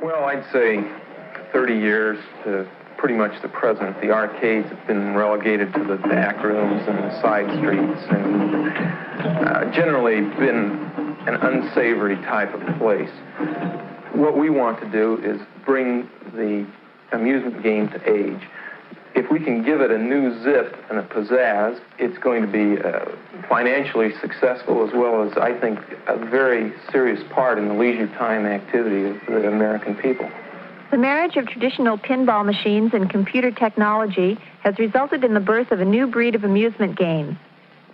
Well, I'd say 30 years to pretty much the present. The arcades have been relegated to the back rooms and the side streets and generally been an unsavory type of place. What we want to do is bring the amusement game to age. If we can give it a new zip and a pizzazz, it's going to be financially successful as well as, I think, a very serious part in the leisure time activity of the American people. The marriage of traditional pinball machines and computer technology has resulted in the birth of a new breed of amusement games.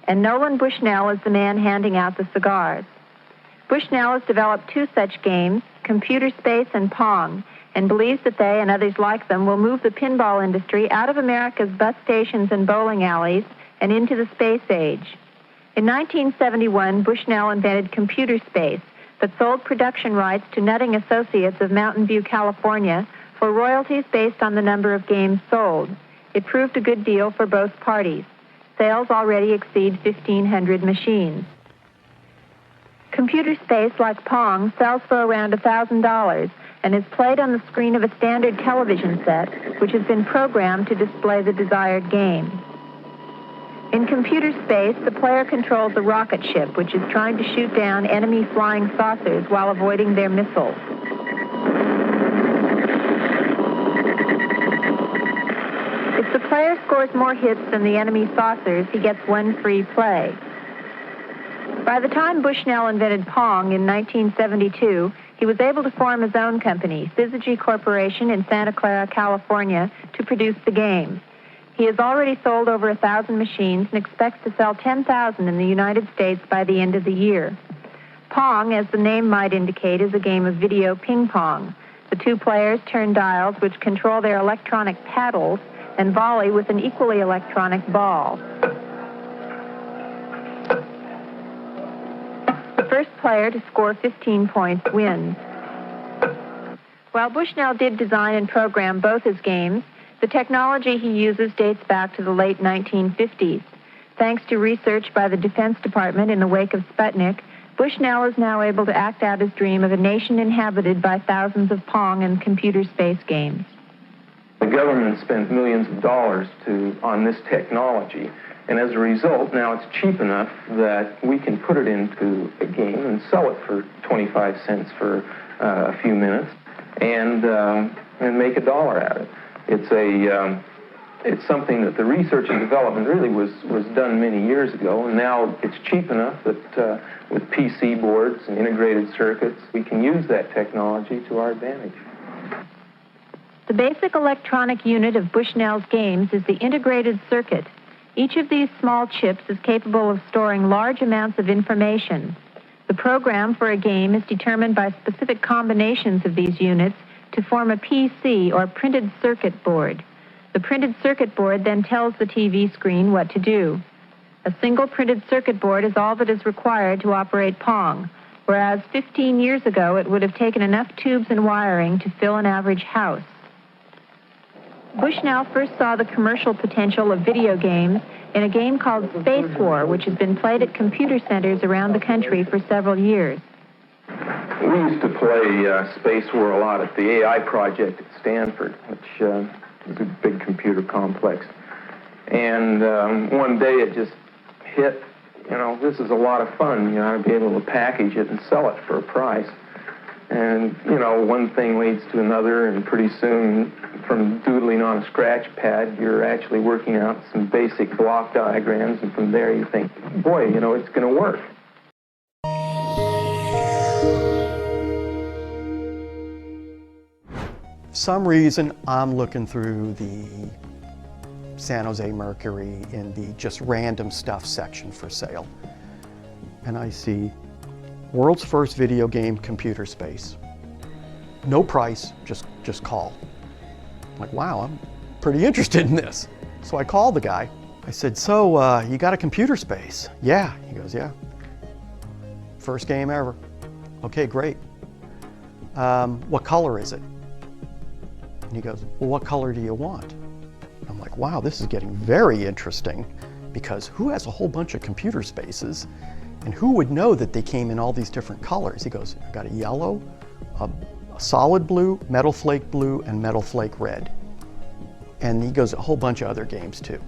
And Nolan Bushnell is the man handing out the cigars. Bushnell has developed two such games, Computer Space and Pong, and believes that they and others like them will move the pinball industry out of America's bus stations and bowling alleys and into the space age. In 1971, Bushnell invented Computer Space, but sold production rights to Nutting Associates of Mountain View, California, for royalties based on the number of games sold. It proved a good deal for both parties. Sales already exceed 1,500 machines. Computer Space, like Pong, sells for around $1,000 and is played on the screen of a standard television set, which has been programmed to display the desired game. In Computer Space, the player controls a rocket ship, which is trying to shoot down enemy flying saucers while avoiding their missiles. If the player scores more hits than the enemy saucers, he gets one free play. By the time Bushnell invented Pong in 1972, he was able to form his own company, Syzygy Corporation in Santa Clara, California, to produce the game. He has already sold over 1,000 machines and expects to sell 10,000 in the United States by the end of the year. Pong, as the name might indicate, is a game of video ping pong. The two players turn dials which control their electronic paddles and volley with an equally electronic ball. The first player to score 15 points wins. While Bushnell did design and program both his games, the technology he uses dates back to the late 1950s. Thanks to research by the Defense Department in the wake of Sputnik, Bushnell is now able to act out his dream of a nation inhabited by thousands of Pong and Computer Space games. The government spent millions of dollars on this technology, and as a result, now it's cheap enough that we can put it into a game and sell it for 25 cents for a few minutes and make $1 out of it. It's something that the research and development really was done many years ago, and now it's cheap enough that with PC boards and integrated circuits, we can use that technology to our advantage. The basic electronic unit of Bushnell's games is the integrated circuit. Each of these small chips is capable of storing large amounts of information. The program for a game is determined by specific combinations of these units to form a PC, or printed circuit board. The printed circuit board then tells the TV screen what to do. A single printed circuit board is all that is required to operate Pong, whereas 15 years ago it would have taken enough tubes and wiring to fill an average house. Bushnell first saw the commercial potential of video games in a game called Space War, which has been played at computer centers around the country for several years. We used to play Space War a lot at the AI project at Stanford, which is a big computer complex. And one day it just hit, this is a lot of fun. You ought to be able to package it and sell it for a price. And, one thing leads to another, and pretty soon, from doodling on a scratch pad, you're actually working out some basic block diagrams, and from there you think, boy, it's going to work. For some reason, I'm looking through the San Jose Mercury in the just random stuff section for sale. And I see world's first video game, Computer Space. No price, just call. I'm like, wow, I'm pretty interested in this. So I called the guy. I said, so you got a Computer Space? Yeah. He goes, yeah. First game ever. Okay, great. What color is it? And he goes, well, what color do you want? And I'm like, wow, this is getting very interesting, because who has a whole bunch of Computer Spaces, and who would know that they came in all these different colors? He goes, I got a yellow, Solid Blue, Metal Flake Blue, and Metal Flake Red. And he goes, a whole bunch of other games too.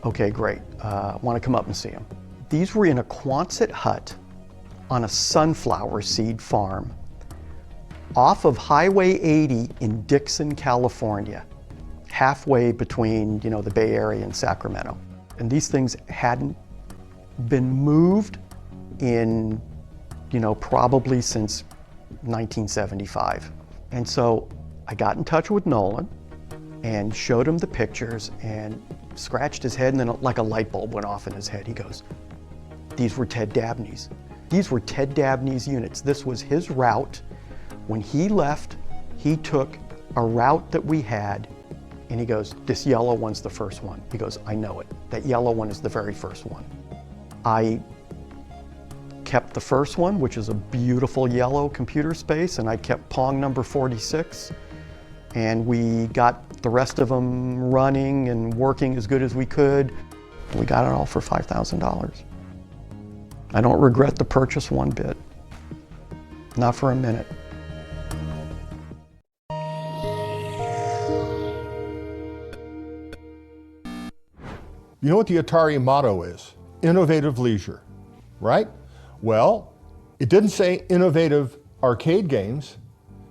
Okay, great. Want to come up and see them. These were in a Quonset hut on a sunflower seed farm off of Highway 80 in Dixon, California, halfway between, the Bay Area and Sacramento. And these things hadn't been moved in, probably since 1975. And so I got in touch with Nolan and showed him the pictures and scratched his head, and then like a light bulb went off in his head. He goes, these were Ted Dabney's. These were Ted Dabney's units. This was his route. When he left, he took a route that we had, and he goes, this yellow one's the first one. He goes, I know it. That yellow one is the very first one. I kept the first one, which is a beautiful yellow computer space, and I kept Pong number 46. And we got the rest of them running and working as good as we could. We got it all for $5,000. I don't regret the purchase one bit. Not for a minute. You know what the Atari motto is? Innovative leisure, right? Well, it didn't say innovative arcade games.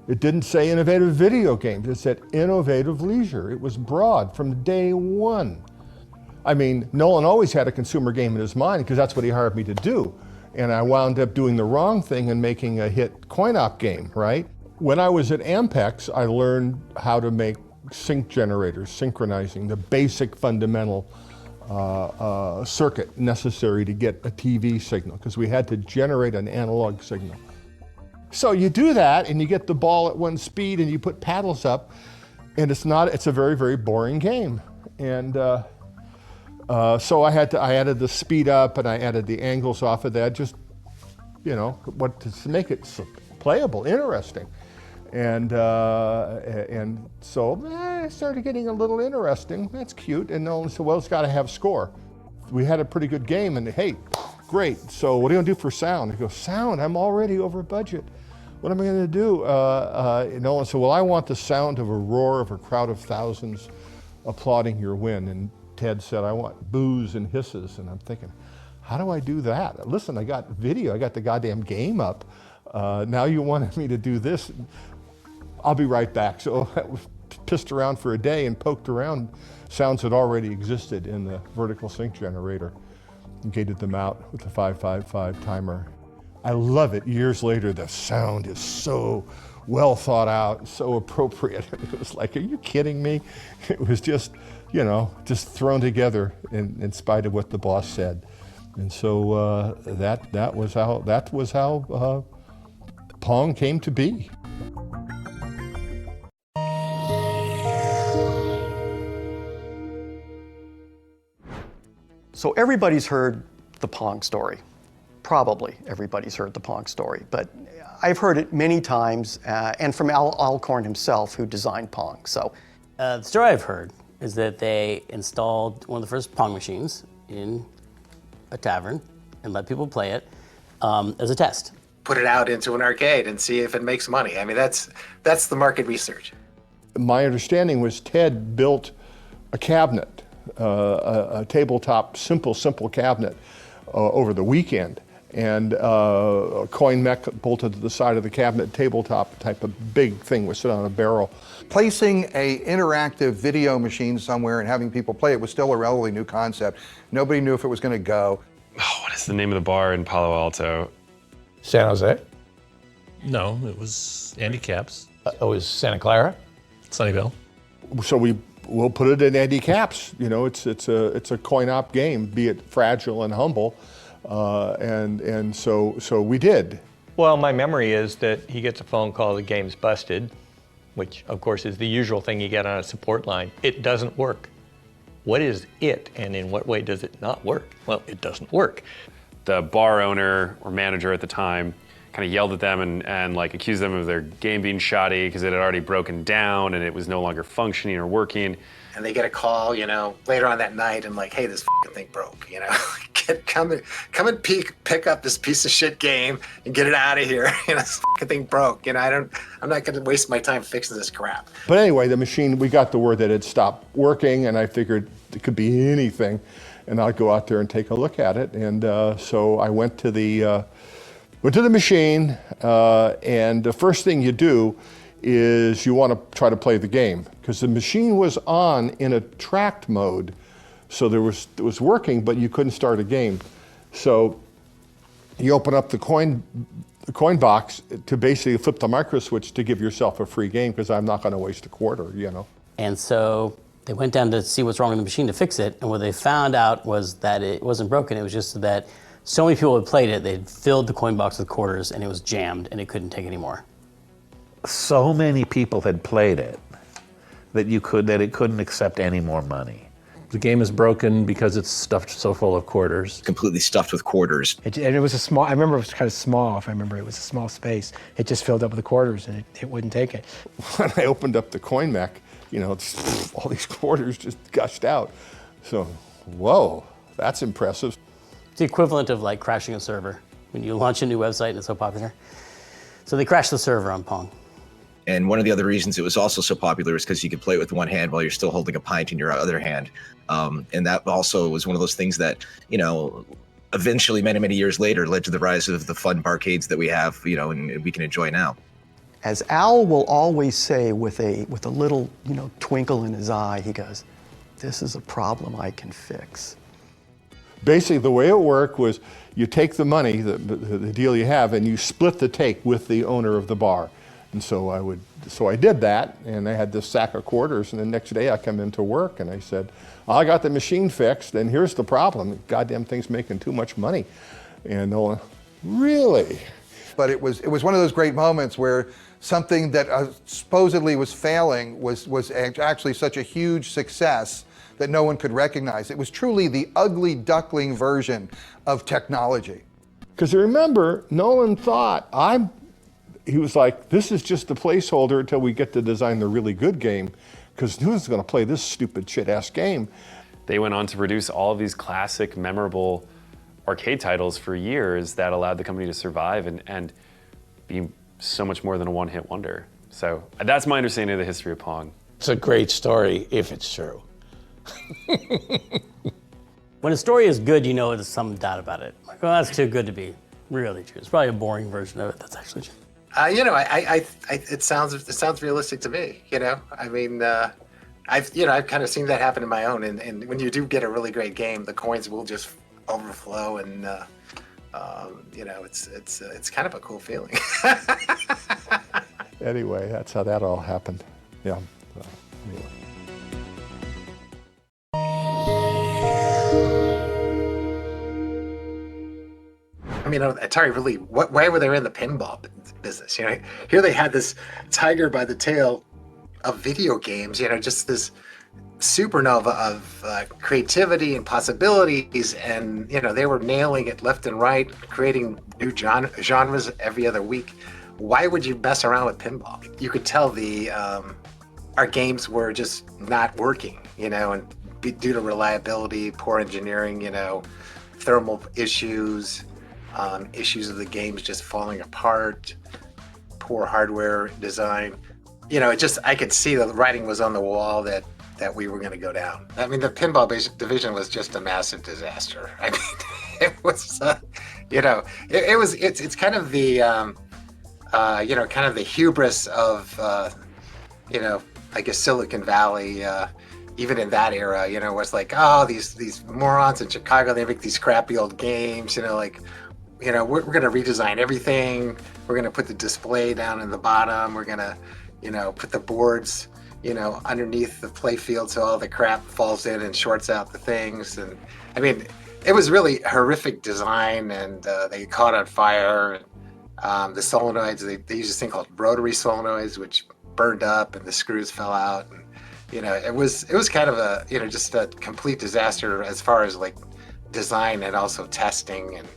It didn't say innovative video games. It said innovative leisure. It was broad from day one. I mean, Nolan always had a consumer game in his mind because that's what he hired me to do. And I wound up doing the wrong thing and making a hit coin-op game, right? When I was at Ampex, I learned how to make sync generators, synchronizing, the basic fundamental circuit necessary to get a TV signal, because we had to generate an analog signal. So you do that and you get the ball at one speed and you put paddles up, and it's a very, very boring game. And so I added the speed up and I added the angles off of that, just, to make it playable, interesting. And so it started getting a little interesting. That's cute. And Nolan said, well, it's got to have score. We had a pretty good game, and hey, great. So what are you going to do for sound? He goes, sound? I'm already over budget. What am I going to do? Nolan said, well, I want the sound of a roar of a crowd of thousands applauding your win. And Ted said, I want boos and hisses. And I'm thinking, how do I do that? Listen, I got video. I got the goddamn game up. Now you wanted me to do this. I'll be right back. So I pissed around for a day and poked around sounds that already existed in the vertical sync generator and gated them out with the 555 timer. I love it. Years later, the sound is so well thought out, so appropriate. It was like, are you kidding me? It was just, just thrown together in spite of what the boss said. And so that was how Pong came to be. So everybody's heard the Pong story. Probably everybody's heard the Pong story, but I've heard it many times, and from Al Alcorn himself, who designed Pong. So the story I've heard is that they installed one of the first Pong machines in a tavern and let people play it as a test. Put it out into an arcade and see if it makes money. I mean, that's the market research. My understanding was Ted built a cabinet, a tabletop, simple cabinet over the weekend, and a coin mech bolted to the side of the cabinet, tabletop type of big thing was sit on a barrel. Placing a interactive video machine somewhere and having people play it was still a relatively new concept. Nobody knew if it was going to go. Oh, what is the name of the bar in Palo Alto? San Jose? No, it was Andy Caps. It was Santa Clara? Sunnyvale. So we'll put it in Andy Caps. It's a coin-op game, be it fragile and humble, and so we did. Well, my memory is that he gets a phone call, the game's busted, which of course is the usual thing you get on a support line. It doesn't work. What is it, and in what way does it not work? Well, it doesn't work. The bar owner or manager at the time kind of yelled at them and like accused them of their game being shoddy because it had already broken down and it was no longer functioning or working. and they get a call, later on that night, and like, hey, this fucking thing broke, come and pick up this piece of shit game and get it out of here. This fucking thing broke. I'm not going to waste my time fixing this crap. But anyway, the machine, we got the word that it stopped working, and I figured it could be anything, and I'd go out there and take a look at it. And so I went to the machine, and the first thing you do is you want to try to play the game, because the machine was on in a tracked mode. So it was working, but you couldn't start a game. So you open up the coin box to basically flip the micro switch to give yourself a free game, because I'm not going to waste a quarter, And so they went down to see what's wrong with the machine to fix it, and what they found out was that it wasn't broken. It was just that so many people had played it, they'd filled the coin box with quarters, and it was jammed, and it couldn't take any more. So many people had played it that it couldn't accept any more money. The game is broken because it's stuffed so full of quarters. Completely stuffed with quarters. And it was I remember it was kind of small, if I remember. It was a small space. It just filled up with the quarters, and it wouldn't take it. When I opened up the coin mech, all these quarters just gushed out. So, whoa, that's impressive. It's the equivalent of like crashing a server when you launch a new website and it's so popular. So they crashed the server on Pong. And one of the other reasons it was also so popular is because you could play it with one hand while you're still holding a pint in your other hand. And that also was one of those things that, eventually many, many years later led to the rise of the fun barcades that we have, and we can enjoy now. As Al will always say with a little, twinkle in his eye, he goes, "This is a problem I can fix." Basically, the way it worked was you take the money, the deal you have, and you split the take with the owner of the bar. And so I did that, and I had this sack of quarters, and the next day I come into work and I said, I got the machine fixed, and here's the problem. The goddamn thing's making too much money. And Nolan, really? But it was one of those great moments where something that supposedly was failing was actually such a huge success that no one could recognize. It was truly the ugly duckling version of technology. Because remember, Nolan thought, he was like, this is just a placeholder until we get to design the really good game, because who's going to play this stupid shit-ass game? They went on to produce all of these classic, memorable arcade titles for years that allowed the company to survive and be so much more than a one-hit wonder. So that's my understanding of the history of Pong. It's a great story, if it's true. When a story is good, there's some doubt about it. Like, well, that's too good to be really true. It's probably a boring version of it that's actually true. It sounds realistic to me. I've kind of seen that happen in my own. And when you do get a really great game, the coins will just overflow, and it's kind of a cool feeling. Anyway, that's how that all happened. Yeah. Anyway. Atari really, why were they in the pinball business? Here they had this tiger by the tail of video games, just this supernova of creativity and possibilities, and they were nailing it left and right, creating new genres every other week. Why would you mess around with pinball? You could tell our games were just not working, and due to reliability, poor engineering, thermal issues. Issues of the games just falling apart, poor hardware design. I could see the writing was on the wall that we were going to go down. The pinball division was just a massive disaster. It was, it's kind of the, kind of the hubris of, I guess Silicon Valley. Even in that era, it was like, oh, these morons in Chicago, they make these crappy old games, we're going to redesign everything. We're going to put the display down in the bottom. We're going to, put the boards, underneath the play field so all the crap falls in and shorts out the things. And it was really horrific design, and they caught on fire. The solenoids, they used this thing called rotary solenoids, which burned up and the screws fell out. And, it was kind of a, just a complete disaster as far as like design and also testing. And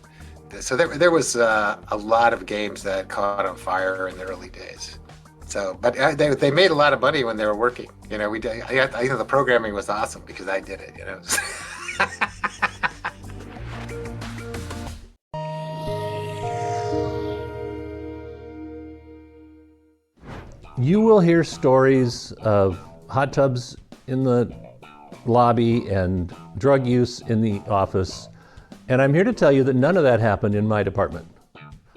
so there was a lot of games that caught on fire in the early days. So, but they made a lot of money when they were working. You know, the programming was awesome because I did it. You know. You will hear stories of hot tubs in the lobby and drug use in the office, and I'm here to tell you that none of that happened in my department.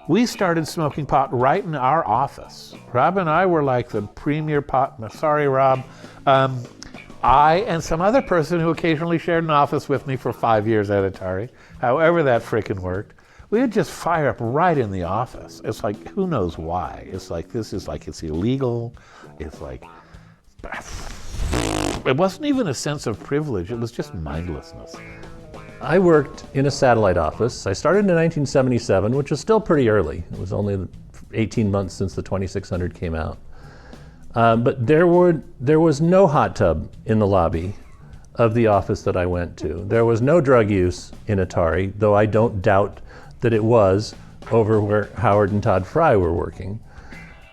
We started smoking pot right in our office. Rob and I were like the premier pot. Sorry, Rob. I and some other person who occasionally shared an office with me for 5 years at Atari, however that frickin' worked, we would just fire up right in the office. It's like, who knows why? It's like, it's illegal. It's like, it wasn't even a sense of privilege. It was just mindlessness. I worked in a satellite office. I started in 1977, which was still pretty early. It was only 18 months since the 2600 came out. But there was no hot tub in the lobby of the office that I went to. There was no drug use in Atari, though I don't doubt that it was over where Howard and Todd Frye were working.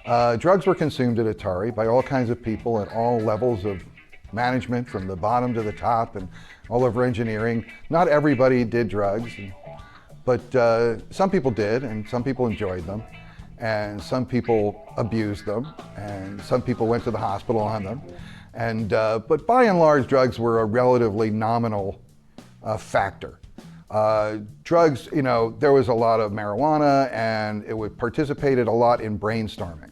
Drugs were consumed at Atari by all kinds of people at all levels of management, from the bottom to the top and all over engineering. Not everybody did drugs, but some people did, and some people enjoyed them, and some people abused them, and some people went to the hospital on them. And but by and large, drugs were a relatively nominal factor. Drugs, you know, there was a lot of marijuana, and it would participated a lot in brainstormings.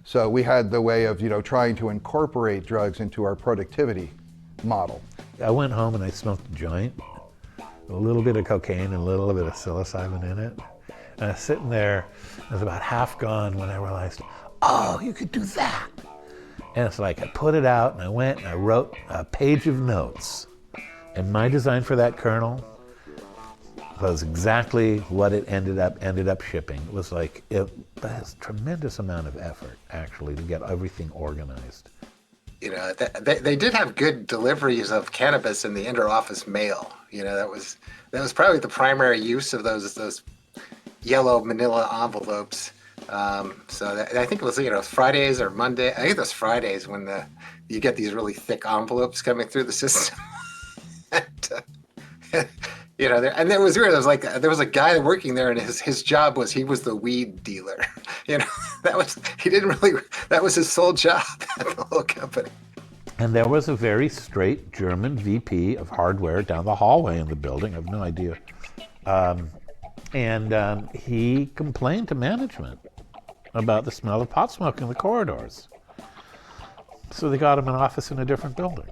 So we had the way of, you know, trying to incorporate drugs into our productivity model. I went home and I smoked a joint, a little bit of cocaine and a little bit of psilocybin in it. And I was sitting there, it was about half gone when I realized, oh, you could do that. And it's like, I put it out and I went and I wrote a page of notes. And my design for that kernel was exactly what it ended up shipping. It was like, it was a tremendous amount of effort, actually, to get everything organized. You know, they did have good deliveries of cannabis in the inter-office mail. You know, that was probably the primary use of those yellow manila envelopes. So I think it was, you know, Fridays or Monday. I think it was Fridays when you get these really thick envelopes coming through the system. You know, and it was weird. It was like there was a guy working there, and his job was he was the weed dealer. You know, that was his sole job at the whole company. And there was a very straight German VP of hardware down the hallway in the building. I have no idea. And he complained to management about the smell of pot smoke in the corridors. So they got him an office in a different building.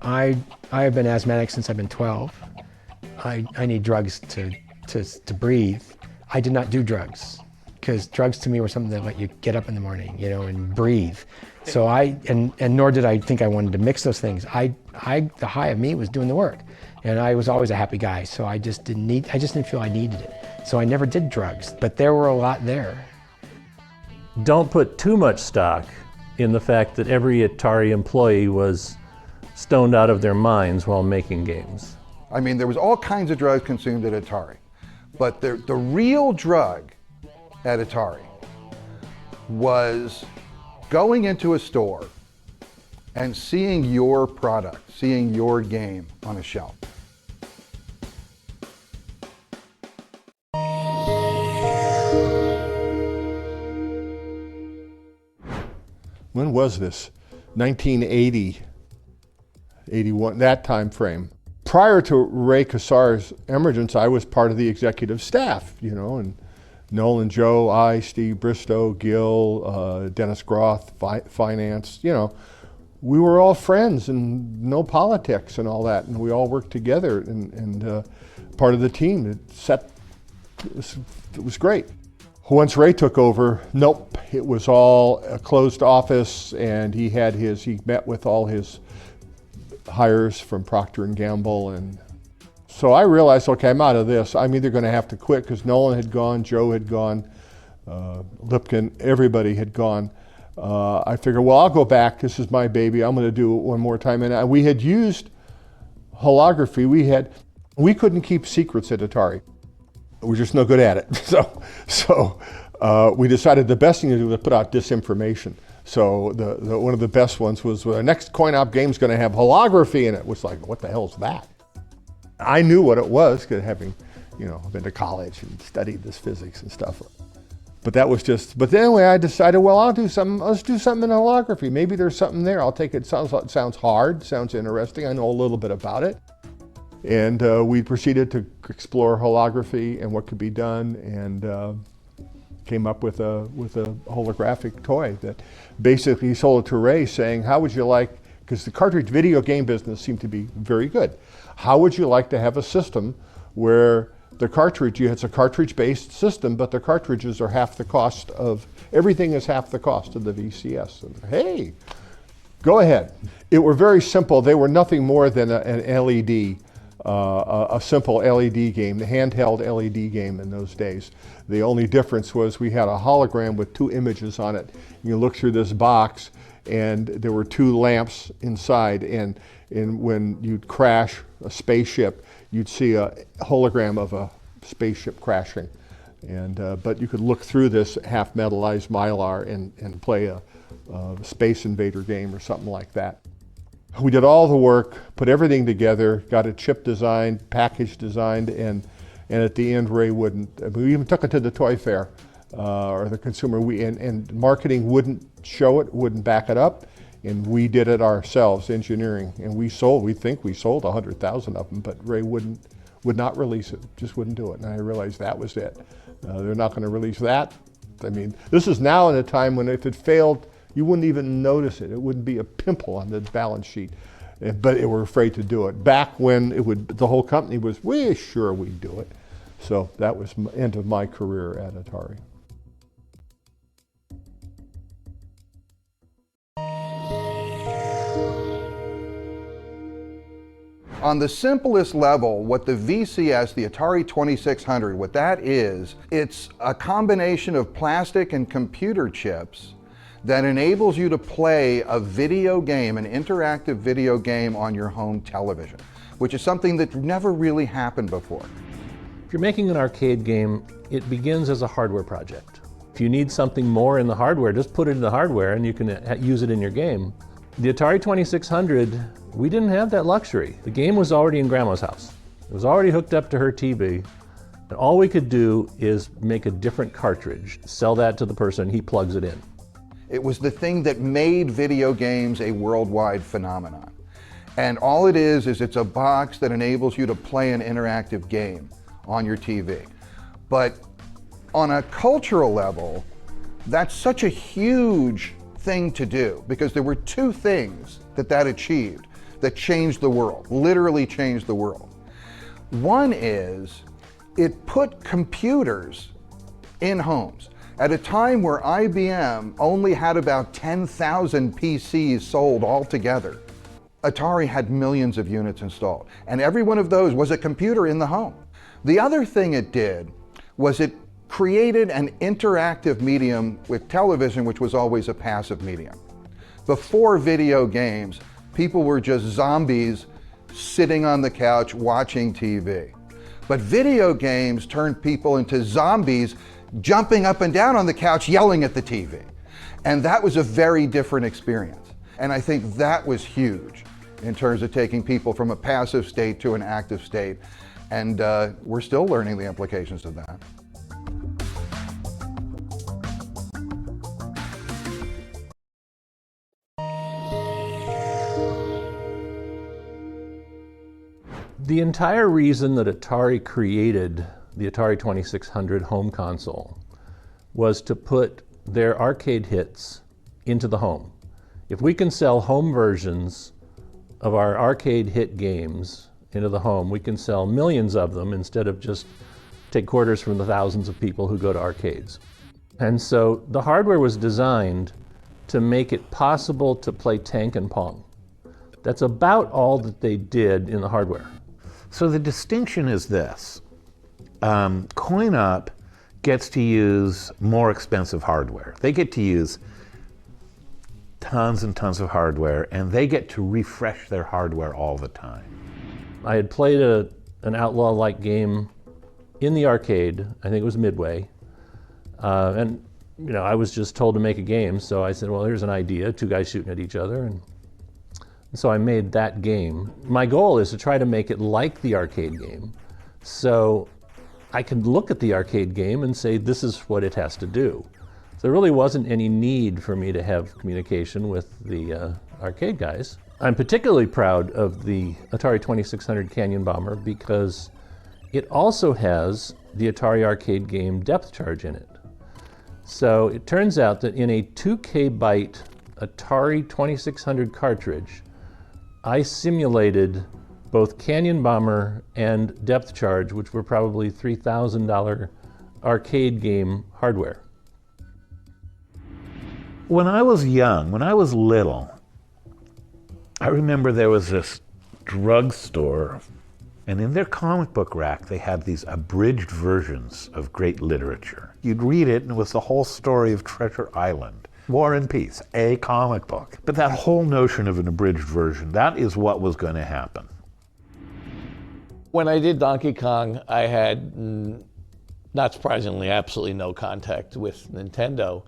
I have been asthmatic since I've been 12. I need drugs to breathe. I did not do drugs because drugs to me were something that let you get up in the morning, you know, and breathe. So and nor did I think I wanted to mix those things. The high of me was doing the work, and I was always a happy guy. So I just didn't feel I needed it. So I never did drugs, but there were a lot there. Don't put too much stock in the fact that every Atari employee was stoned out of their minds while making games. I mean, there was all kinds of drugs consumed at Atari, but the real drug at Atari was going into a store and seeing your product, seeing your game on a shelf. When was this? 1980, 81, that time frame. Prior to Ray Kassar's emergence, I was part of the executive staff, you know, and Nolan, Joe, I, Steve Bristow, Gil, Dennis Groth, finance, you know, we were all friends and no politics and all that, and we all worked together and part of the team. It was great. Once Ray took over, nope, it was all a closed office, and he met with all his hires from Procter & Gamble, and so I realized, okay, I'm out of this. I'm either going to have to quit because Nolan had gone, Joe had gone, Lipkin, everybody had gone. I figured, well, I'll go back. This is my baby. I'm going to do it one more time. And we had used holography. We couldn't keep secrets at Atari. We're just no good at it. So we decided the best thing to do was put out disinformation. So one of the best ones was, well, the next coin-op game is going to have holography in it. It was like, what the hell is that? I knew what it was, because having, been to college and studied this physics and stuff. But that was just, but anyway, I decided, well, let's do something in holography. Maybe there's something there. I'll take it. Sounds hard, sounds interesting. I know a little bit about it. And we proceeded to explore holography and what could be done, and came up with a holographic toy that basically sold it to Ray, saying, how would you like, because the cartridge video game business seemed to be very good. How would you like to have a system where the cartridge, it's a cartridge-based system, but the cartridges are half the cost of, everything is half the cost of the VCS. And, hey, go ahead. It were very simple. They were nothing more than an LED, a simple LED game, the handheld LED game in those days. The only difference was we had a hologram with 2 images on it. You look through this box, and there were 2 lamps inside, and when you'd crash a spaceship, you'd see a hologram of a spaceship crashing. And but you could look through this half metallized mylar and play a Space Invader game or something like that. We did all the work, put everything together, got a chip designed, package designed, and at the end, Ray wouldn't. We even took it to the toy fair or the consumer. And marketing wouldn't show it, wouldn't back it up, and we did it ourselves, engineering. And we think we sold 100,000 of them, but Ray would not release it, just wouldn't do it. And I realized that was it. They're not going to release that. I mean, this is now in a time when if it failed, you wouldn't even notice it. It wouldn't be a pimple on the balance sheet, but they were afraid to do it. Back when the whole company was, we're sure we'd do it. So that was the end of my career at Atari. On the simplest level, what the VCS, the Atari 2600, what that is, it's a combination of plastic and computer chips that enables you to play a video game, an interactive video game on your home television, which is something that never really happened before. If you're making an arcade game, it begins as a hardware project. If you need something more in the hardware, just put it in the hardware and you can use it in your game. The Atari 2600, we didn't have that luxury. The game was already in Grandma's house. It was already hooked up to her TV. And all we could do is make a different cartridge, sell that to the person, he plugs it in. It was the thing that made video games a worldwide phenomenon. And all it is it's a box that enables you to play an interactive game on your TV. But on a cultural level, that's such a huge thing to do, because there were 2 things that achieved that changed the world, literally changed the world. One is it put computers in homes. At a time where IBM only had about 10,000 PCs sold altogether, Atari had millions of units installed, and every one of those was a computer in the home. The other thing it did was it created an interactive medium with television, which was always a passive medium. Before video games, people were just zombies sitting on the couch watching TV. But video games turned people into zombies jumping up and down on the couch yelling at the TV. And that was a very different experience. And I think that was huge in terms of taking people from a passive state to an active state. And we're still learning the implications of that. The entire reason that Atari created the Atari 2600 home console was to put their arcade hits into the home. If we can sell home versions of our arcade hit games into the home, we can sell millions of them instead of just take quarters from the thousands of people who go to arcades. And so the hardware was designed to make it possible to play Tank and Pong. That's about all that they did in the hardware. So the distinction is this. Coin-Op gets to use more expensive hardware. They get to use tons and tons of hardware, and they get to refresh their hardware all the time. I had played an Outlaw-like game in the arcade, I think it was Midway, And I was just told to make a game, so I said, well, here's an idea, two guys shooting at each other, and so I made that game. My goal is to try to make it like the arcade game, so I could look at the arcade game and say, this is what it has to do. So there really wasn't any need for me to have communication with the arcade guys. I'm particularly proud of the Atari 2600 Canyon Bomber because it also has the Atari arcade game Depth Charge in it. So it turns out that in a 2K byte Atari 2600 cartridge, I simulated both Canyon Bomber and Depth Charge, which were probably $3,000 arcade game hardware. When I was young, when I was little, I remember there was this drugstore, and in their comic book rack, they had these abridged versions of great literature. You'd read it, and it was the whole story of Treasure Island. War and Peace, a comic book. But that whole notion of an abridged version, that is what was going to happen. When I did Donkey Kong, I had, not surprisingly, absolutely no contact with Nintendo.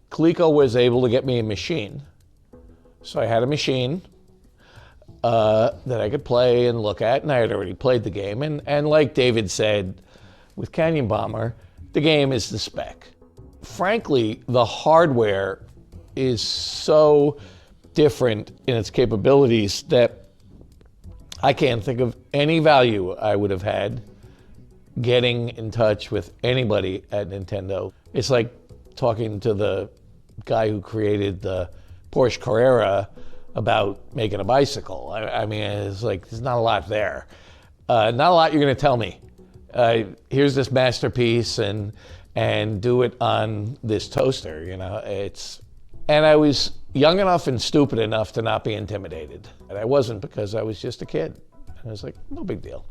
Coleco was able to get me a machine. So I had a machine that I could play and look at, and I had already played the game. And like David said, with Canyon Bomber, the game is the spec. Frankly, the hardware is so different in its capabilities that I can't think of any value I would have had getting in touch with anybody at Nintendo. It's like talking to the guy who created the Porsche Carrera about making a bicycle. I mean, it's like, there's not a lot there. Not a lot you're gonna tell me. Here's this masterpiece and do it on this toaster, and I was young enough and stupid enough to not be intimidated. And I wasn't, because I was just a kid. And I was like, no big deal.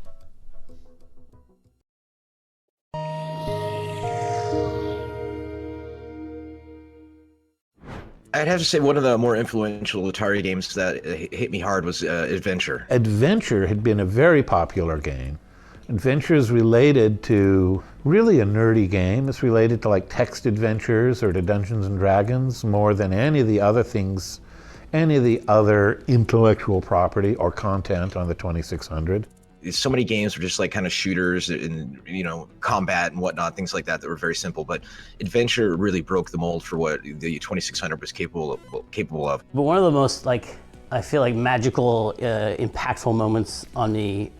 I'd have to say one of the more influential Atari games that hit me hard was Adventure. Adventure had been a very popular game. Adventure is related to really a nerdy game. It's related to like text adventures or to Dungeons and Dragons more than any of the other things, any of the other intellectual property or content on the 2600. So many games were just like kind of shooters and, combat and whatnot, things like that were very simple. But Adventure really broke the mold for what the 2600 was capable of. But one of the most, I feel like magical, impactful moments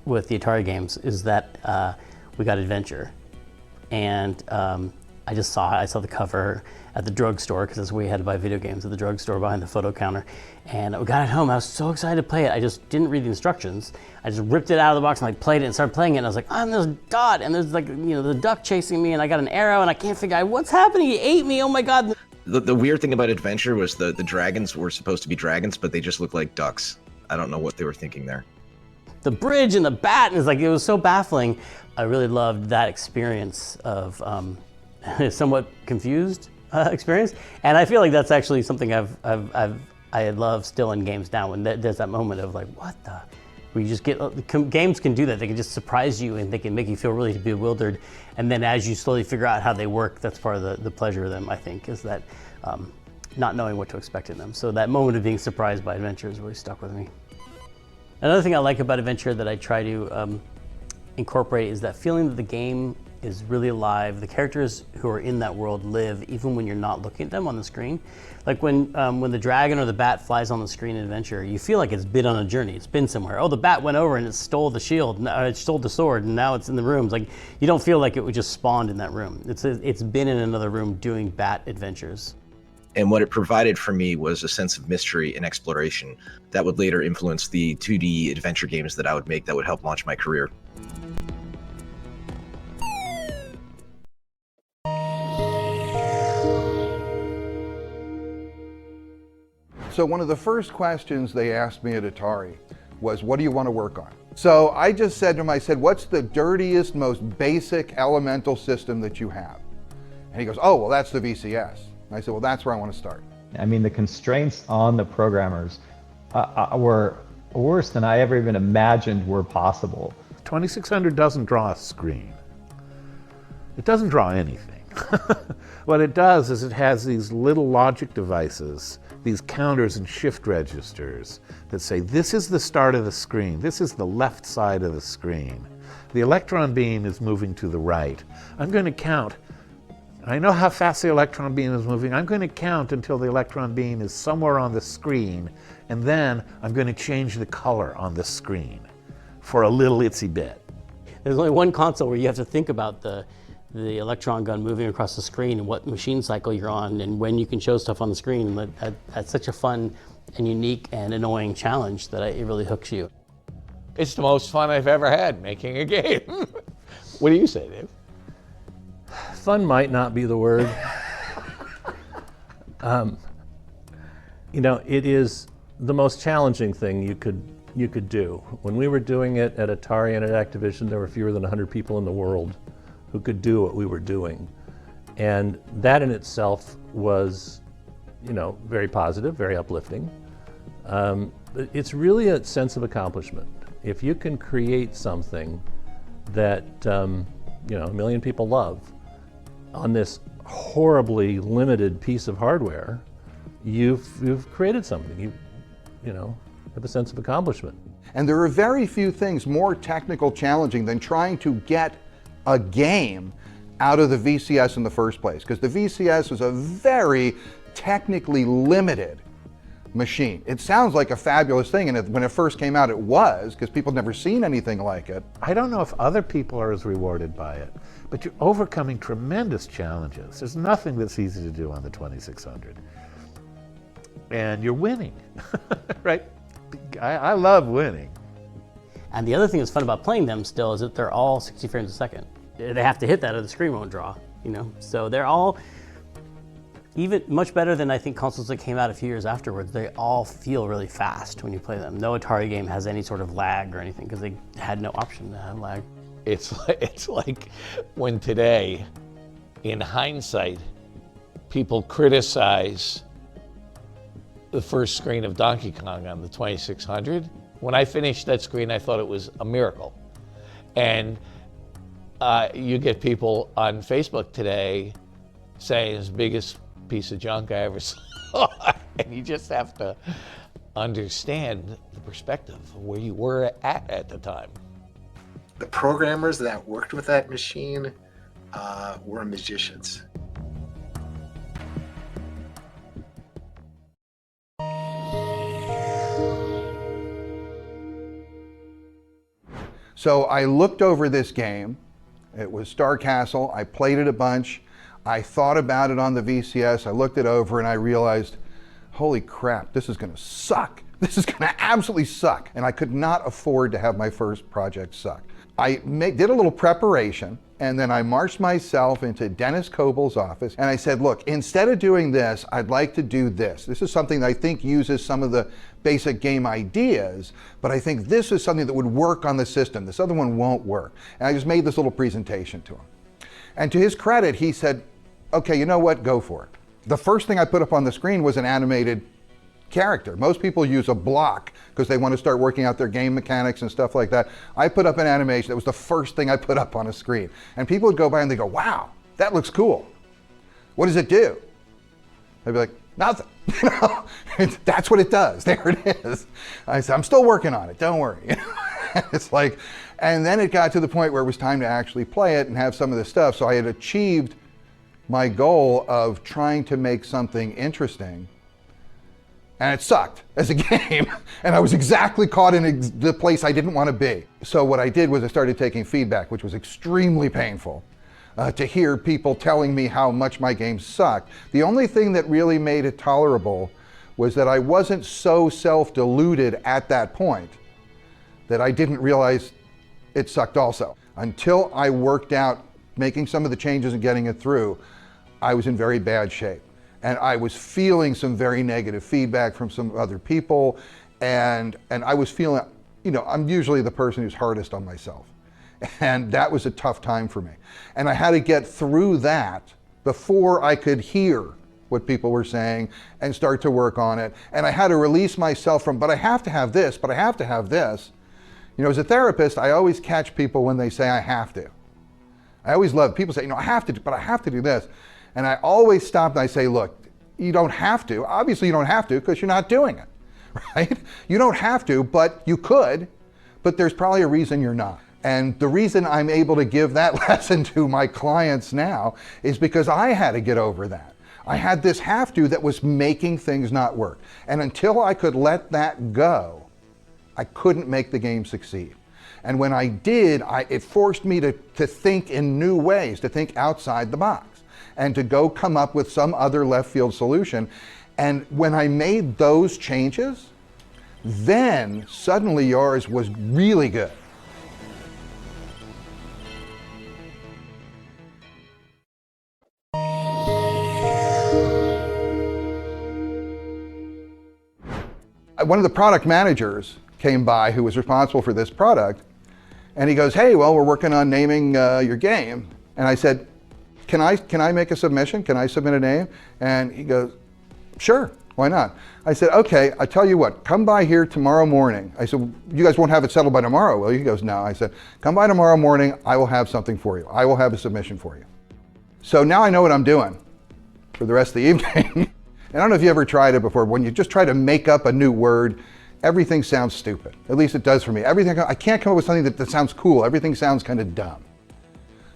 with the Atari games is that we got Adventure. And I saw the cover at the drugstore, because that's where we had to buy video games, at the drugstore behind the photo counter. And we got it home. I was so excited to play it. I just didn't read the instructions. I just ripped it out of the box and played it and started playing it. And I was like, oh, and there's Dot, and there's the duck chasing me, and I got an arrow, and I can't figure out what's happening. He ate me. Oh my God. The weird thing about Adventure was the dragons were supposed to be dragons, but they just looked like ducks. I don't know what they were thinking there. The bridge and the bat, and it was so baffling. I really loved that experience of somewhat confused experience, and I feel like that's actually something I love still in games now. When there's that moment of what the, where you just get games can do that. They can just surprise you, and they can make you feel really bewildered. And then as you slowly figure out how they work, that's part of the pleasure of them. I think is that not knowing what to expect in them. So that moment of being surprised by Adventure has really stuck with me. Another thing I like about Adventure that I try to incorporate is that feeling that the game is really alive. The characters who are in that world live even when you're not looking at them on the screen. Like when the dragon or the bat flies on the screen in Adventure, you feel like it's been on a journey. It's been somewhere. Oh, the bat went over and it stole the shield. It stole the sword, and now it's in the rooms. Like, you don't feel like it was just spawned in that room. It's been in another room doing bat adventures. And what it provided for me was a sense of mystery and exploration that would later influence the 2D adventure games that I would make that would help launch my career. So one of the first questions they asked me at Atari was, what do you want to work on? So I just said to him, I said, what's the dirtiest, most basic elemental system that you have? And he goes, oh, well, that's the VCS. And I said, well, that's where I want to start. I mean, the constraints on the programmers were worse than I ever even imagined were possible. 2600 doesn't draw a screen. It doesn't draw anything. What it does is it has these little logic devices, these counters and shift registers that say, this is the start of the screen, this is the left side of the screen. The electron beam is moving to the right. I'm going to count. I know how fast the electron beam is moving. I'm going to count until the electron beam is somewhere on the screen, and then I'm going to change the color on the screen for a little itsy bit. There's only one console where you have to think about the electron gun moving across the screen and what machine cycle you're on and when you can show stuff on the screen. That's such a fun and unique and annoying challenge that it really hooks you. It's the most fun I've ever had making a game. What do you say, Dave? Fun might not be the word. You know, it is the most challenging thing you could do. When we were doing it at Atari and at Activision, there were fewer than 100 people in the world who could do what we were doing. And that in itself was, you know, very positive, very uplifting. But it's really a sense of accomplishment. If you can create something that, you know, 1 million people love on this horribly limited piece of hardware, you've created something. You know, have a sense of accomplishment. And there are very few things more technical challenging than trying to get a game out of the VCS in the first place, because the VCS was a very technically limited machine. It sounds like a fabulous thing, and when it first came out, it was, because people had never seen anything like it. I don't know if other people are as rewarded by it, but you're overcoming tremendous challenges. There's nothing that's easy to do on the 2600. And you're winning, right? I love winning. And the other thing that's fun about playing them still is that they're all 60 frames a second. They have to hit that or the screen won't draw, you know? So they're all even much better than I think consoles that came out a few years afterwards. They all feel really fast when you play them. No Atari game has any sort of lag or anything because they had no option to have lag. It's like when today, in hindsight, people criticize the first screen of Donkey Kong on the 2600. When I finished that screen, I thought it was a miracle. And you get people on Facebook today saying it's the biggest piece of junk I ever saw. And you just have to understand the perspective of where you were at the time. The programmers that worked with that machine were magicians. So I looked over this game. It was Star Castle. I played it a bunch. I thought about it on the VCS. I looked it over and I realized, holy crap, this is going to suck. This is going to absolutely suck. And I could not afford to have my first project suck. I did a little preparation, and then I marched myself into Dennis Cobal's office, and I said, look, instead of doing this, I'd like to do this. This is something that I think uses some of the basic game ideas, but I think this is something that would work on the system. This other one won't work. And I just made this little presentation to him. And to his credit, he said, okay, you know what, go for it. The first thing I put up on the screen was an animated character. Most people use a block because they want to start working out their game mechanics and stuff like that. I put up an animation. That was the first thing I put up on a screen. And people would go by and they go, wow, that looks cool. What does it do? I'd be like, nothing. You know, that's what it does. There it is. I said, I'm still working on it. Don't worry. You know? It's like, and then it got to the point where it was time to actually play it and have some of this stuff. So I had achieved my goal of trying to make something interesting. And it sucked as a game, and I was exactly caught in the place I didn't want to be. So what I did was I started taking feedback, which was extremely painful to hear people telling me how much my game sucked. The only thing that really made it tolerable was that I wasn't so self-deluded at that point that I didn't realize it sucked also. Until I worked out making some of the changes and getting it through, I was in very bad shape. And I was feeling some very negative feedback from some other people. And I was feeling, you know, I'm usually the person who's hardest on myself. And that was a tough time for me. And I had to get through that before I could hear what people were saying and start to work on it. And I had to release myself from, but I have to have this, but I have to have this. You know, as a therapist, I always catch people when they say I have to. I always love people say, you know, I have to, but I have to do this. And I always stop and I say, look, you don't have to. Obviously you don't have to because you're not doing it, right? You don't have to, but you could, but there's probably a reason you're not. And the reason I'm able to give that lesson to my clients now is because I had to get over that. I had this have to that was making things not work. And until I could let that go, I couldn't make the game succeed. And when I did, it forced me to think in new ways, to think outside the box, and to go come up with some other left field solution. And when I made those changes, then suddenly Yars was really good. One of the product managers came by who was responsible for this product, and he goes, hey, well, we're working on naming your game. And I said, can I make a submission? Can I submit a name? And he goes, sure, why not? I said, okay, I tell you what, come by here tomorrow morning. I said, you guys won't have it settled by tomorrow, will you? He goes, no. I said, come by tomorrow morning, I will have something for you. I will have a submission for you. So now I know what I'm doing for the rest of the evening. And I don't know if you ever tried it before, when you just try to make up a new word, everything sounds stupid. At least it does for me. I can't come up with something that sounds cool. Everything sounds kind of dumb.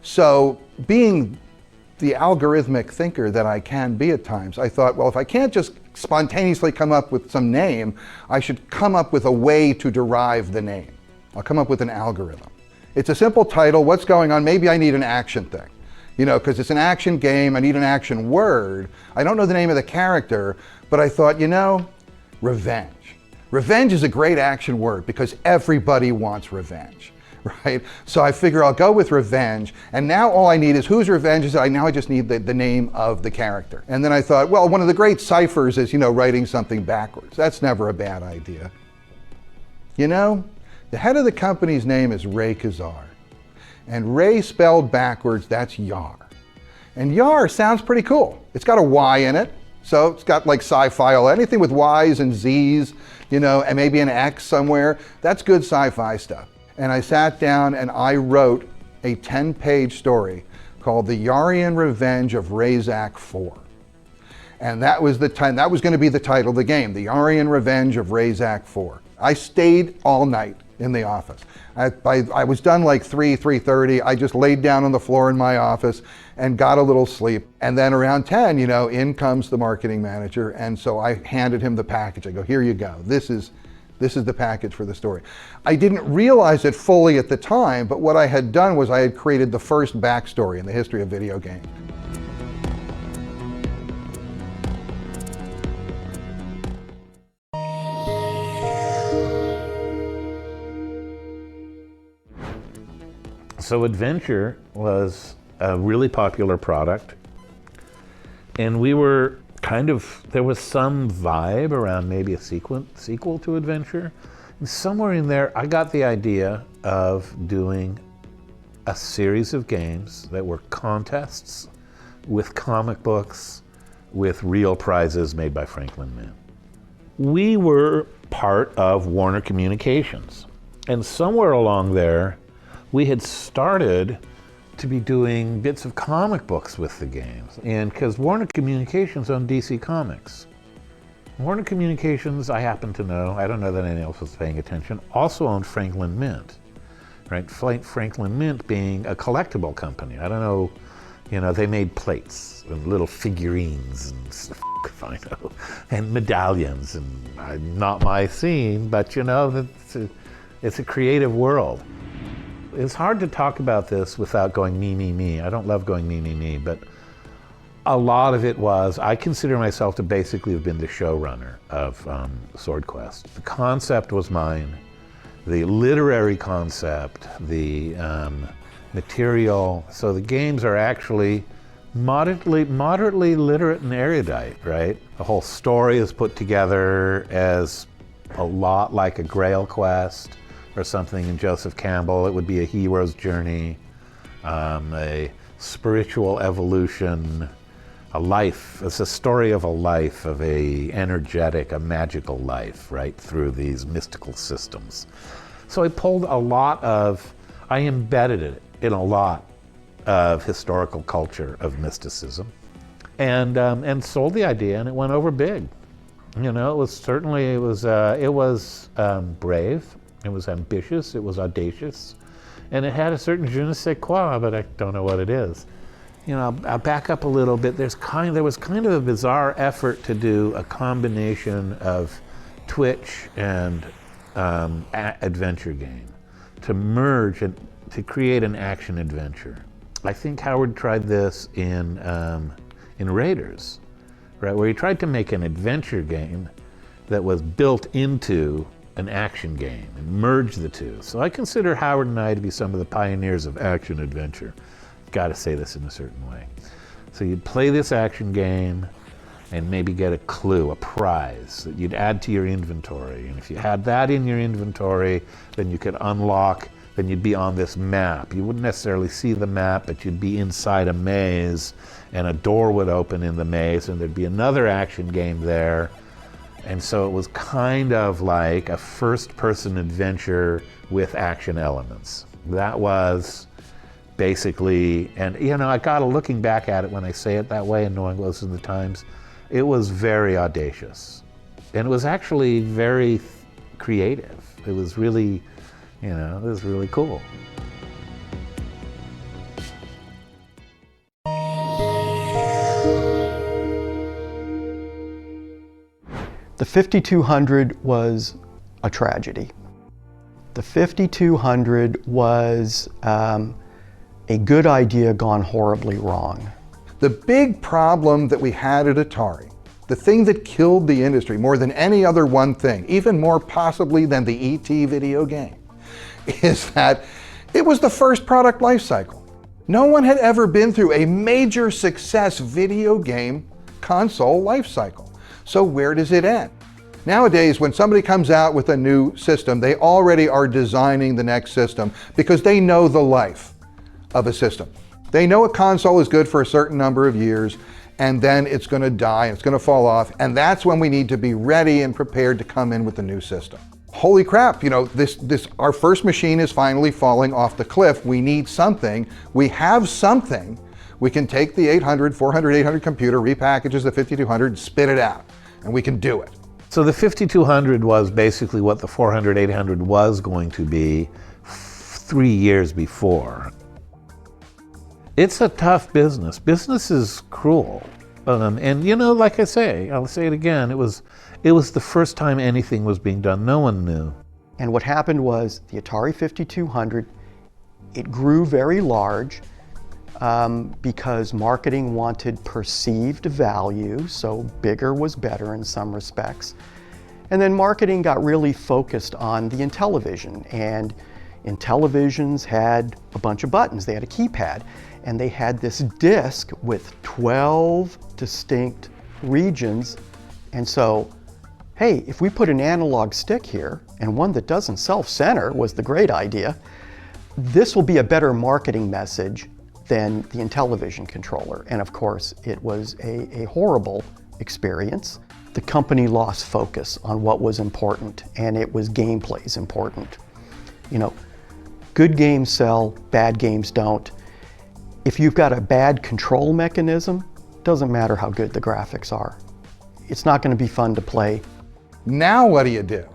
So being the algorithmic thinker that I can be at times, I thought, well, if I can't just spontaneously come up with some name, I should come up with a way to derive the name. I'll come up with an algorithm. It's a simple title, what's going on? Maybe I need an action thing. You know, because it's an action game, I need an action word. I don't know the name of the character, but I thought, you know, revenge. Revenge is a great action word because everybody wants revenge, right? So I figure I'll go with revenge, and now all I need is whose revenge is it? Now I just need the name of the character. And then I thought, well, one of the great ciphers is, you know, writing something backwards. That's never a bad idea. You know, the head of the company's name is Ray Kazar. And Ray spelled backwards, that's Yar. And Yar sounds pretty cool. It's got a Y in it, so it's got like sci-fi, anything with Y's and Z's, you know, and maybe an X somewhere. That's good sci-fi stuff. And I sat down and I wrote a 10-page story called The Yarian Revenge of Razak IV. And that was that was going to be the title of the game, The Yarian Revenge of Razak IV. I stayed all night in the office. I was done like 3:30. I just laid down on the floor in my office and got a little sleep. And then around 10, you know, in comes the marketing manager. And so I handed him the package. I go, here you go. This is the package for the story. I didn't realize it fully at the time, but what I had done was I had created the first backstory in the history of video games. So Adventure was a really popular product, and we were there was some vibe around maybe a sequel to Adventure. And somewhere in there, I got the idea of doing a series of games that were contests with comic books, with real prizes made by Franklin Mint. We were part of Warner Communications, and somewhere along there, we had started to be doing bits of comic books with the games. And because Warner Communications owned DC Comics. Warner Communications, I happen to know, I don't know that anyone else was paying attention, also owned Franklin Mint, right? Franklin Mint being a collectible company. I don't know, you know, they made plates and little figurines and stuff, I know, and medallions, and not my scene, but you know, it's a creative world. It's hard to talk about this without going me, me, me. I don't love going me, me, me, but a lot of it was, I consider myself to basically have been the showrunner of Swordquest. The concept was mine, the literary concept, the material. So the games are actually moderately literate and erudite, right? The whole story is put together as a lot like a Grail quest, or something in Joseph Campbell. It would be a hero's journey, a spiritual evolution, a life. It's a story of a life, of a energetic, a magical life, right, through these mystical systems. So I embedded it in a lot of historical culture of mysticism. and sold the idea, and it went over big. You know, it was certainly, it was brave, it was ambitious, it was audacious, and it had a certain je ne sais quoi, but I don't know what it is. You know, I'll back up a little bit. There was kind of a bizarre effort to do a combination of Twitch and adventure game, to merge and to create an action adventure. I think Howard tried this in Raiders, right, where he tried to make an adventure game that was built into an action game and merge the two. So I consider Howard and I to be some of the pioneers of action adventure. Got to say this in a certain way. So you'd play this action game and maybe get a clue, a prize that you'd add to your inventory. And if you had that in your inventory, then you could unlock, then you'd be on this map. You wouldn't necessarily see the map, but you'd be inside a maze, and a door would open in the maze, and there'd be another action game there. And so it was kind of like a first-person adventure with action elements. That was basically, and you know, looking back at it when I say it that way and knowing what was in the times, it was very audacious. And it was actually very creative. It was really, you know, it was really cool. The 5200 was a tragedy. The 5200 was a good idea gone horribly wrong. The big problem that we had at Atari, the thing that killed the industry more than any other one thing, even more possibly than the E.T. video game, is that it was the first product life cycle. No one had ever been through a major success video game console life cycle. So where does it end? Nowadays, when somebody comes out with a new system, they already are designing the next system because they know the life of a system. They know a console is good for a certain number of years, and then it's going to die, and it's going to fall off, and that's when we need to be ready and prepared to come in with the new system. Holy crap, you know, our first machine is finally falling off the cliff. We need something. We have something. We can take the 800, 400, 800 computer, repackages the 5200, spit it out, and we can do it. So the 5200 was basically what the 400, 800 was going to be 3 years before. It's a tough business. Business is cruel. And you know, like I say, I'll say it again, it was the first time anything was being done. No one knew. And what happened was the Atari 5200, it grew very large because marketing wanted perceived value, so bigger was better in some respects. And then marketing got really focused on the Intellivision, and Intellivisions had a bunch of buttons. They had a keypad, and they had this disc with 12 distinct regions. And so, hey, if we put an analog stick here, and one that doesn't self-center was the great idea, this will be a better marketing message than the Intellivision controller. And of course, it was a horrible experience. The company lost focus on what was important, and it was gameplay's important. You know, good games sell, bad games don't. If you've got a bad control mechanism, doesn't matter how good the graphics are. It's not going to be fun to play. Now what do you do?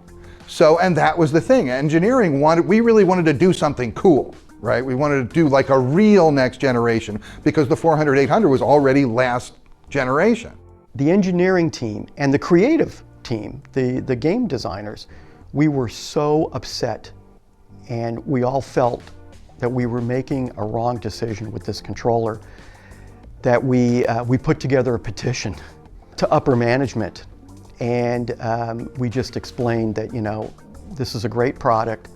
So, and that was the thing. Engineering we really wanted to do something cool, right? We wanted to do like a real next generation because the 400, 800 was already last generation. The engineering team and the creative team, the game designers, we were so upset, and we all felt that we were making a wrong decision with this controller, that we put together a petition to upper management, and we just explained that, you know, this is a great product,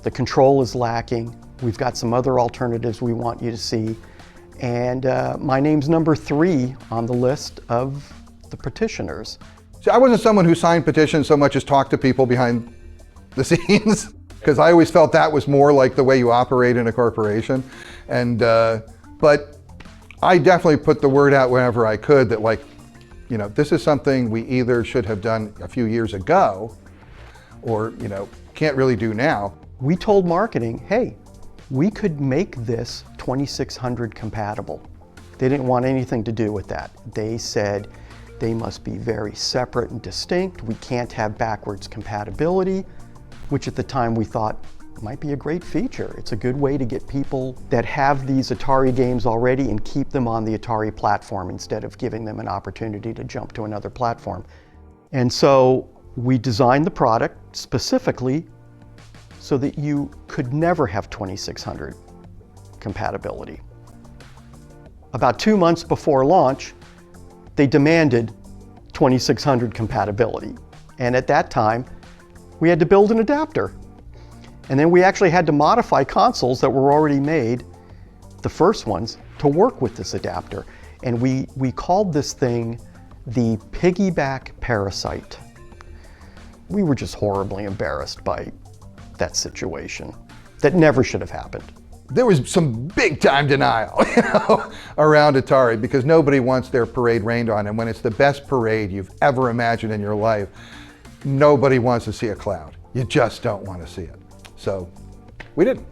the control is lacking, we've got some other alternatives we want you to see, and my name's number 3 on the list of the petitioners. See, I wasn't someone who signed petitions so much as talked to people behind the scenes, because I always felt that was more like the way you operate in a corporation. And but I definitely put the word out whenever I could that, like, you know, this is something we either should have done a few years ago or, you know, can't really do now. We told marketing, hey, we could make this 2600 compatible. They didn't want anything to do with that. They said they must be very separate and distinct. We can't have backwards compatibility, which at the time we thought might be a great feature. It's a good way to get people that have these Atari games already and keep them on the Atari platform instead of giving them an opportunity to jump to another platform. And so we designed the product specifically so that you could never have 2600 compatibility. About 2 months before launch, they demanded 2600 compatibility. And at that time, we had to build an adapter. And then we actually had to modify consoles that were already made, the first ones, to work with this adapter. And we called this thing the piggyback parasite. We were just horribly embarrassed by that situation. That never should have happened. There was some big time denial, around Atari because nobody wants their parade rained on. And when it's the best parade you've ever imagined in your life, nobody wants to see a cloud. You just don't want to see it. So we didn't.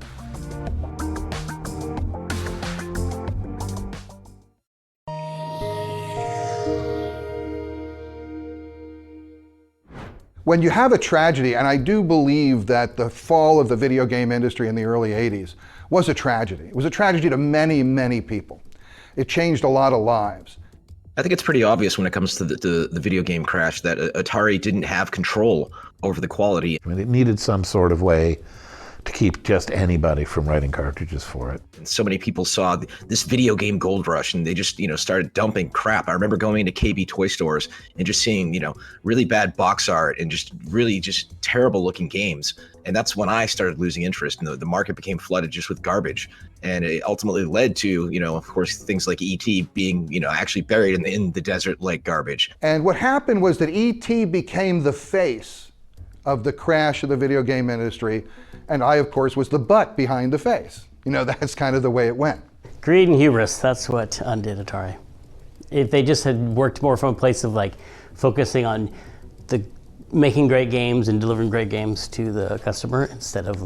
When you have a tragedy, and I do believe that the fall of the video game industry in the early 80s was a tragedy. It was a tragedy to many, many people. It changed a lot of lives. I think it's pretty obvious when it comes to the video game crash that Atari didn't have control over the quality. I mean, it needed some sort of way to keep just anybody from writing cartridges for it. And so many people saw this video game gold rush and they just, started dumping crap. I remember going into KB toy stores and just seeing, really bad box art and just really just terrible looking games. And that's when I started losing interest and the market became flooded just with garbage. And it ultimately led to, of course, things like E.T. being, actually buried in the desert like garbage. And what happened was that E.T. became the face of the crash of the video game industry. And I, of course, was the butt behind the face. That's kind of the way it went. Greed and hubris, that's what undid Atari. If they just had worked more from a place of focusing on making great games and delivering great games to the customer instead of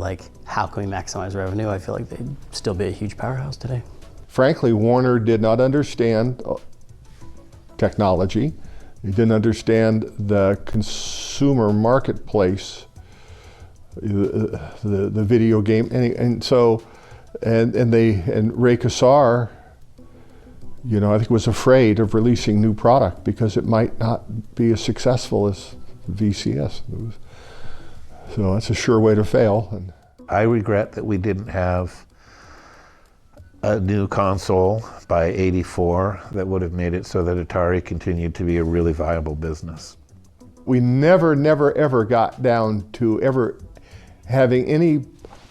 how can we maximize revenue, I feel like they'd still be a huge powerhouse today. Frankly, Warner did not understand technology. He didn't understand the consumer marketplace, the video game, and Ray Kassar, I think was afraid of releasing new product because it might not be as successful as VCS. So that's a sure way to fail. And I regret that we didn't have a new console by '84 that would have made it so that Atari continued to be a really viable business. We never, ever got down to ever having any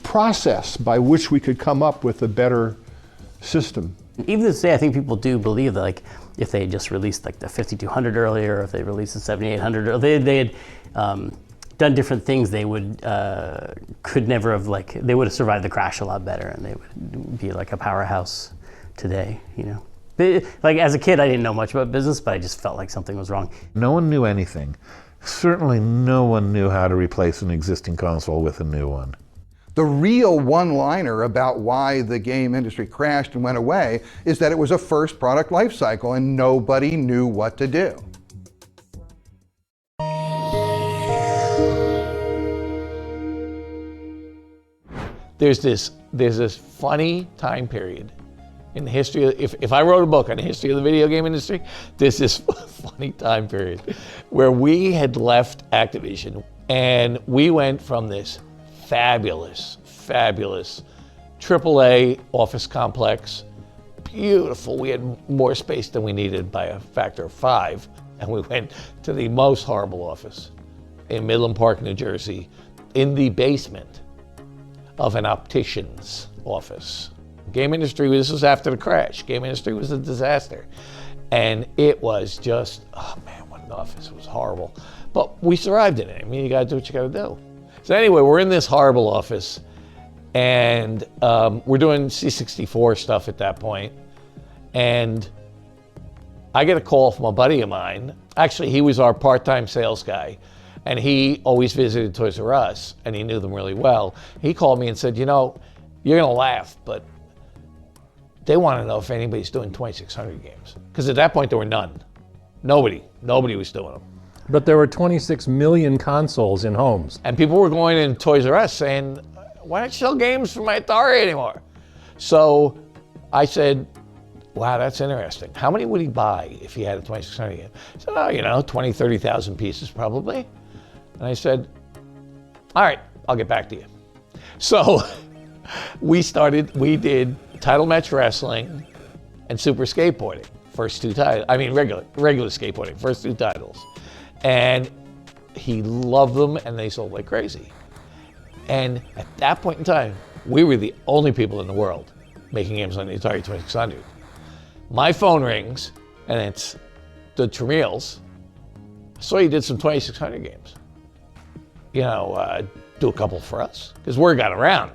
process by which we could come up with a better system. Even to say, I think people do believe that if they had just released the 5200 earlier, or if they released the 7800, or they had done different things, they would could never have they would have survived the crash a lot better, and they would be a powerhouse today. As a kid, I didn't know much about business, but I just felt like something was wrong. No one knew anything. Certainly no one knew how to replace an existing console with a new one. The real one-liner about why the game industry crashed and went away is that it was a first product life cycle and nobody knew what to do. There's this funny time period in the history of, if I wrote a book on the history of the video game industry, there's this funny time period where we had left Activision and we went from this fabulous AAA office complex, beautiful. We had more space than we needed by a factor of 5. And we went to the most horrible office in Midland Park, New Jersey, in the basement of an optician's office. Game industry, this was after the crash. Game industry was a disaster. And it was just, oh man, what an office. It was horrible. But we survived in it. I mean, you gotta do what you gotta do. So anyway, we're in this horrible office and we're doing C64 stuff at that point. And I get a call from a buddy of mine. Actually, he was our part-time sales guy. And he always visited Toys R Us, and he knew them really well. He called me and said, you're gonna laugh, but They want to know if anybody's doing 2600 games. Because at that point there were none. Nobody was doing them. But there were 26 million consoles in homes. And people were going in Toys R Us saying, why don't you sell games for my Atari anymore? So I said, wow, that's interesting. How many would he buy if he had a 2600 game? He said, oh, you know, 20, 30,000 pieces probably. And I said, all right, I'll get back to you. So we did Title Match Wrestling and Super Skateboarding, first two titles. I mean, regular skateboarding, first two titles. And he loved them and they sold like crazy. And at that point in time, we were the only people in the world making games on the Atari 2600. My phone rings and it's the Tramiels. So he did some 2600 games. You know, do a couple for us, because word got around.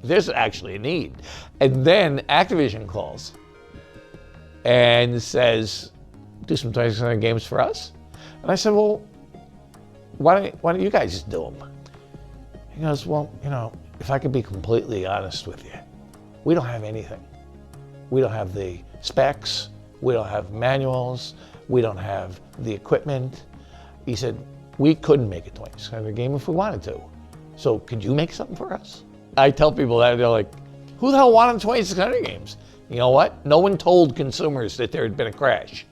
There's actually a need. And then Activision calls and says, do some 2600 games for us? And I said, well, why don't you guys just do them? He goes, well, you know, if I could be completely honest with you, we don't have anything. We don't have the specs, we don't have manuals, we don't have the equipment. He said, we couldn't make a 2600 game if we wanted to. So could you make something for us? I tell people that, they're like, who the hell wanted 2600 games? You know what? No one told consumers that there had been a crash.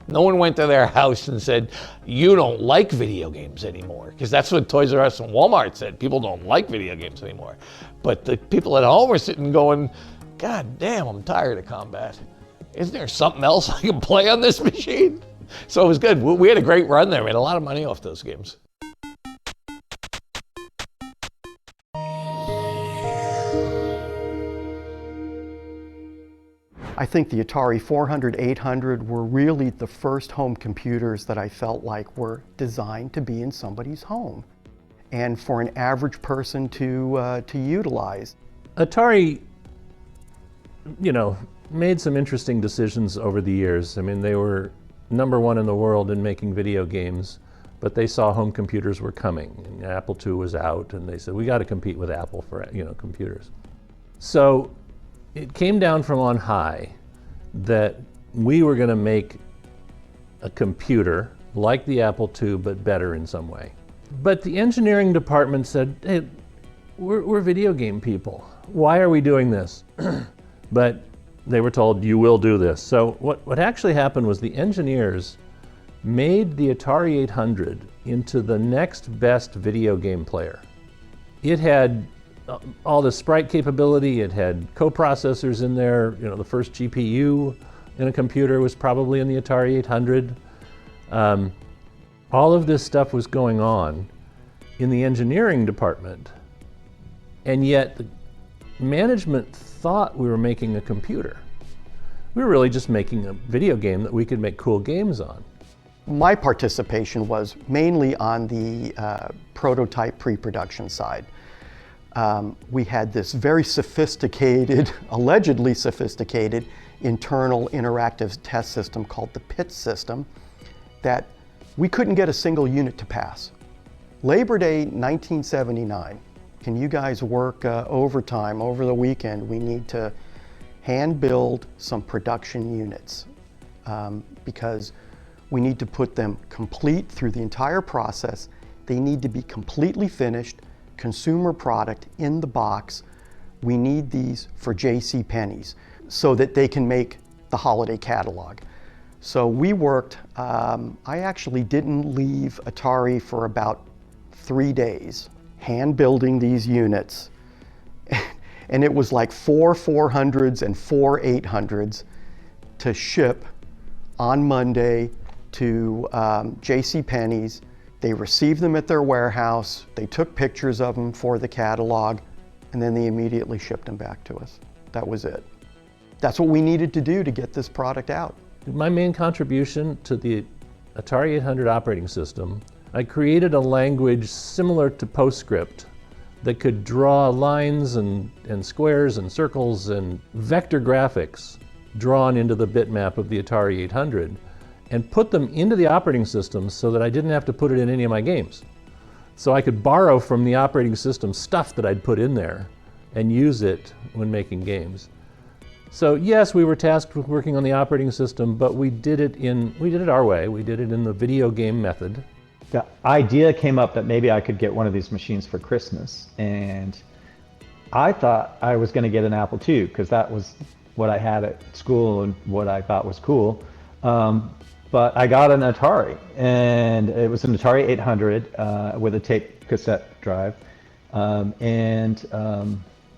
No one went to their house and said, you don't like video games anymore. Because that's what Toys R Us and Walmart said. People don't like video games anymore. But the people at home were sitting going, God damn, I'm tired of combat. Isn't there something else I can play on this machine? So it was good. We had a great run there. We made a lot of money off those games. I think the Atari 400, 800 were really the first home computers that I felt like were designed to be in somebody's home and for an average person to utilize. Atari, you know, made some interesting decisions over the years. I mean, they were #1 in the world in making video games, but they saw home computers were coming. And Apple II was out, and they said, we got to compete with Apple for, you know, computers. So it came down from on high that we were going to make a computer like the Apple II, but better in some way. But the engineering department said, hey, we're video game people. Why are we doing this? But they were told, you will do this. So what actually happened was the engineers made the Atari 800 into the next best video game player. It had all the sprite capability, it had coprocessors in there. You know, the first GPU in a computer was probably in the Atari 800. All of this stuff was going on in the engineering department, and yet the management thought we were making a computer. We were really just making a video game that we could make cool games on. My participation was mainly on the prototype pre-production side. We had this very sophisticated, allegedly sophisticated, internal interactive test system called the PIT system that we couldn't get a single unit to pass. Labor Day 1979, can you guys work overtime over the weekend? We need to hand build some production units because we need to put them complete through the entire process. They need to be completely finished, consumer product in the box. We need these for J.C. Penney's so that they can make the holiday catalog. So we worked, I actually didn't leave Atari for about 3 days, hand building these units. And it was like 4 400s and 4 800s to ship on Monday to J.C. Penney's. They received them at their warehouse, they took pictures of them for the catalog, and then they immediately shipped them back to us. That was it. That's what we needed to do to get this product out. My main contribution to the Atari 800 operating system, I created a language similar to PostScript that could draw lines and squares and circles and vector graphics drawn into the bitmap of the Atari 800 and put them into the operating system so that I didn't have to put it in any of my games. So I could borrow from the operating system stuff that I'd put in there and use it when making games. So yes, we were tasked with working on the operating system, but we did it our way. We did it in the video game method. The idea came up that maybe I could get one of these machines for Christmas, and I thought I was going to get an Apple II because that was what I had at school and what I thought was cool. But I got an Atari, and it was an Atari 800 with a tape cassette drive.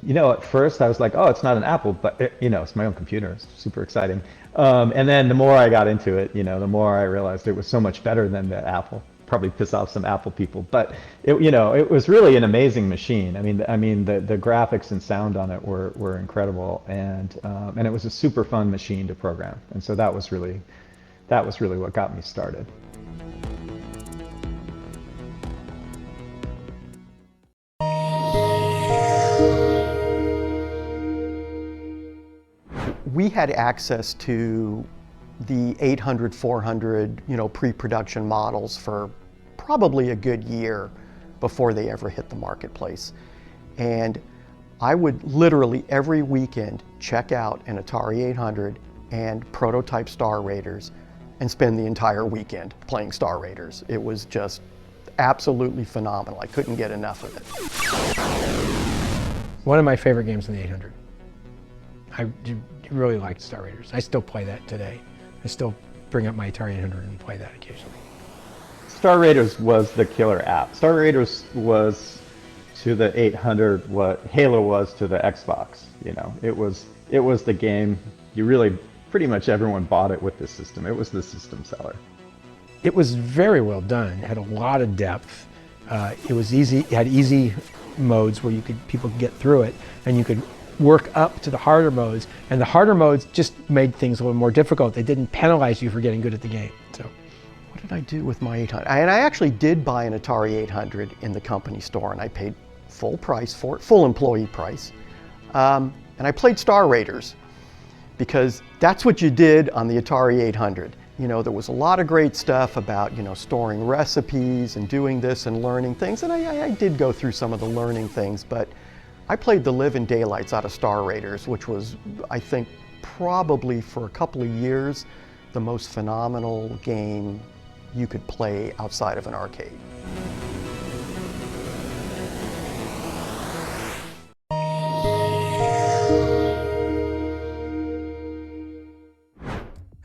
You know, at first I was like, oh, it's not an Apple, but it's my own computer. It's super exciting. And then the more I got into it, the more I realized it was so much better than the Apple. Probably piss off some Apple people, but it was really an amazing machine. I mean, the graphics and sound on it were incredible, and it was a super fun machine to program. And so that was really what got me started. We had access to the 800, 400, pre-production models for probably a good year before they ever hit the marketplace. And I would literally every weekend check out an Atari 800 and prototype Star Raiders and spend the entire weekend playing Star Raiders. It was just absolutely phenomenal. I couldn't get enough of it. One of my favorite games in the 800. I really liked Star Raiders. I still play that today. I still bring up my Atari 800 and play that occasionally. Star Raiders was the killer app. Star Raiders was to the 800 what Halo was to the Xbox. It was the game. Pretty much everyone bought it with this system. It was the system seller. It was very well done. It had a lot of depth. It was easy. It had easy modes where people could get through it, and you could work up to the harder modes, and the harder modes just made things a little more difficult. They didn't penalize you for getting good at the game. So, what did I do with my 800? And I actually did buy an Atari 800 in the company store, and I paid full price for it, full employee price. And I played Star Raiders because that's what you did on the Atari 800. There was a lot of great stuff about, storing recipes and doing this and learning things, and I did go through some of the learning things, but I played the living daylights out of Star Raiders, which was, I think, probably for a couple of years, the most phenomenal game you could play outside of an arcade.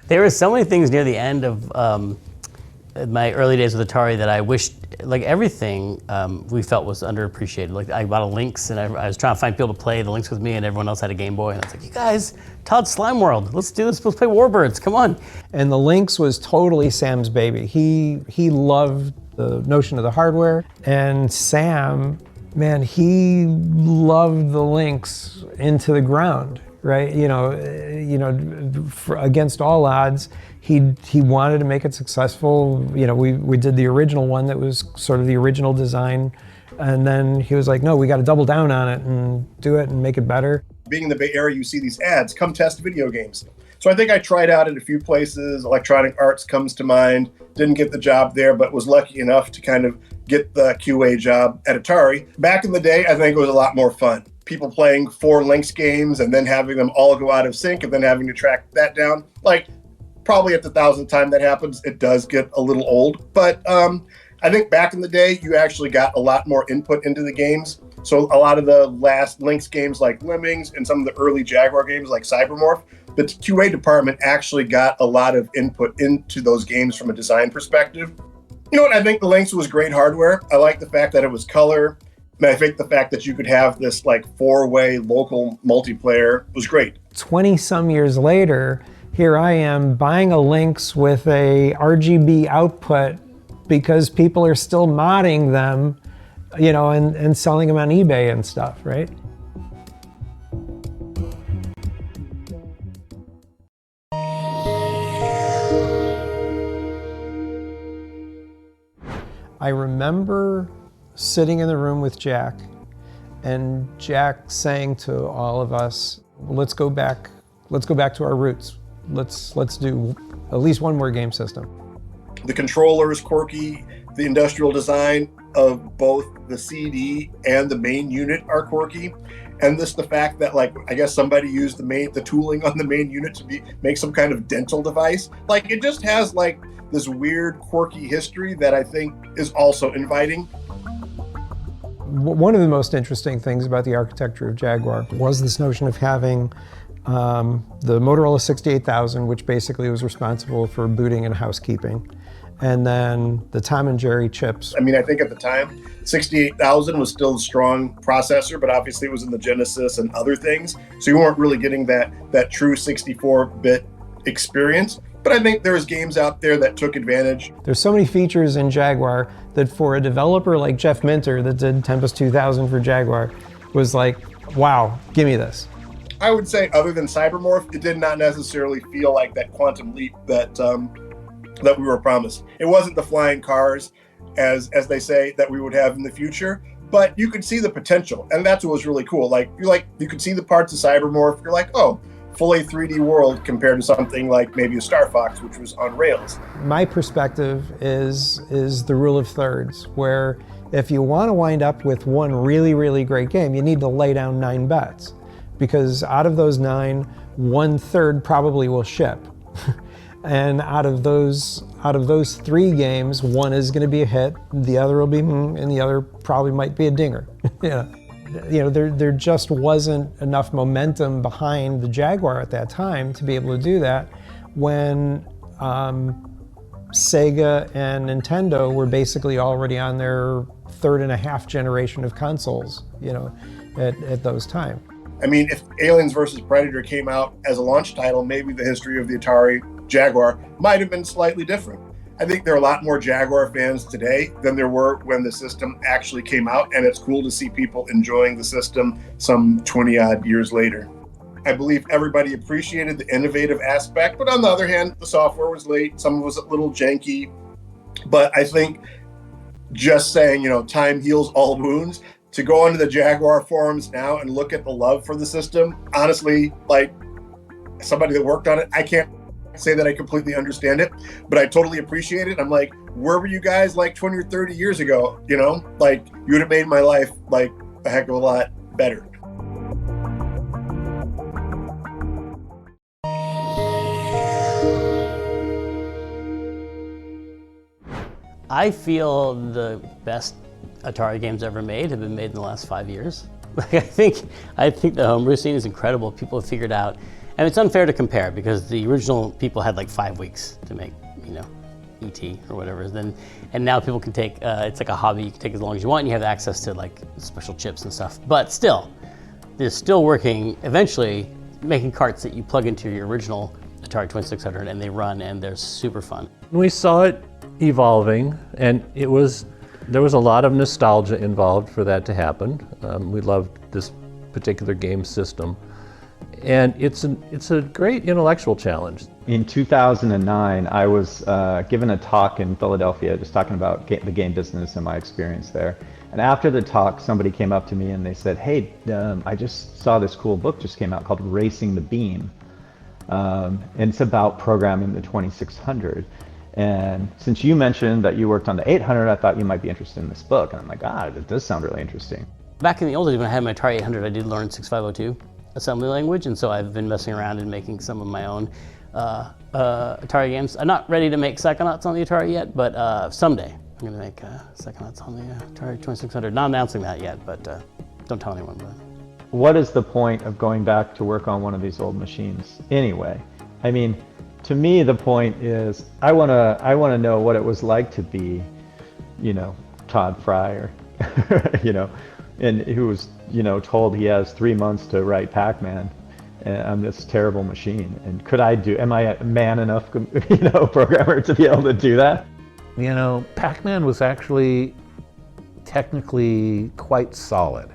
There were so many things near the end of my early days with Atari that I wished, like everything we felt was underappreciated. Like I bought a Lynx and I was trying to find people to play the Lynx with me, and everyone else had a Game Boy, and I was like, you guys, Todd's Slime World, let's do this, let's play Warbirds, come on. And the Lynx was totally Sam's baby. He loved the notion of the hardware, and Sam, man, he loved the Lynx into the ground. Right, against all odds, he wanted to make it successful. We did the original one that was sort of the original design, and then he was like, no, we got to double down on it and do it and make it better. Being in the Bay Area, you see these ads, come test video games. So I think I tried out at a few places. Electronic Arts comes to mind. Didn't get the job there, but was lucky enough to kind of get the QA job at Atari. Back in the day, I think it was a lot more fun. People playing 4 Lynx games and then having them all go out of sync and then having to track that down. Like, probably at the 1,000th time that happens, it does get a little old. But I think back in the day, you actually got a lot more input into the games. So a lot of the last Lynx games like Lemmings and some of the early Jaguar games like Cybermorph, the QA department actually got a lot of input into those games from a design perspective. You know what? I think the Lynx was great hardware. I like the fact that it was color. And I think the fact that you could have this like 4-way local multiplayer was great. 20 some years later, here I am buying a Lynx with a RGB output because people are still modding them, and selling them on eBay and stuff, right? I remember sitting in the room with Jack, and Jack saying to all of us, let's go back to our roots. Let's do at least one more game system. The controller is quirky. The industrial design of both the CD and the main unit are quirky. and the fact that, like, I guess somebody used the tooling on the main unit to make some kind of dental device. Like, it just has like this weird, quirky history that I think is also inviting. One of the most interesting things about the architecture of Jaguar was this notion of having the Motorola 68000, which basically was responsible for booting and housekeeping, and then the Tom and Jerry chips. I mean, I think at the time, 68000 was still a strong processor, but obviously it was in the Genesis and other things, so you weren't really getting that true 64-bit experience. But I think there's games out there that took advantage. There's so many features in Jaguar that for a developer like Jeff Minter that did Tempest 2000 for Jaguar was like, wow, give me this. I would say other than Cybermorph, it did not necessarily feel like that quantum leap that we were promised. It wasn't the flying cars, as they say, that we would have in the future, but you could see the potential, and that's what was really cool. You could see the parts of Cybermorph, you're like, oh, fully 3D world compared to something like maybe a Star Fox, which was on rails. My perspective is the rule of thirds, where if you want to wind up with one really, really great game, you need to lay down 9 bets, because out of those 9, 1/3 probably will ship. And out of those 3 games, one is going to be a hit, the other will be and the other probably might be a dinger. There just wasn't enough momentum behind the Jaguar at that time to be able to do that when Sega and Nintendo were basically already on their 3.5 generation of consoles, at those times. I mean, if Aliens vs. Predator came out as a launch title, maybe the history of the Atari Jaguar might have been slightly different. I think there are a lot more Jaguar fans today than there were when the system actually came out, and it's cool to see people enjoying the system some 20-odd years later. I believe everybody appreciated the innovative aspect, but on the other hand, the software was late, some of it was a little janky, but I think just saying, time heals all wounds, to go onto the Jaguar forums now and look at the love for the system, honestly, like somebody that worked on it, I can't say that I completely understand it, but I totally appreciate it. I'm like, where were you guys like 20 or 30 years ago? Like, you would have made my life like a heck of a lot better. I feel the best Atari games ever made have been made in the last 5 years. I think the homebrew scene is incredible. People have figured out, and it's unfair to compare because the original people had like 5 weeks to make, E.T. or whatever. And now people can take, it's like a hobby, you can take as long as you want, and you have access to like special chips and stuff. But still, they're still working, eventually making carts that you plug into your original Atari 2600 and they run and they're super fun. We saw it evolving, and there was a lot of nostalgia involved for that to happen. We loved this particular game system, and it's a great intellectual challenge. In 2009, I was given a talk in Philadelphia just talking about the game business and my experience there. And after the talk, somebody came up to me and they said, hey, I just saw this cool book just came out called Racing the Beam. And it's about programming the 2600. And since you mentioned that you worked on the 800, I thought you might be interested in this book. And I'm like, it does sound really interesting. Back in the old days when I had my Atari 800, I did learn 6502 assembly language, and so I've been messing around and making some of my own Atari games. I'm not ready to make Psychonauts on the Atari yet, but someday I'm going to make Psychonauts on the Atari 2600. Not announcing that yet, but don't tell anyone. But. What is the point of going back to work on one of these old machines anyway? I mean, to me, the point is I want to know what it was like to be, Todd Frye, and who was, told he has 3 months to write Pac-Man on this terrible machine. And am I a man enough, programmer to be able to do that? Pac-Man was actually technically quite solid.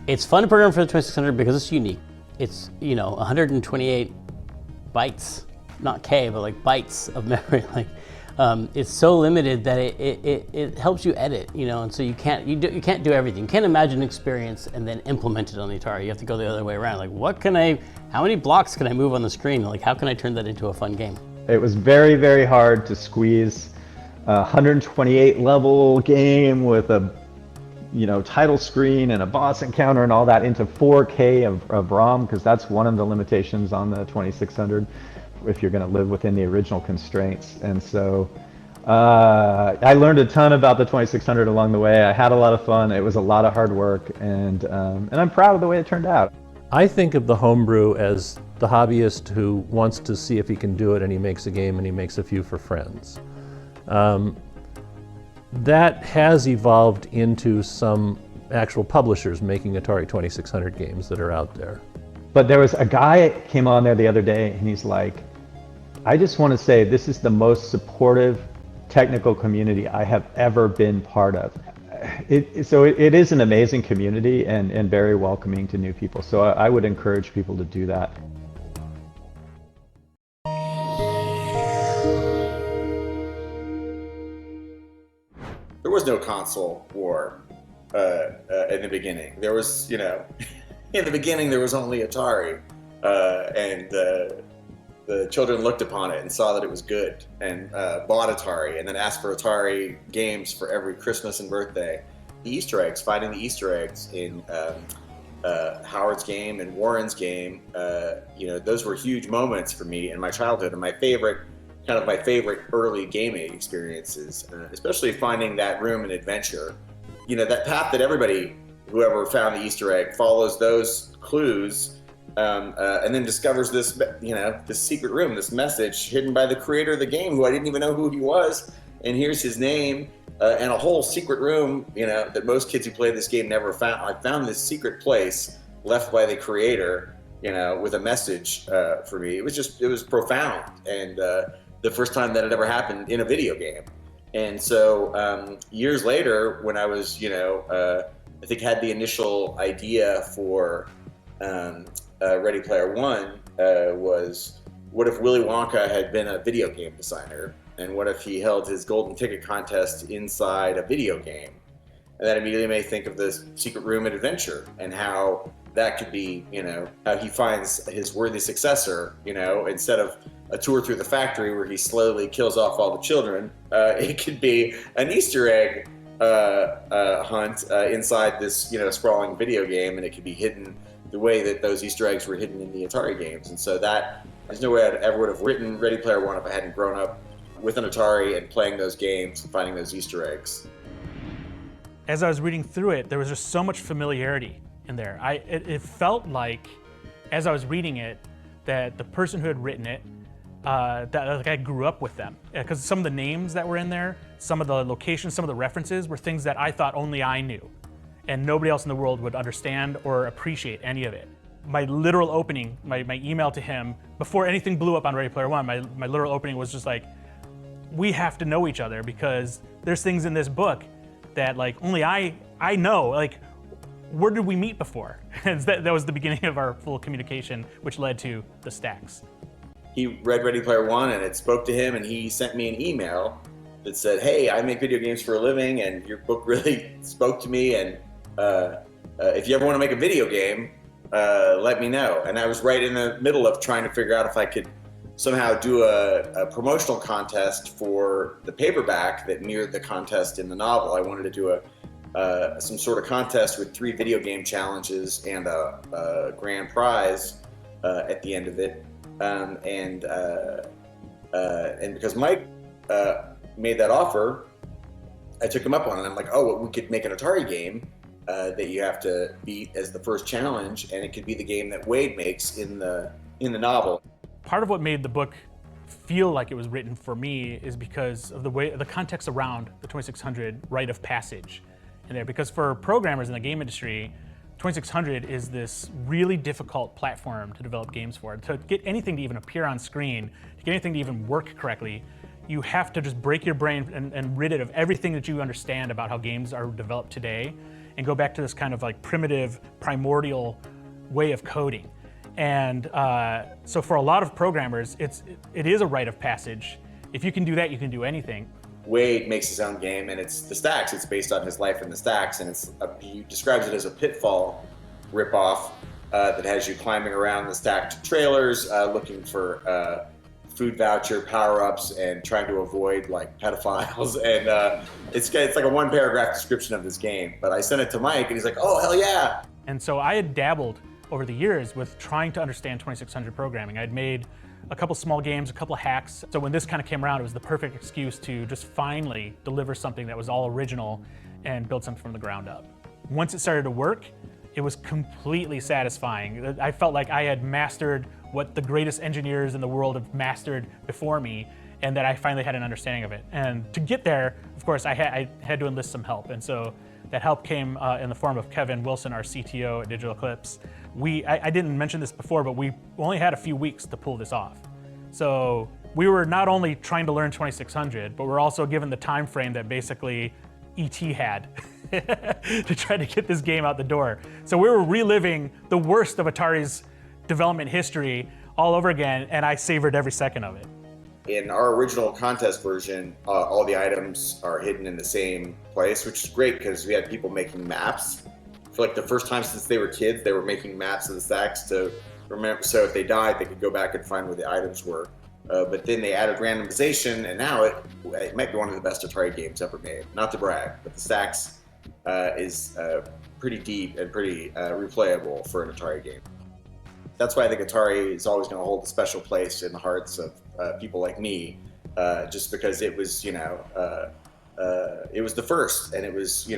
It's fun to program for the 2600 because it's unique. It's, 128 bytes, not K, but like bytes of memory. It's so limited that it helps you edit, and so you can't do everything. You can't imagine an experience and then implement it on the Atari. You have to go the other way around. Like, how many blocks can I move on the screen? Like, how can I turn that into a fun game? It was very, very hard to squeeze a 128 level game with a title screen and a boss encounter and all that into 4K of ROM, because that's one of the limitations on the 2600 if you're going to live within the original constraints. And so I learned a ton about the 2600 along the way. I had a lot of fun. It was a lot of hard work, and I'm proud of the way it turned out. I think of the homebrew as the hobbyist who wants to see if he can do it, and he makes a game and he makes a few for friends. That has evolved into some actual publishers making Atari 2600 games that are out there. But there was a guy came on there the other day, and he's like, I just want to say this is the most supportive technical community I have ever been part of. So it is an amazing community and very welcoming to new people. So I would encourage people to do that. There was no console war in the beginning. There was, in the beginning there was only Atari, and the children looked upon it and saw that it was good and bought Atari and then asked for Atari games for every Christmas and birthday. The Easter eggs, finding the Easter eggs in Howard's game and Warren's game, those were huge moments for me in my childhood, and my favorite early gaming experiences, especially finding that room in Adventure. That path that everybody, whoever found the Easter egg, follows those clues, and then discovers this, this secret room, this message hidden by the creator of the game, who I didn't even know who he was. And here's his name, and a whole secret room, that most kids who play this game never found. I found this secret place left by the creator, with a message for me. It was profound, and the first time that it ever happened in a video game. And so years later, when I was, I think had the initial idea for Ready Player One, was what if Willy Wonka had been a video game designer? And what if he held his golden ticket contest inside a video game? And that immediately made me think of this secret room at Adventure and how that could be, how he finds his worthy successor, instead of a tour through the factory where he slowly kills off all the children. It could be an Easter egg hunt inside this, sprawling video game, and it could be hidden the way that those Easter eggs were hidden in the Atari games. And so there's no way I ever would have written Ready Player One if I hadn't grown up with an Atari and playing those games and finding those Easter eggs. As I was reading through it, there was just so much familiarity in there. It felt like, as I was reading it, that the person who had written it, that I grew up with them. Because some of the names that were in there, some of the locations, some of the references were things that I thought only I knew. And nobody else in the world would understand or appreciate any of it. My literal opening, my email to him, before anything blew up on Ready Player One, my literal opening was just like, we have to know each other because there's things in this book that only I know. Where did we meet before? That was the beginning of our full communication, which led to the stacks. He read Ready Player One and it spoke to him, and he sent me an email that said, hey, I make video games for a living and your book really spoke to me, and if you ever want to make a video game, let me know. And I was right in the middle of trying to figure out if I could somehow do a promotional contest for the paperback that mirrored the contest in the novel. I wanted to do some sort of contest with 3 video game challenges and a grand prize at the end of it. And because Mike made that offer, I took him up on it. I'm like, oh, well, we could make an Atari game that you have to beat as the first challenge, and it could be the game that Wade makes in the novel. Part of what made the book feel like it was written for me is because of the context around the 2600 rite of passage in there. Because for programmers in the game industry, 2600 is this really difficult platform to develop games for. To get anything to even appear on screen, to get anything to even work correctly, you have to just break your brain and rid it of everything that you understand about how games are developed today and go back to this kind of primitive, primordial way of coding. And so for a lot of programmers, it is a rite of passage. If you can do that, you can do anything. Wade makes his own game, and it's the Stacks. It's based on his life in the Stacks, and he describes it as a Pitfall ripoff that has you climbing around the stacked trailers, looking for food voucher power-ups and trying to avoid like pedophiles, and it's like a one-paragraph description of this game. But I sent it to Mike, and he's like, "Oh hell yeah!" And so I had dabbled over the years with trying to understand 2600 programming. I'd made a couple small games, a couple hacks. So when this kind of came around, it was the perfect excuse to just finally deliver something that was all original and build something from the ground up. Once it started to work, it was completely satisfying. I felt like I had mastered what the greatest engineers in the world have mastered before me, and that I finally had an understanding of it. And to get there, of course, I had to enlist some help. And so that help came in the form of Kevin Wilson, our CTO at Digital Eclipse. I didn't mention this before, but we only had a few weeks to pull this off. So we were not only trying to learn 2600, but we're also given the time frame that basically ET had to try to get this game out the door. So we were reliving the worst of Atari's development history all over again, and I savored every second of it. In our original contest version, all the items are hidden in the same place, which is great because we had people making maps. For like the first time since they were kids, they were making maps of the stacks to remember, so if they died, they could go back and find where the items were. But then they added randomization, and now it might be one of the best Atari games ever made. Not to brag, but the stacks is pretty deep and pretty replayable for an Atari game. That's why I think Atari is always going to hold a special place in the hearts of people like me, just because it was, it was the first, and it was,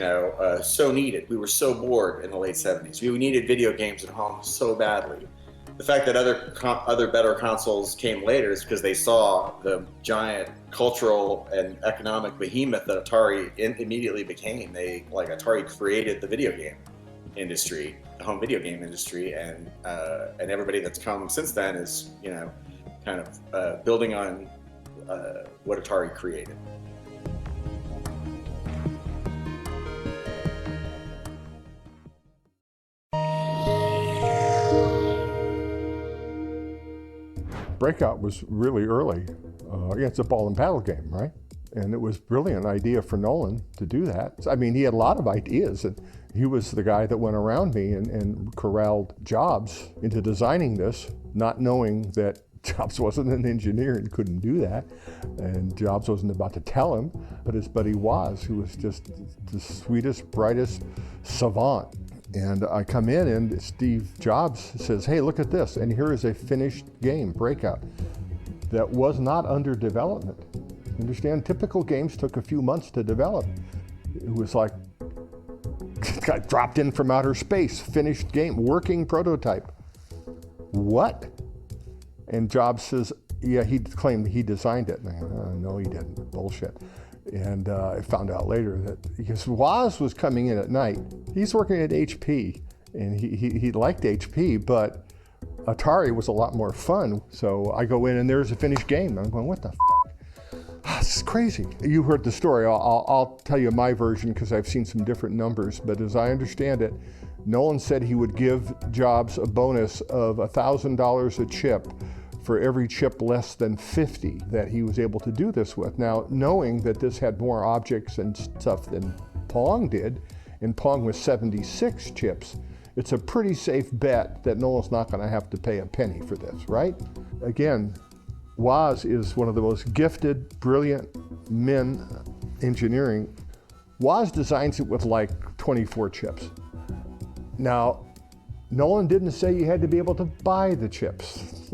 so needed. We were so bored in the late 70s. We needed video games at home so badly. The fact that other better consoles came later is because they saw the giant cultural and economic behemoth that Atari immediately became. Atari created the video game industry, the home video game industry, and everybody that's come since then is, kind of building on what Atari created. Breakout was really early. It's a ball and paddle game, right? And it was really an idea for Nolan to do that. I mean, he had a lot of ideas, and he was the guy that went around me and corralled Jobs into designing this, not knowing that Jobs wasn't an engineer and couldn't do that. And Jobs wasn't about to tell him, but his buddy was, who was just the sweetest, brightest savant. And I come in and Steve Jobs says, "Hey, look at this." And here is a finished game, Breakout, that was not under development. Understand, typical games took a few months to develop. It was like, got dropped in from outer space, finished game, working prototype. What? And Jobs says, yeah, he claimed he designed it. And I go, no, he didn't, bullshit. And I found out later that because Woz was coming in at night, he's working at HP, and he liked HP, but Atari was a lot more fun. So I go in and there's a finished game. I'm going, what the f? This is crazy. You heard the story. I'll tell you my version because I've seen some different numbers, but as I understand it, Nolan said he would give Jobs a bonus of $1,000 a chip for every chip less than 50 that he was able to do this with. Now, knowing that this had more objects and stuff than Pong did, and Pong was 76 chips, it's a pretty safe bet that Nolan's not gonna have to pay a penny for this, right? Again, Woz is one of the most gifted, brilliant men engineering. Woz designs it with like 24 chips. Now, Nolan didn't say you had to be able to buy the chips.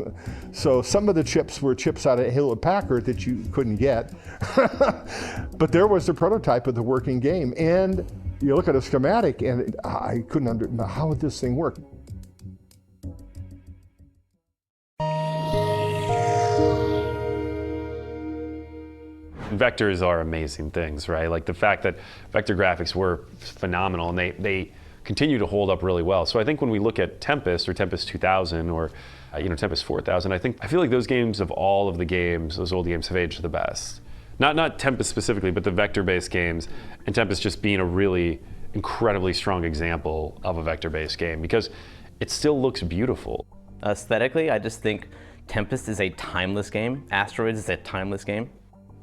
So some of the chips were chips out of Hewlett Packard that you couldn't get. But there was the prototype of the working game. And you look at a schematic and I couldn't understand, how would this thing work? Vectors are amazing things, right? Like the fact that vector graphics were phenomenal, and they continue to hold up really well. So I think when we look at Tempest or Tempest 2000 or Tempest 4000, I feel like those games of all of the games, those old games have aged the best. Not Tempest specifically, but the vector-based games, and Tempest just being a really incredibly strong example of a vector-based game because it still looks beautiful. Aesthetically, I just think Tempest is a timeless game. Asteroids is a timeless game.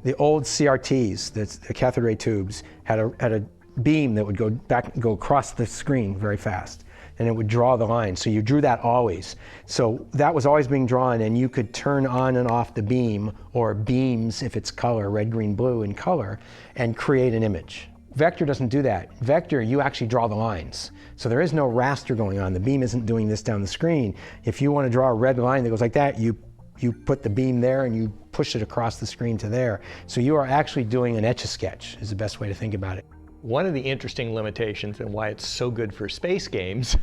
The old CRTs, the cathode ray tubes, had a beam that would go back, go across the screen very fast. and it would draw the line. So you drew that always. So that was always being drawn, and you could turn on and off the beam, or beams if it's color, red, green, blue in color, and create an image. Vector doesn't do that. Vector, you actually draw the lines. So there is no raster going on. The beam isn't doing this down the screen. If you want to draw a red line that goes like that, you put the beam there and you push it across the screen to there. So you are actually doing an Etch-a-Sketch is the best way to think about it. One of the interesting limitations and why it's so good for space games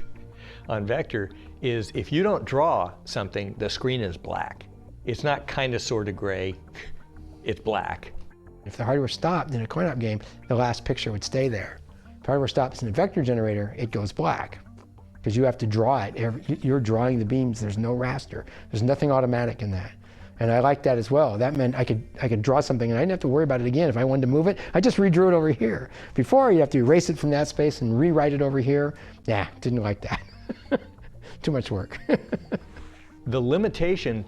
on Vector is if you don't draw something, the screen is black. It's not kind of sort of gray, it's black. If the hardware stopped in a coin-op game, the last picture would stay there. If the hardware stops in a vector generator, it goes black. Because you have to draw it. You're drawing the beams, there's no raster. There's nothing automatic in that. And I like that as well. That meant I could draw something and I didn't have to worry about it again. If I wanted to move it, I just redrew it over here. Before, you have to erase it from that space and rewrite it over here. Nah, didn't like that. Too much work. The limitation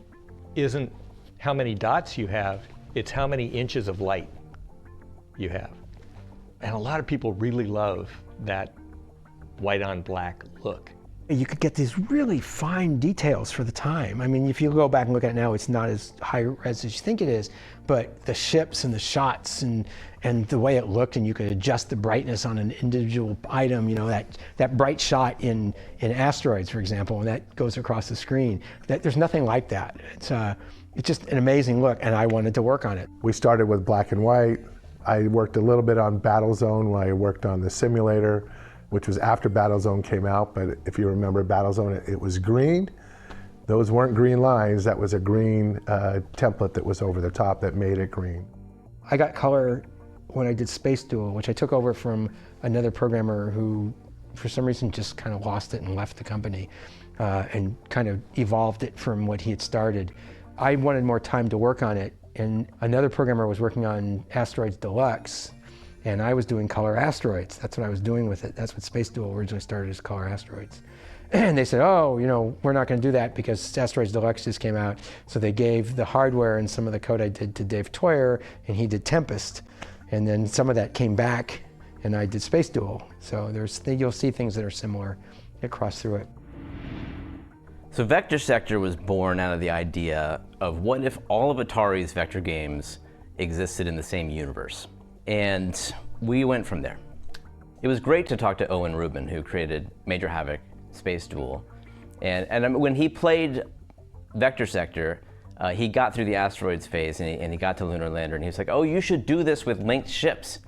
isn't how many dots you have, it's how many inches of light you have. And a lot of people really love that white on black look. You could get these really fine details for the time. I mean, if you go back and look at it now, it's not as high res as you think it is, but the ships and the shots and the way it looked, and you could adjust the brightness on an individual item, you know, that bright shot in Asteroids, for example, and that goes across the screen. There's nothing like that. It's just an amazing look, and I wanted to work on it. We started with black and white. I worked a little bit on Battlezone when I worked on the simulator, which was after Battlezone came out, but if you remember Battlezone, it was green. Those weren't green lines, that was a green template that was over the top that made it green. I got color when I did Space Duel, which I took over from another programmer who, for some reason, just kind of lost it and left the company and kind of evolved it from what he had started. I wanted more time to work on it, and another programmer was working on Asteroids Deluxe, and I was doing color asteroids. That's what I was doing with it. That's what Space Duel originally started as color asteroids. And they said, oh, you know, we're not going to do that because Asteroids Deluxe just came out. So they gave the hardware and some of the code I did to Dave Toyer, and he did Tempest. And then some of that came back, and I did Space Duel. So you'll see things that are similar that cross through it. So Vector Sector was born out of the idea of what if all of Atari's vector games existed in the same universe? And we went from there. It was great to talk to Owen Rubin, who created Major Havoc, Space Duel. And when he played Vector Sector, he got through the asteroids phase and he got to Lunar Lander, and he was like, oh, you should do this with linked ships.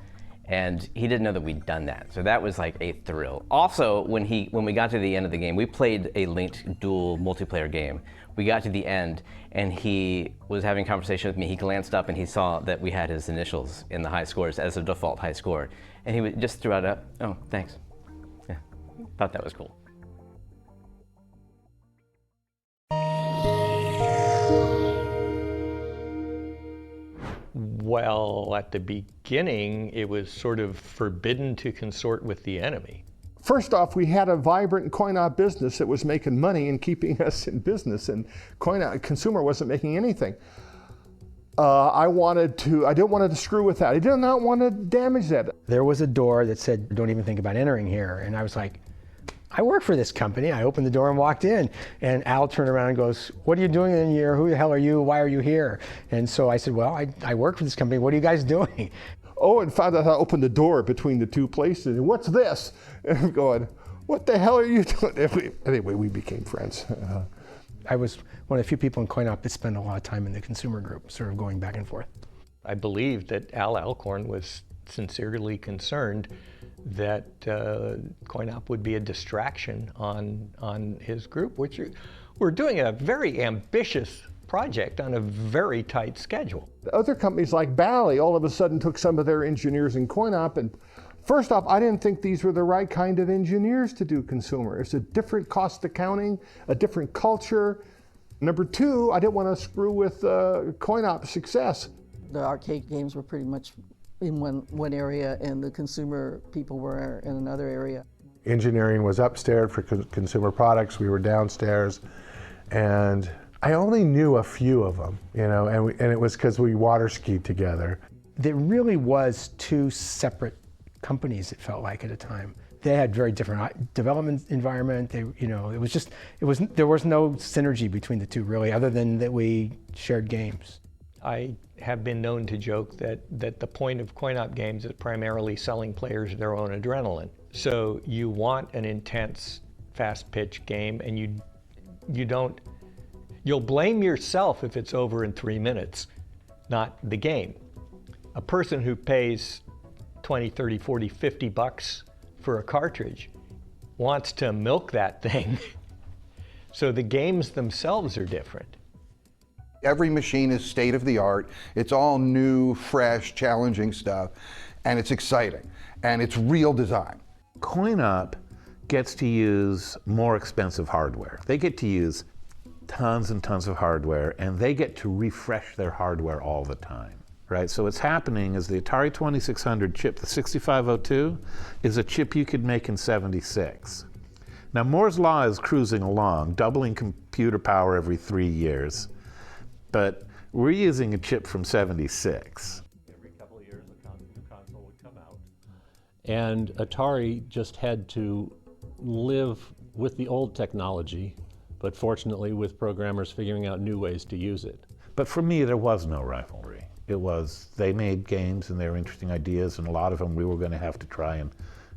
And he didn't know that we'd done that. So that was like a thrill. Also, when we got to the end of the game, we played a linked dual multiplayer game. We got to the end and he was having a conversation with me. He glanced up and he saw that we had his initials in the high scores as a default high score. And he just threw out oh, thanks. Yeah, thought that was cool. Well, at the beginning, it was sort of forbidden to consort with the enemy. First off, we had a vibrant coin-op business that was making money and keeping us in business, and consumer wasn't making anything. I didn't want to screw with that. I did not want to damage that. There was a door that said, don't even think about entering here. And I was like, I work for this company. I opened the door and walked in, and Al turned around and goes, what are you doing in here? Who the hell are you? Why are you here? And so I said, well, I work for this company. What are you guys doing? Oh, and found out I opened the door between the two places. And what's this? And I'm going, what the hell are you doing? Anyway, we became friends. I was one of the few people in coin-op that spent a lot of time in the consumer group, sort of going back and forth. I believe that Al Alcorn was sincerely concerned that coin-op would be a distraction on his group, which we're doing a very ambitious project on a very tight schedule. Other companies like Bally all of a sudden took some of their engineers in coin-op, and first off, I didn't think these were the right kind of engineers to do consumer. It's a different cost accounting, a different culture. Number two, I didn't want to screw with coin-op success. The arcade games were pretty much in one area, and the consumer people were in another area. Engineering was upstairs for consumer products. We were downstairs, and I only knew a few of them, you know, and it was because we water skied together. There really was two separate companies, it felt like at a time. they had very different development environment. They, you know, there was no synergy between the two really, other than that we shared games. I have been known to joke that the point of coin-op games is primarily selling players their own adrenaline. So you want an intense, fast-pitch game, and you'll blame yourself if it's over in 3 minutes, not the game. A person who pays 20, 30, 40, 50 bucks for a cartridge wants to milk that thing. So the games themselves are different. Every machine is state of the art. It's all new, fresh, challenging stuff, and it's exciting, and it's real design. Coin-op gets to use more expensive hardware. They get to use tons and tons of hardware, and they get to refresh their hardware all the time, right? So what's happening is the Atari 2600 chip, the 6502, is a chip you could make in '76. Now Moore's Law is cruising along, doubling computer power every 3 years, but we're using a chip from '76. Every couple of years, a new console would come out. And Atari just had to live with the old technology, but fortunately with programmers figuring out new ways to use it. But for me, there was no rivalry. It was, they made games and they were interesting ideas, and a lot of them we were going to have to try and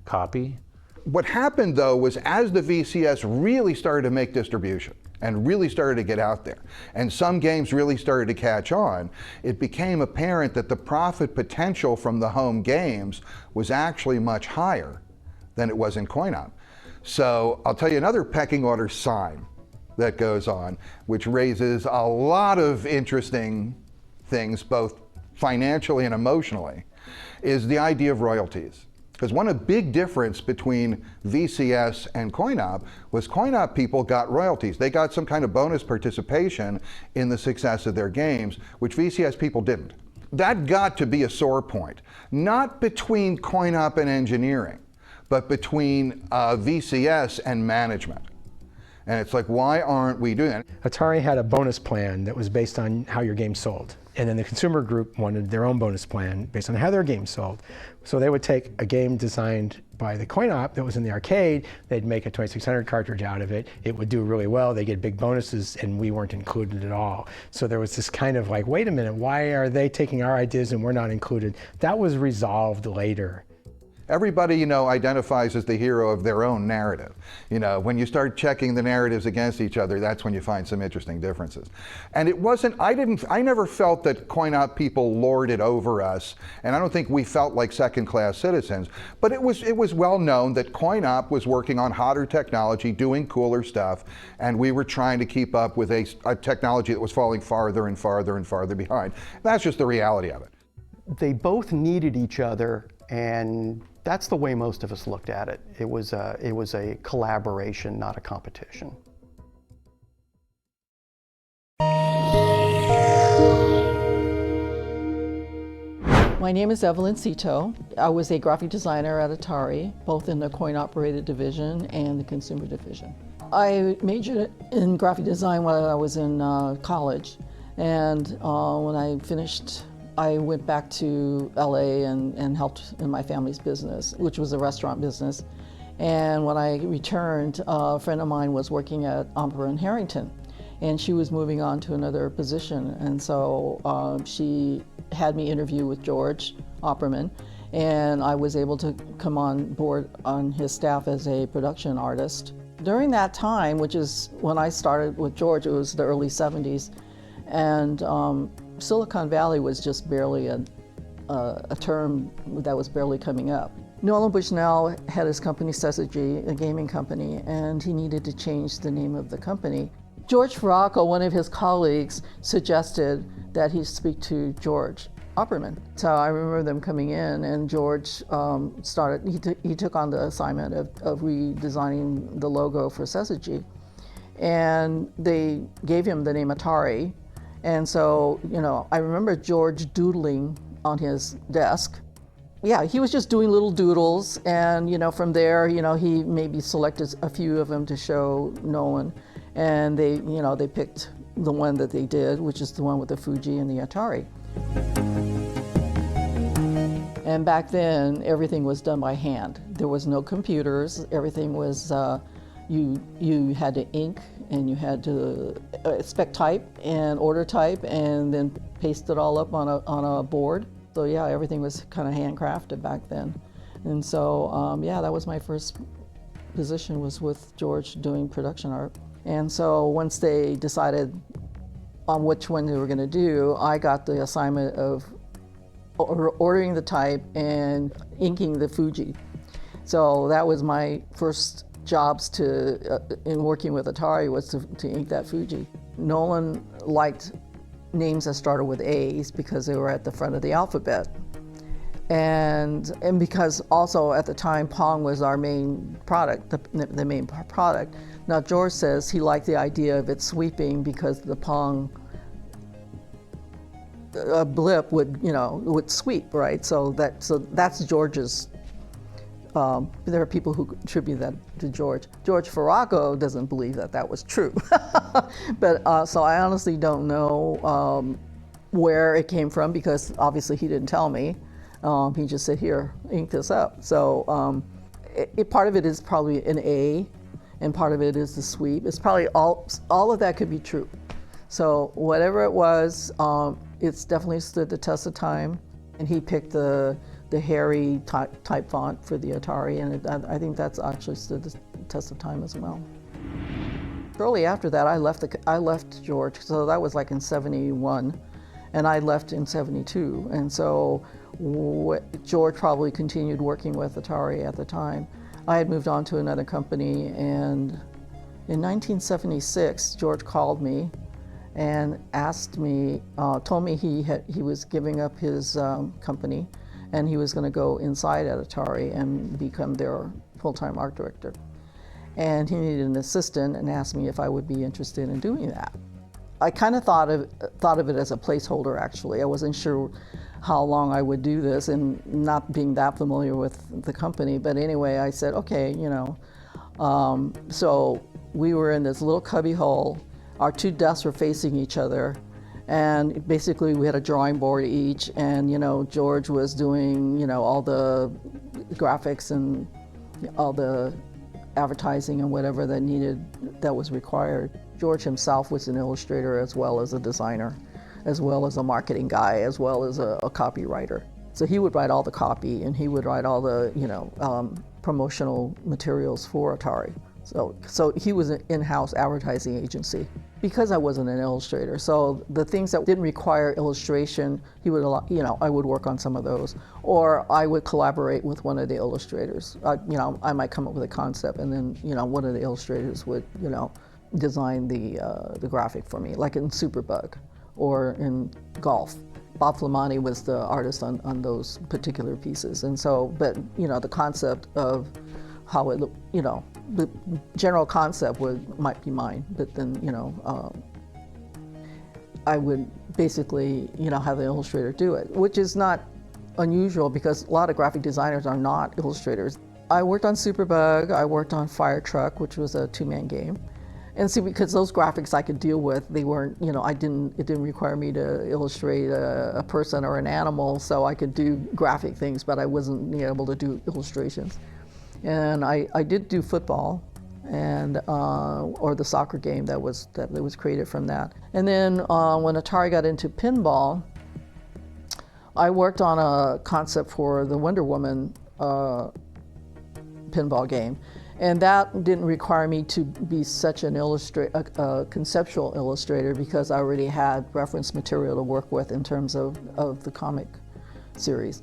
copy. What happened though was as the VCS really started to make distribution and really started to get out there, and some games really started to catch on, it became apparent that the profit potential from the home games was actually much higher than it was in coin-op. So I'll tell you another pecking order sign that goes on, which raises a lot of interesting things, both financially and emotionally, is the idea of royalties. Because one big difference between VCS and coin-op was coin-op people got royalties. They got some kind of bonus participation in the success of their games, which VCS people didn't. That got to be a sore point, not between coin-op and engineering, but between VCS and management. And it's like, why aren't we doing that? Atari had a bonus plan that was based on how your game sold. And then the consumer group wanted their own bonus plan based on how their game sold. So they would take a game designed by the coin-op that was in the arcade, they'd make a 2600 cartridge out of it, it would do really well, they get big bonuses, and we weren't included at all. So there was this kind of like, wait a minute, why are they taking our ideas and we're not included? That was resolved later. Everybody, you know, identifies as the hero of their own narrative. You know, when you start checking the narratives against each other, that's when you find some interesting differences. And it wasn't, I never felt that coin-op people lorded over us, and I don't think we felt like second-class citizens, but it was well known that coin-op was working on hotter technology, doing cooler stuff, and we were trying to keep up with a technology that was falling farther and farther and farther behind. That's just the reality of it. They both needed each other, and that's the way most of us looked at it. It was a collaboration, not a competition. My name is Evelyn Seto. I was a graphic designer at Atari, both in the coin-operated division and the consumer division. I majored in graphic design when I was in college, and when I finished, I went back to LA and helped in my family's business, which was a restaurant business. And when I returned, a friend of mine was working at Opera in Harrington, and she was moving on to another position. And so she had me interview with George Opperman, and I was able to come on board on his staff as a production artist. During that time, which is when I started with George, it was the early 70s, and Silicon Valley was just barely a term that was barely coming up. Nolan Bushnell had his company Syzygy, a gaming company, and he needed to change the name of the company. George Farraco, one of his colleagues, suggested that he speak to George Opperman. So I remember them coming in, and George he took on the assignment of redesigning the logo for Syzygy. And they gave him the name Atari. And so, you know, I remember George doodling on his desk. Yeah, he was just doing little doodles, and, you know, from there, you know, he maybe selected a few of them to show Nolan, and they, you know, they picked the one that they did, which is the one with the Fuji and the Atari. And back then, everything was done by hand. There was no computers. Everything was, you had to ink and you had to spec type and order type and then paste it all up on a board. So yeah, everything was kind of handcrafted back then. And so yeah, that was my first position, was with George doing production art. And so once they decided on which one they were going to do, I got the assignment of ordering the type and inking the Fuji. So that was my first jobs in working with Atari, was to ink that Fuji. Nolan liked names that started with A's because they were at the front of the alphabet. And because also at the time Pong was our main product, the main product. Now George says he liked the idea of it sweeping because the Pong blip would sweep, right? So that's George's. There are people who attribute that to George. George Ferraco doesn't believe that was true. But so I honestly don't know where it came from, because obviously he didn't tell me. He just said, here, ink this up. So part of it is probably an A, and part of it is the sweep. It's probably all of that could be true. So whatever it was, it's definitely stood the test of time. And he picked the hairy type font for the Atari, and I think that's actually stood the test of time as well. Shortly after that, I left George, so that was like in '71, and I left in '72, and so George probably continued working with Atari at the time. I had moved on to another company, and in 1976, George called me and asked me, told me he was giving up his company, and he was going to go inside at Atari and become their full-time art director. And he needed an assistant and asked me if I would be interested in doing that. I kind of thought of it as a placeholder, actually. I wasn't sure how long I would do this, and not being that familiar with the company. But anyway, I said, okay, So we were in this little cubby hole. Our two desks were facing each other. And basically we had a drawing board each, and George was doing all the graphics and all the advertising and whatever that was required. George himself was an illustrator as well as a designer, as well as a marketing guy, as well as a copywriter. So he would write all the copy, and he would write all the promotional materials for Atari. So he was an in-house advertising agency. Because I wasn't an illustrator, so the things that didn't require illustration, he would, I would work on some of those, or I would collaborate with one of the illustrators. I might come up with a concept, and then one of the illustrators would design the graphic for me, like in Superbug or in Golf. Bob Flamani was the artist on those particular pieces, and so, but the concept of how it looked, the general concept might be mine, but then I would basically have the illustrator do it, which is not unusual because a lot of graphic designers are not illustrators. I worked on Superbug, I worked on Fire Truck, which was a two-man game. And see, because those graphics I could deal with, they weren't, it didn't require me to illustrate a person or an animal, so I could do graphic things, but I wasn't able to do illustrations. And I did do football, and or the soccer game that was created from that. And then when Atari got into pinball, I worked on a concept for the Wonder Woman pinball game, and that didn't require me to be such an conceptual illustrator, because I already had reference material to work with in terms of the comic series.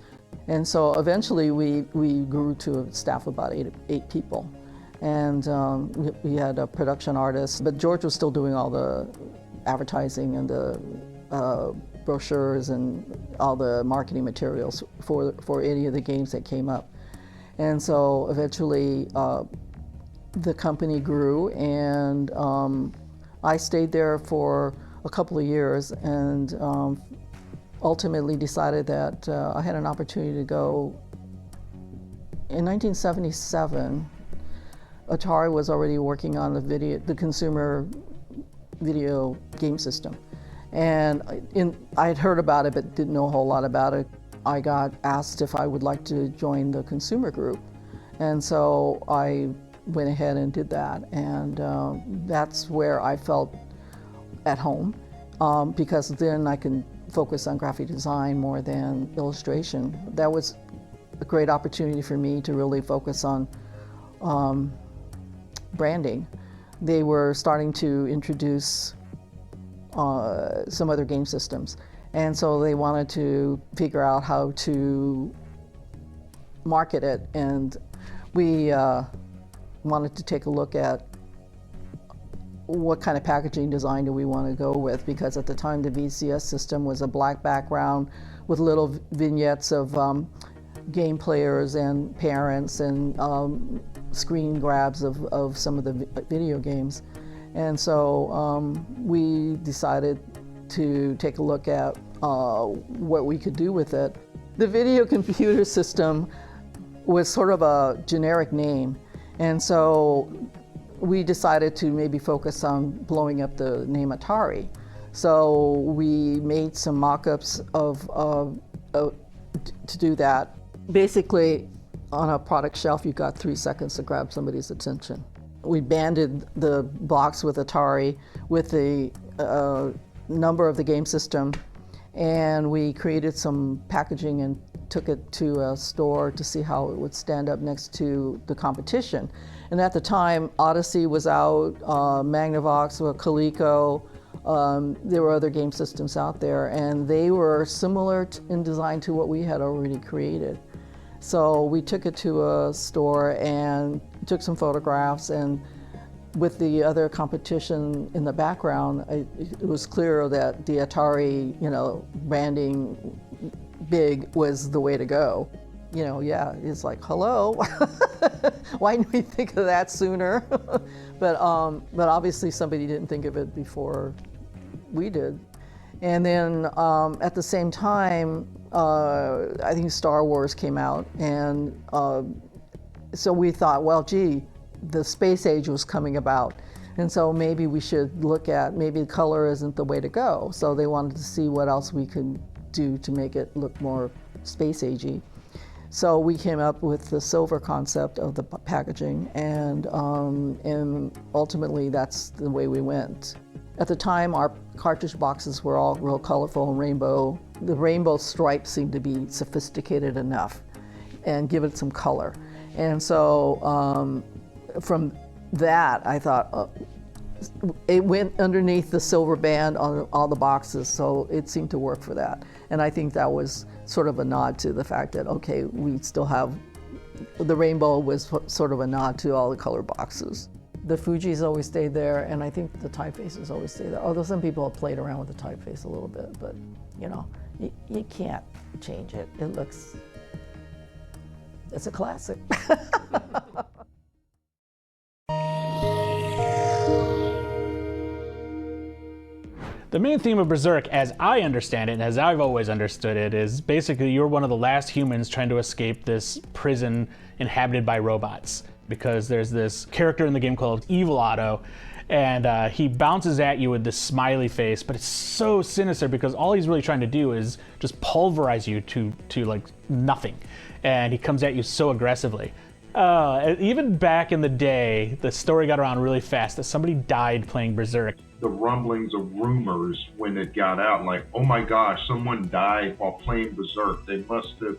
And so eventually we grew to a staff of about eight people. And we had a production artist, but George was still doing all the advertising and the brochures and all the marketing materials for any of the games that came up. And so eventually the company grew, and I stayed there for a couple of years, and ultimately decided that I had an opportunity to go. In 1977, Atari was already working on the consumer video game system. And I had heard about it, but didn't know a whole lot about it. I got asked if I would like to join the consumer group. And so I went ahead and did that. And that's where I felt at home, because then I can focus on graphic design more than illustration. That was a great opportunity for me to really focus on branding. They were starting to introduce some other game systems. And so they wanted to figure out how to market it. And we wanted to take a look at what kind of packaging design do we want to go with, because at the time the VCS system was a black background with little vignettes of game players and parents and screen grabs of some of the video games. And so we decided to take a look at what we could do with it. The video computer system was sort of a generic name, and so we decided to maybe focus on blowing up the name Atari. So we made some mock-ups to do that. Basically, on a product shelf, you got 3 seconds to grab somebody's attention. We banded the box with Atari with the number of the game system, and we created some packaging and took it to a store to see how it would stand up next to the competition. And at the time, Odyssey was out, Magnavox, Coleco, there were other game systems out there, and they were similar in design to what we had already created. So we took it to a store and took some photographs, and with the other competition in the background, it was clear that the Atari, branding big was the way to go. It's like, hello, why didn't we think of that sooner? but obviously somebody didn't think of it before we did. And then at the same time, I think Star Wars came out, and so we thought, well, gee, the space age was coming about, and so maybe we should look at, maybe color isn't the way to go. So they wanted to see what else we could do to make it look more space agey. So we came up with the silver concept of the packaging, and ultimately that's the way we went. At the time, our cartridge boxes were all real colorful and rainbow. The rainbow stripes seemed to be sophisticated enough and give it some color. And so from that, I thought it went underneath the silver band on all the boxes, so it seemed to work for that. And I think that was sort of a nod to the fact that, okay, we still have, the rainbow was sort of a nod to all the color boxes. The Fuji's always stayed there, and I think the typefaces always stay there. Although some people have played around with the typeface a little bit, but you can't change it. It's a classic. The main theme of Berserk, as I understand it, and as I've always understood it, is basically you're one of the last humans trying to escape this prison inhabited by robots. Because there's this character in the game called Evil Otto, and he bounces at you with this smiley face, but it's so sinister because all he's really trying to do is just pulverize you to like nothing. And he comes at you so aggressively. Even back in the day, the story got around really fast that somebody died playing Berserk. The rumblings of rumors when it got out, like, oh my gosh, someone died while playing Berserk. They must have,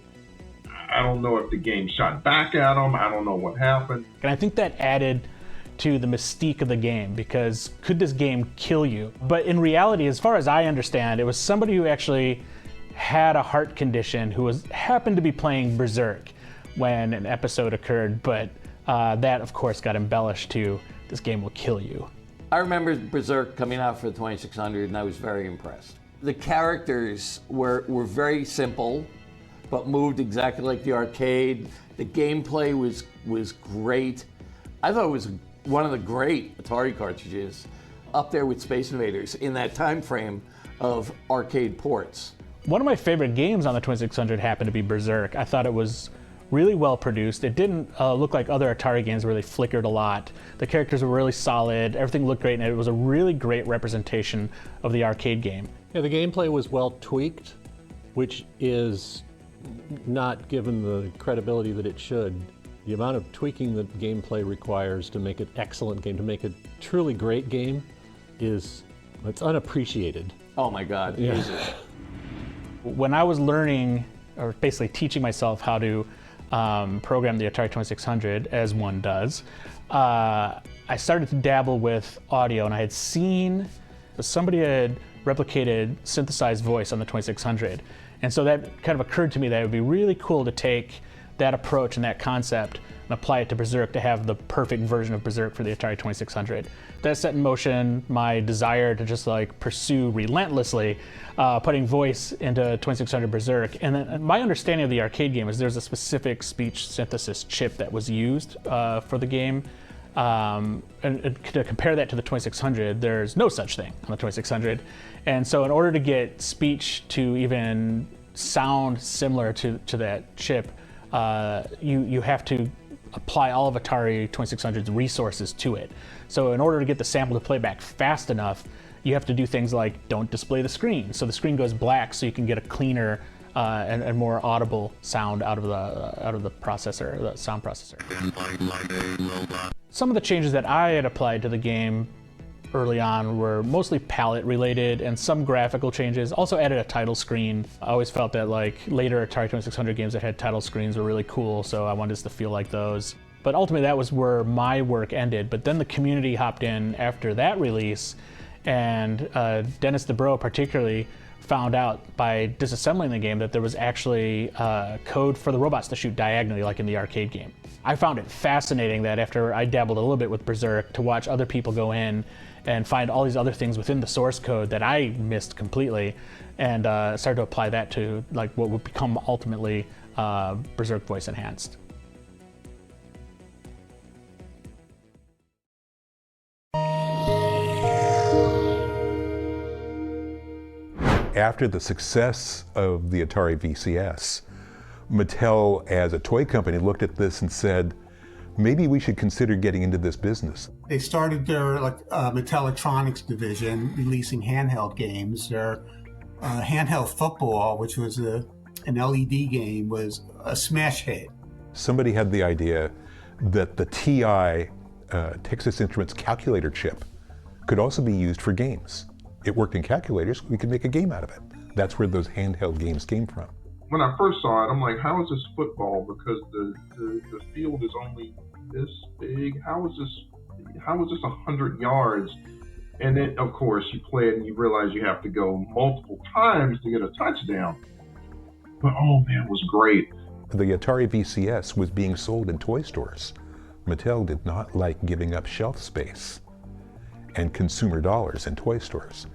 I don't know if the game shot back at them, I don't know what happened. And I think that added to the mystique of the game, because could this game kill you? But in reality, as far as I understand, it was somebody who actually had a heart condition who happened to be playing Berserk when an episode occurred, but that of course got embellished to, this game will kill you. I remember Berserk coming out for the 2600, and I was very impressed. The characters were very simple, but moved exactly like the arcade. The gameplay was great. I thought it was one of the great Atari cartridges, up there with Space Invaders in that time frame of arcade ports. One of my favorite games on the 2600 happened to be Berserk. I thought it was really well produced. It didn't look like other Atari games where they flickered a lot. The characters were really solid, everything looked great, and it was a really great representation of the arcade game. Yeah, the gameplay was well tweaked, which is not given the credibility that it should. The amount of tweaking that gameplay requires to make an excellent game, to make a truly great game, it's unappreciated. Oh my God. Yeah. When I was learning, or basically teaching myself how to program the Atari 2600, as one does, I started to dabble with audio, and I had seen somebody had replicated synthesized voice on the 2600. And so that kind of occurred to me that it would be really cool to take that approach and that concept and apply it to Berzerk to have the perfect version of Berzerk for the Atari 2600. That set in motion my desire to just like pursue relentlessly putting voice into 2600 Berzerk. And then my understanding of the arcade game is there's a specific speech synthesis chip that was used for the game. And to compare that to the 2600, there's no such thing on the 2600. And so in order to get speech to even sound similar to that chip, you have to apply all of Atari 2600's resources to it. So in order to get the sample to play back fast enough, you have to do things like don't display the screen. So the screen goes black so you can get a cleaner and more audible sound out of the processor, the sound processor. Some of the changes that I had applied to the game early on were mostly palette related and some graphical changes. Also added a title screen. I always felt that like later Atari 2600 games that had title screens were really cool, so I wanted us to feel like those. But ultimately that was where my work ended. But then the community hopped in after that release, and Dennis DeBro particularly found out by disassembling the game that there was actually code for the robots to shoot diagonally like in the arcade game. I found it fascinating that after I dabbled a little bit with Berzerk to watch other people go in and find all these other things within the source code that I missed completely, and started to apply that to like what would become ultimately Berzerk Voice Enhanced. After the success of the Atari VCS, Mattel as a toy company looked at this and said, maybe we should consider getting into this business. They started their Mattel Electronics division releasing handheld games. Their handheld football, which was an LED game, was a smash hit. Somebody had the idea that the TI, Texas Instruments calculator chip, could also be used for games. It worked in calculators, we could make a game out of it. That's where those handheld games came from. When I first saw it, I'm like, how is this football? Because the field is only this big. How is this 100 yards? And then, of course, you play it and you realize you have to go multiple times to get a touchdown. But oh man, it was great. The Atari VCS was being sold in toy stores. Mattel did not like giving up shelf space and consumer dollars in toy stores.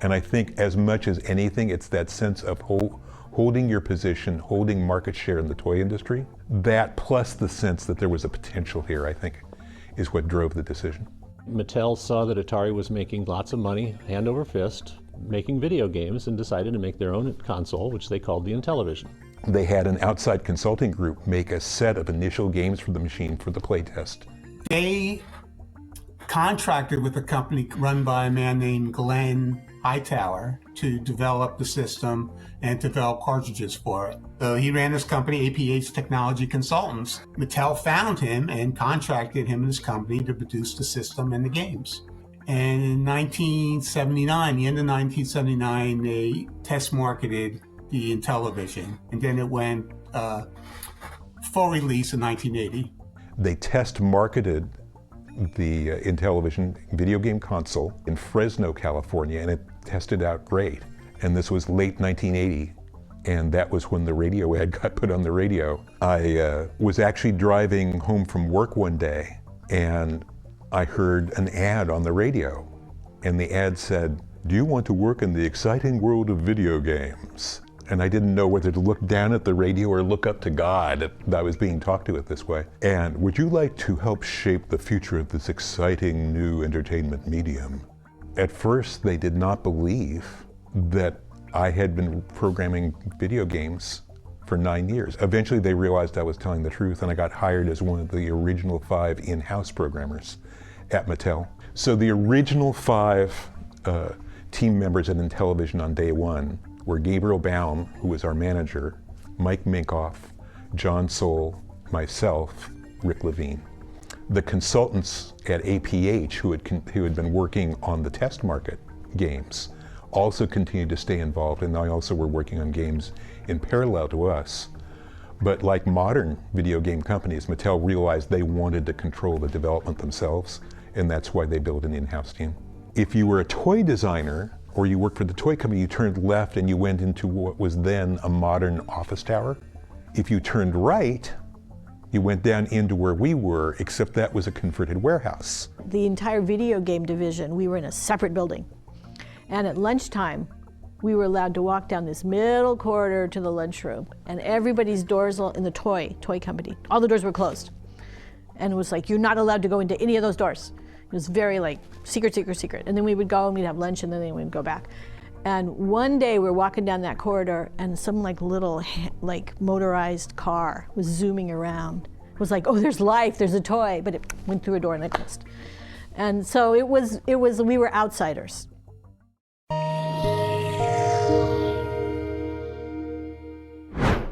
And I think as much as anything, it's that sense of holding your position, holding market share in the toy industry. That plus the sense that there was a potential here, I think, is what drove the decision. Mattel saw that Atari was making lots of money, hand over fist, making video games, and decided to make their own console, which they called the Intellivision. They had an outside consulting group make a set of initial games for the machine for the playtest. They contracted with a company run by a man named Glenn Hightower to develop the system and develop cartridges for it. So he ran this company, APH Technology Consultants. Mattel found him and contracted him and his company to produce the system and the games. And in 1979, the end of 1979, they test marketed the Intellivision, and then it went full release in 1980. They test marketed the Intellivision video game console in Fresno, California, and it tested out great. And this was late 1980, and that was when the radio ad got put on the radio. I was actually driving home from work one day, and I heard an ad on the radio, and the ad said, "Do you want to work in the exciting world of video games?" And I didn't know whether to look down at the radio or look up to God that I was being talked to it this way. And would you like to help shape the future of this exciting new entertainment medium? At first, they did not believe that I had been programming video games for 9 years. Eventually, they realized I was telling the truth, and I got hired as one of the original 5 in-house programmers at Mattel. So the original 5 team members at Intellivision on day one were Gabriel Baum, who was our manager, Mike Minkoff, John Soule, myself, Rick Levine. The consultants at APH who had been working on the test market games also continued to stay involved, and they also were working on games in parallel to us. But like modern video game companies, Mattel realized they wanted to control the development themselves, and that's why they built an in-house team. If you were a toy designer or you worked for the toy company, you turned left and you went into what was then a modern office tower. If you turned right, you went down into where we were, except that was a converted warehouse. The entire video game division, we were in a separate building. And at lunchtime, we were allowed to walk down this middle corridor to the lunchroom, and everybody's doors in the toy company, all the doors were closed. And it was like, you're not allowed to go into any of those doors. It was very like secret, secret, secret. And then we would go and we'd have lunch, and then we'd go back. And one day we're walking down that corridor, and some like little like motorized car was zooming around. It was like, oh, there's life, there's a toy, but it went through a door and it closed. And so we were outsiders.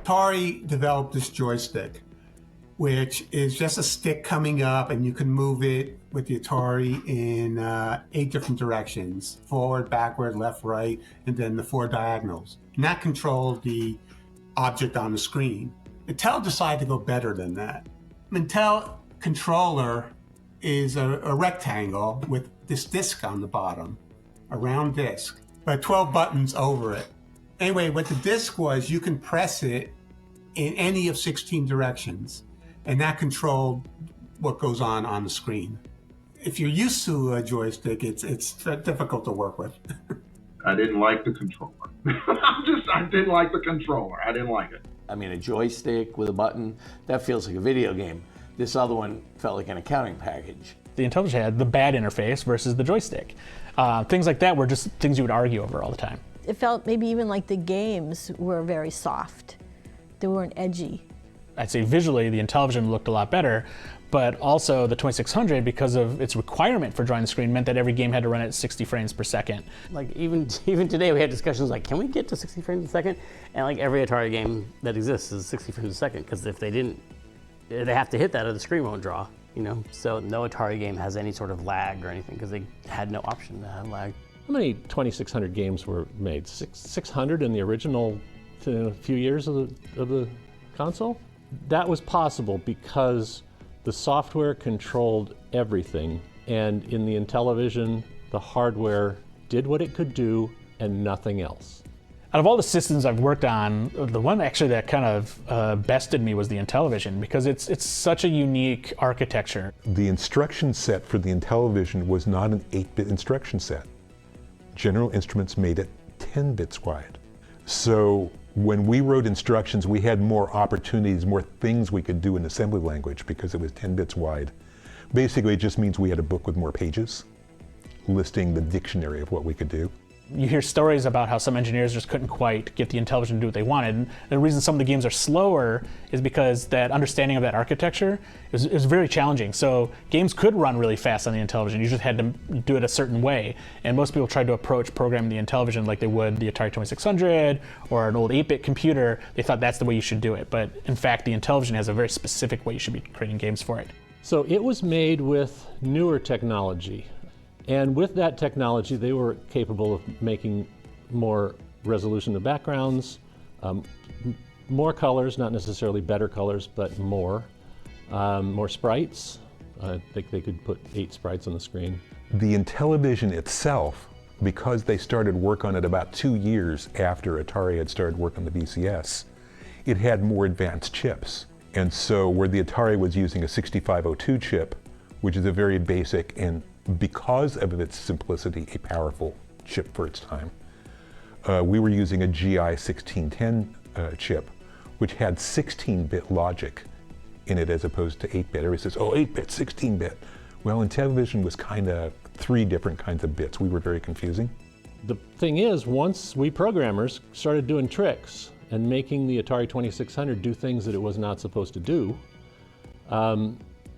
Atari developed this joystick, which is just a stick coming up, and you can move it with the Atari in 8 different directions: forward, backward, left, right, and then the 4 diagonals. And that controlled the object on the screen. Mattel decided to go better than that. Mattel controller is a rectangle with this disc on the bottom, a round disc, but 12 buttons over it. Anyway, what the disc was, you can press it in any of 16 directions, and that controlled what goes on the screen. If you're used to a joystick, it's difficult to work with. I didn't like the controller. I didn't like the controller. I didn't like it. I mean, a joystick with a button, that feels like a video game. This other one felt like an accounting package. The Intellivision had the bad interface versus the joystick. Things like that were just things you would argue over all the time. It felt maybe even like the games were very soft. They weren't edgy. I'd say visually the Intellivision looked a lot better, but also the 2600, because of its requirement for drawing the screen, meant that every game had to run at 60 frames per second. Like even today we had discussions like, can we get to 60 frames a second? And like every Atari game that exists is 60 frames a second, because if they didn't, they have to hit that or the screen won't draw, you know? So no Atari game has any sort of lag or anything, because they had no option to have lag. How many 2600 games were made? 600 in the original few years of the console? That was possible because the software controlled everything, and in the Intellivision, the hardware did what it could do and nothing else. Out of all the systems I've worked on, the one actually that kind of bested me was the Intellivision, because it's such a unique architecture. The instruction set for the Intellivision was not an 8-bit instruction set. General Instruments made it 10 bits wide. So when we wrote instructions, we had more opportunities, more things we could do in assembly language because it was 10 bits wide. Basically, it just means we had a book with more pages listing the dictionary of what we could do. You hear stories about how some engineers just couldn't quite get the Intellivision to do what they wanted. And the reason some of the games are slower is because that understanding of that architecture is very challenging. So games could run really fast on the Intellivision. You just had to do it a certain way. And most people tried to approach programming the Intellivision like they would the Atari 2600 or an old 8-bit computer. They thought that's the way you should do it. But in fact, the Intellivision has a very specific way you should be creating games for it. So it was made with newer technology. And with that technology, they were capable of making more resolution of backgrounds, more colors, not necessarily better colors, but more sprites. I think they could put 8 sprites on the screen. The Intellivision itself, because they started work on it about 2 years after Atari had started work on the VCS, it had more advanced chips. And so where the Atari was using a 6502 chip, which is a very basic and because of its simplicity, a powerful chip for its time. We were using a GI 1610 chip, which had 16-bit logic in it as opposed to 8-bit. Everybody says, oh, 8-bit, 16-bit. Well, Intellivision was kind of 3 different kinds of bits. We were very confusing. The thing is, once we programmers started doing tricks and making the Atari 2600 do things that it was not supposed to do,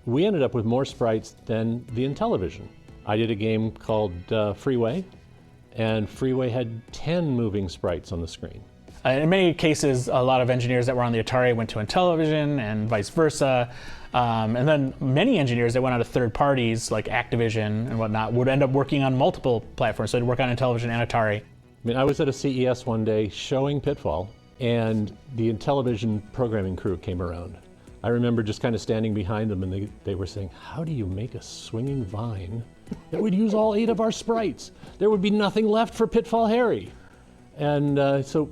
we ended up with more sprites than the Intellivision. I did a game called Frye, and Frye had 10 moving sprites on the screen. In many cases, a lot of engineers that were on the Atari went to Intellivision and vice versa. And then many engineers that went on to third parties like Activision and whatnot would end up working on multiple platforms. So they'd work on Intellivision and Atari. I mean, I was at a CES one day showing Pitfall, and the Intellivision programming crew came around. I remember just kind of standing behind them, and they were saying, how do you make a swinging vine that would use all 8 of our sprites? There would be nothing left for Pitfall Harry. And so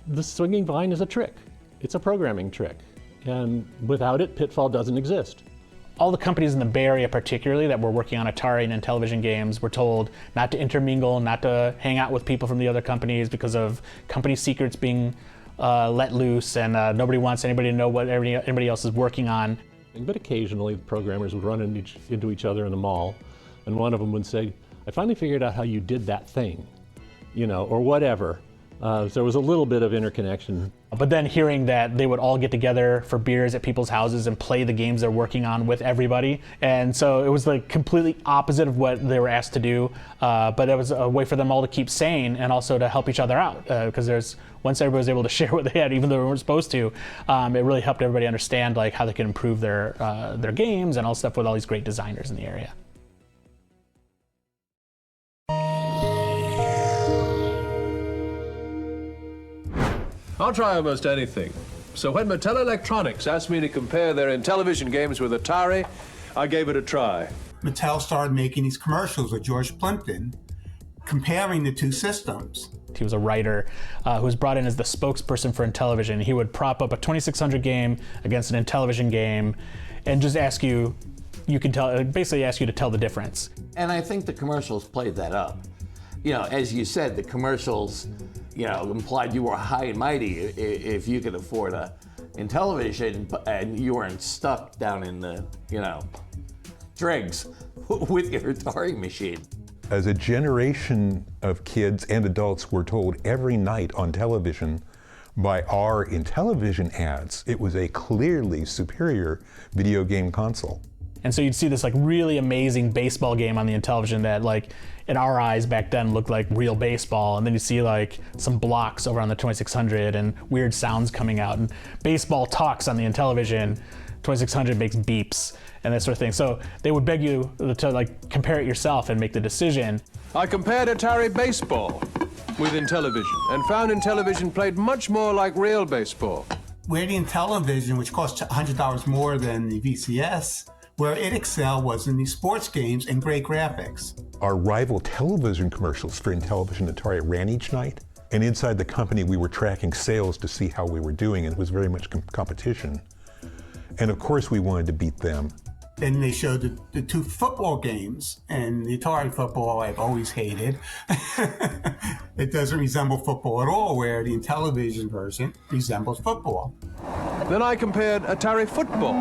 the swinging vine is a trick. It's a programming trick. And without it, Pitfall doesn't exist. All the companies in the Bay Area particularly that were working on Atari and Intellivision games were told not to intermingle, not to hang out with people from the other companies because of company secrets being let loose, and nobody wants anybody to know what everybody else is working on. But occasionally the programmers would run into each other in the mall, and one of them would say, I finally figured out how you did that thing, you know, or whatever. So there was a little bit of interconnection. But then hearing that they would all get together for beers at people's houses and play the games they're working on with everybody. And so it was like completely opposite of what they were asked to do. But it was a way for them all to keep sane and also to help each other out. Because once everybody was able to share what they had, even though they weren't supposed to, it really helped everybody understand like how they could improve their games and all stuff with all these great designers in the area. I'll try almost anything. So when Mattel Electronics asked me to compare their Intellivision games with Atari, I gave it a try. Mattel started making these commercials with George Plimpton, comparing the two systems. He was a writer who was brought in as the spokesperson for Intellivision. He would prop up a 2600 game against an Intellivision game and just ask you, basically ask you to tell the difference. And I think the commercials played that up. You know, as you said, the commercials, you know, implied you were high and mighty if you could afford a Intellivision and you weren't stuck down in the, you know, dregs with your Atari machine. As a generation of kids and adults were told every night on television by our Intellivision ads, it was a clearly superior video game console. And so you'd see this like really amazing baseball game on the Intellivision that like in our eyes back then looked like real baseball, and then you see like some blocks over on the 2600 and weird sounds coming out, and baseball talks on the Intellivision, 2600 makes beeps and that sort of thing. So they would beg you to like compare it yourself and make the decision. I compared Atari baseball with Intellivision and found Intellivision played much more like real baseball. Where the Intellivision, which cost $100 more than the VCS, where it excelled was in these sports games and great graphics. Our rival television commercials for Intellivision and Atari ran each night, and inside the company we were tracking sales to see how we were doing, and it was very much competition. And of course we wanted to beat them. Then they showed the two football games, and the Atari football I've always hated. It doesn't resemble football at all, where the Intellivision version resembles football. Then I compared Atari football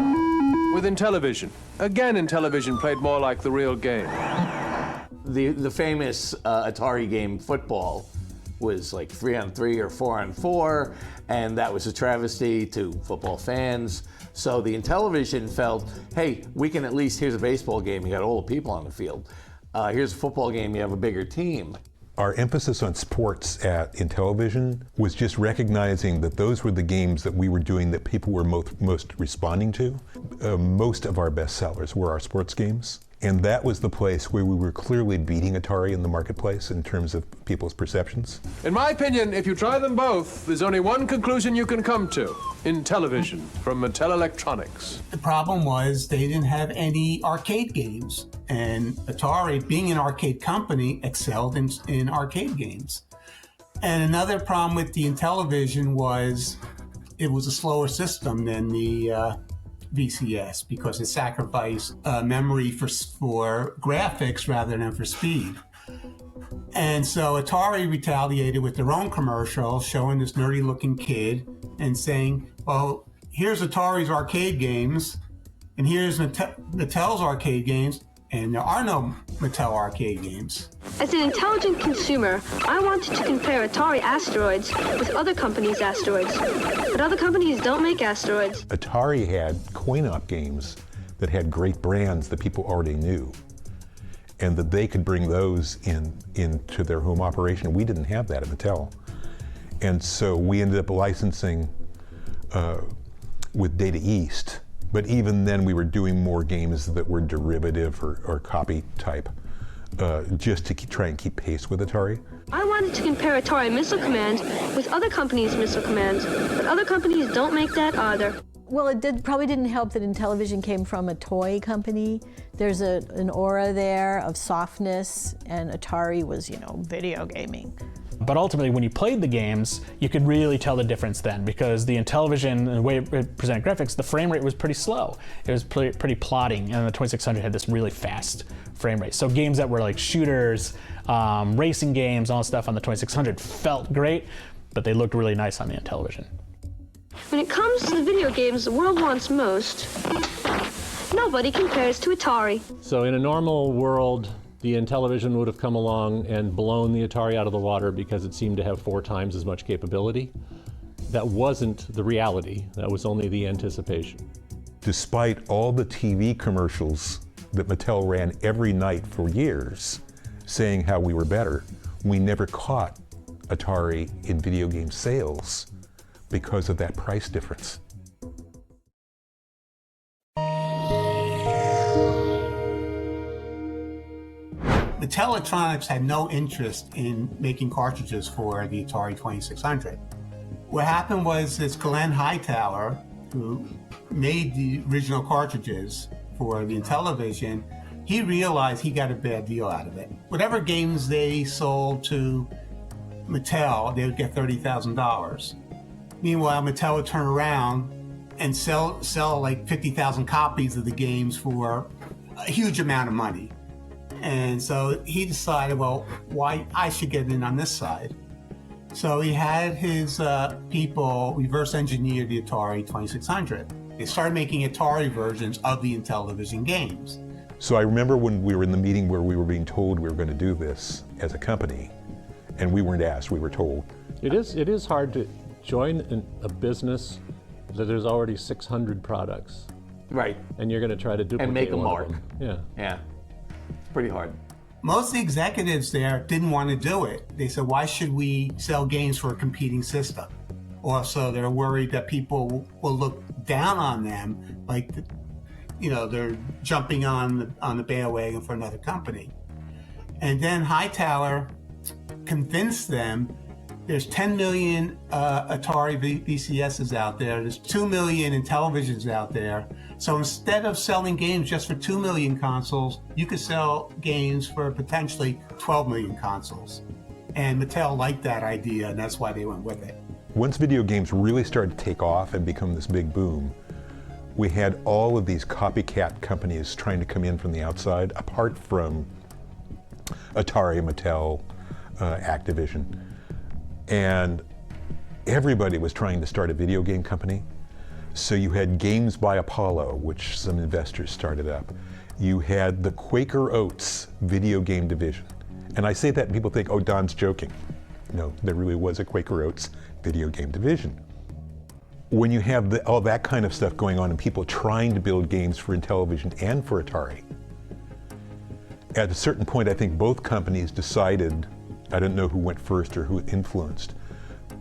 with Intellivision. Again, Intellivision played more like the real game. The famous Atari game Football was like 3-on-3 or 4-on-4, and that was a travesty to football fans. So the Intellivision felt, hey, we can at least, here's a baseball game, you got all the people on the field. Here's a football game, you have a bigger team. Our emphasis on sports at Intellivision was just recognizing that those were the games that we were doing that people were most responding to. Most of our best sellers were our sports games. And that was the place where we were clearly beating Atari in the marketplace in terms of people's perceptions. In my opinion, if you try them both, there's only one conclusion you can come to. Intellivision from Mattel Electronics. The problem was they didn't have any arcade games. And Atari, being an arcade company, excelled in arcade games. And another problem with the Intellivision was it was a slower system than the VCS because it sacrificed memory for graphics rather than for speed. And so Atari retaliated with their own commercial showing this nerdy looking kid and saying, well, here's Atari's arcade games and here's Mattel's arcade games, and there are no Mattel arcade games. As an intelligent consumer, I wanted to compare Atari Asteroids with other companies' Asteroids. But other companies don't make Asteroids. Atari had coin-op games that had great brands that people already knew, and that they could bring those into their home operation. We didn't have that at Mattel. And so we ended up licensing with Data East. But even then we were doing more games that were derivative or copy type, just to try and keep pace with Atari. I wanted to compare Atari Missile Command with other companies' missile commands, but other companies don't make that either. Well, it probably didn't help that Intellivision came from a toy company. There's an aura there of softness, and Atari was, video gaming. But ultimately, when you played the games, you could really tell the difference then, because the Intellivision and the way it presented graphics, the frame rate was pretty slow. It was pretty plotting, and the 2600 had this really fast frame rate. So games that were like shooters, racing games, all that stuff on the 2600 felt great, but they looked really nice on the Intellivision. When it comes to the video games the world wants most, nobody compares to Atari. So in a normal world, the Intellivision would have come along and blown the Atari out of the water because it seemed to have 4 times as much capability. That wasn't the reality. That was only the anticipation. Despite all the TV commercials that Mattel ran every night for years saying how we were better, we never caught Atari in video game sales because of that price difference. Mattel Electronics had no interest in making cartridges for the Atari 2600. What happened was this Glenn Hightower, who made the original cartridges for the Intellivision, he realized he got a bad deal out of it. Whatever games they sold to Mattel, they would get $30,000. Meanwhile, Mattel would turn around and sell like 50,000 copies of the games for a huge amount of money. And so he decided, well, why I should get in on this side. So he had his people reverse engineer the Atari 2600. They started making Atari versions of the Intellivision games. So I remember when we were in the meeting where we were being told we were going to do this as a company, and we weren't asked, we were told. It is hard to join a business that there's already 600 products. Right. And you're going to try to duplicate and make a one mark. of them. Yeah. Yeah. Pretty hard. Most of the executives there didn't want to do it. They said, why should we sell games for a competing system? Also, they're worried that people will look down on them, like, they're jumping on the bandwagon for another company. And then Hightower convinced them there's 10 million Atari VCSs out there. There's 2 million Intellivisions out there. So instead of selling games just for 2 million consoles, you could sell games for potentially 12 million consoles. And Mattel liked that idea, and that's why they went with it. Once video games really started to take off and become this big boom, we had all of these copycat companies trying to come in from the outside, apart from Atari, Mattel, Activision. And everybody was trying to start a video game company. So you had Games by Apollo, which some investors started up. You had the Quaker Oats video game division. And I say that and people think, oh, Don's joking. No, there really was a Quaker Oats video game division. When you have all that kind of stuff going on and people trying to build games for Intellivision and for Atari, at a certain point, I think both companies decided, I don't know who went first or who influenced,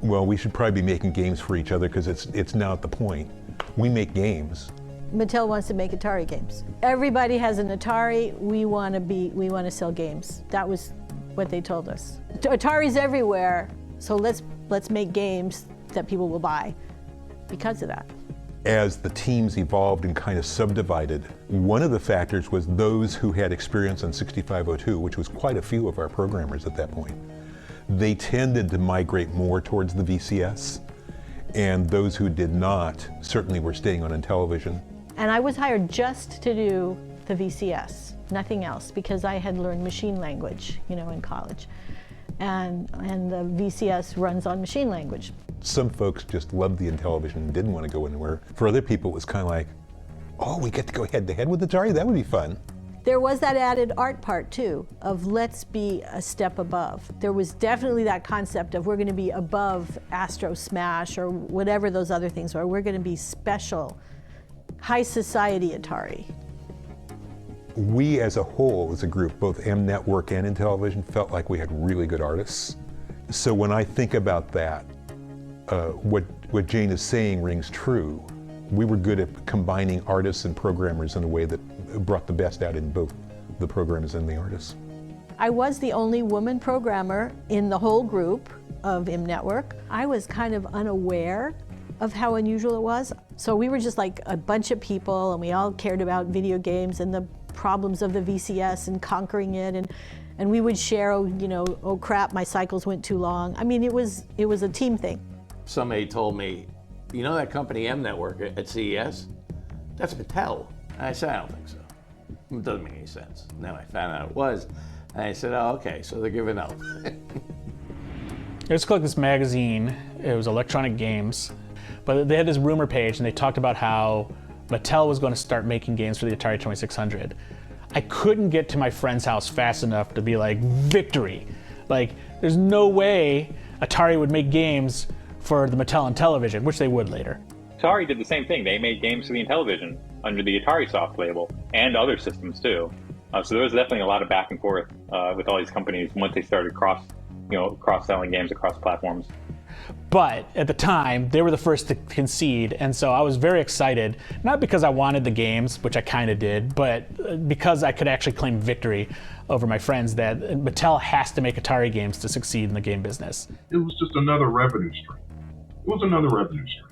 well, we should probably be making games for each other because it's now at the point. We make games. Mattel wants to make Atari games. Everybody has an Atari. We want to sell games. That was what they told us. Atari's everywhere, so let's make games that people will buy because of that. As the teams evolved and kind of subdivided, one of the factors was those who had experience on 6502, which was quite a few of our programmers at that point. They tended to migrate more towards the VCS, and those who did not certainly were staying on Intellivision. And I was hired just to do the VCS, nothing else, because I had learned machine language, in college. And the VCS runs on machine language. Some folks just loved the Intellivision and didn't want to go anywhere. For other people, it was kind of like, oh, we get to go head to head with Atari? That would be fun. There was that added art part too, of let's be a step above. There was definitely that concept of we're going to be above Astro Smash or whatever those other things are. We're going to be special, high society Atari. We as a whole, as a group, both M Network and Intellivision, felt like we had really good artists. So when I think about that, what Jane is saying rings true. We were good at combining artists and programmers in a way that brought the best out in both the programmers and the artists. I was the only woman programmer in the whole group of IM Network. I was kind of unaware of how unusual it was. So we were just like a bunch of people, and we all cared about video games and the problems of the VCS and conquering it, and we would share, oh crap, my cycles went too long. I mean, it was a team thing. Somebody told me, you know that company M Network at CES? That's Mattel. And I said, I don't think so. It doesn't make any sense. And then I found out it was. And I said, oh, okay, so they're giving up. I just clicked this magazine. It was Electronic Games. But they had this rumor page, and they talked about how Mattel was going to start making games for the Atari 2600. I couldn't get to my friend's house fast enough to be like, victory! Like, there's no way Atari would make games for the Mattel Intellivision, which they would later. Atari did the same thing. They made games for the Intellivision under the Atari Soft label, and other systems too. So there was definitely a lot of back and forth with all these companies once they started cross-selling games across platforms. But at the time, they were the first to concede, and so I was very excited, not because I wanted the games, which I kind of did, but because I could actually claim victory over my friends that Mattel has to make Atari games to succeed in the game business. It was just another revenue stream. It was another revenue stream.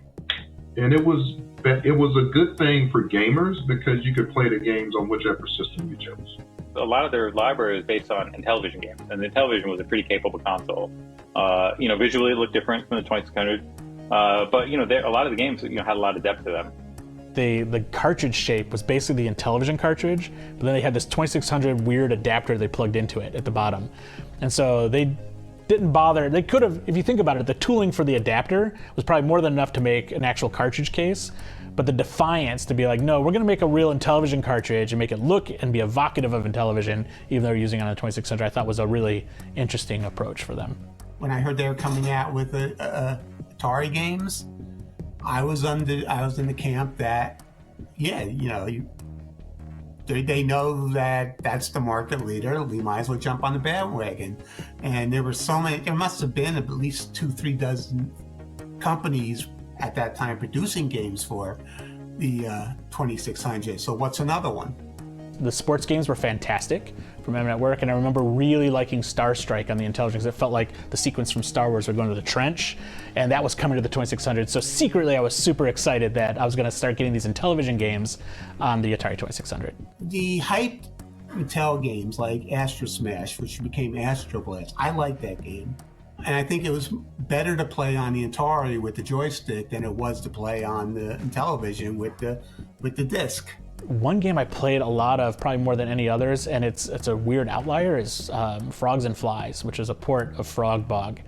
And it was a good thing for gamers because you could play the games on whichever system you chose. A lot of their library is based on Intellivision games, and the Intellivision was a pretty capable console. Visually it looked different from the 2600, but a lot of the games had a lot of depth to them. The cartridge shape was basically the Intellivision cartridge, but then they had this 2600 weird adapter they plugged into it at the bottom. And so they didn't bother. They could have, if you think about it, the tooling for the adapter was probably more than enough to make an actual cartridge case. But the defiance to be like, no, we're going to make a real Intellivision cartridge and make it look and be evocative of Intellivision, even though they're using it on the 2600, I thought was a really interesting approach for them. When I heard they were coming out with Atari games, I was in the camp that, they know that that's the market leader. We might as well jump on the bandwagon. And there were so many. There must have been at least 2-3 dozen companies at that time producing games for the 2600. So what's another one? The sports games were fantastic from M Network, and I remember really liking Star Strike on the Intellivision because it felt like the sequence from Star Wars were going to the trench, and that was coming to the 2600. So secretly I was super excited that I was going to start getting these Intellivision games on the Atari 2600. The hyped Mattel games like Astro Smash, which became Astro Blast, I like that game. And I think it was better to play on the Atari with the joystick than it was to play on the Intellivision with the disc. One game I played a lot of, probably more than any others, and it's a weird outlier, is Frogs and Flies, which is a port of Frog Bog.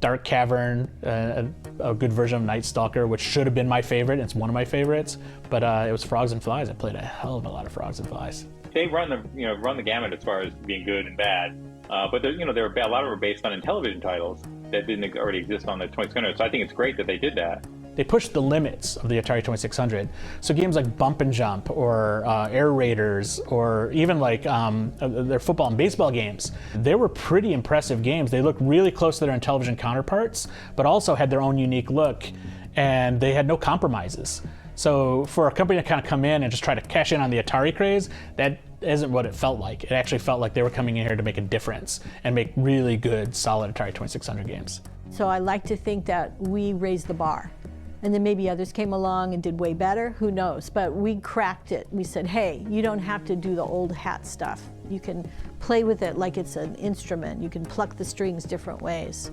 Dark Cavern, a good version of Night Stalker, which should have been my favorite. It's one of my favorites, but it was Frogs and Flies. I played a hell of a lot of Frogs and Flies. They run the gamut as far as being good and bad. But a lot of them are based on Intellivision titles that didn't already exist on the 2600. So I think it's great that they did that. They pushed the limits of the Atari 2600. So games like Bump and Jump or Air Raiders or even like their football and baseball games, they were pretty impressive games. They looked really close to their Intellivision counterparts, but also had their own unique look, and they had no compromises. So for a company to kind of come in and just try to cash in on the Atari craze, that isn't what it felt like. It actually felt like they were coming in here to make a difference and make really good, solid Atari 2600 games. So I like to think that we raised the bar. And then maybe others came along and did way better, who knows? But we cracked it. We said, hey, you don't have to do the old hat stuff. You can play with it like it's an instrument. You can pluck the strings different ways.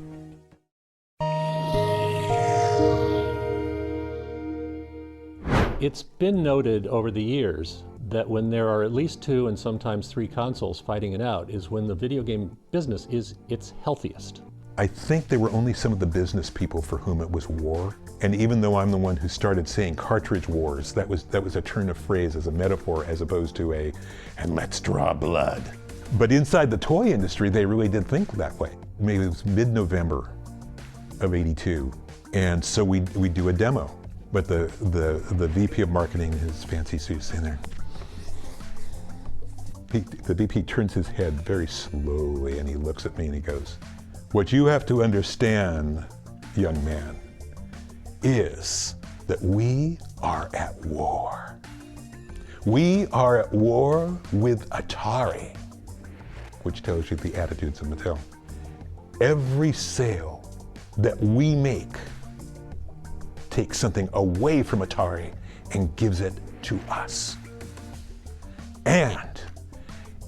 It's been noted over the years that when there are at least 2 and sometimes 3 consoles fighting it out is when the video game business is its healthiest. I think there were only some of the business people for whom it was war. And even though I'm the one who started saying cartridge wars, that was a turn of phrase as a metaphor as opposed to and let's draw blood. But inside the toy industry, they really did think that way. Maybe it was mid-November of '82. And so we do a demo. But the VP of marketing, his fancy suit, sitting there. The VP turns his head very slowly and he looks at me and he goes, "What you have to understand, young man, is that we are at war. We are at war with Atari, which tells you the attitudes of Mattel. Every sale that we make takes something away from Atari and gives it to us. And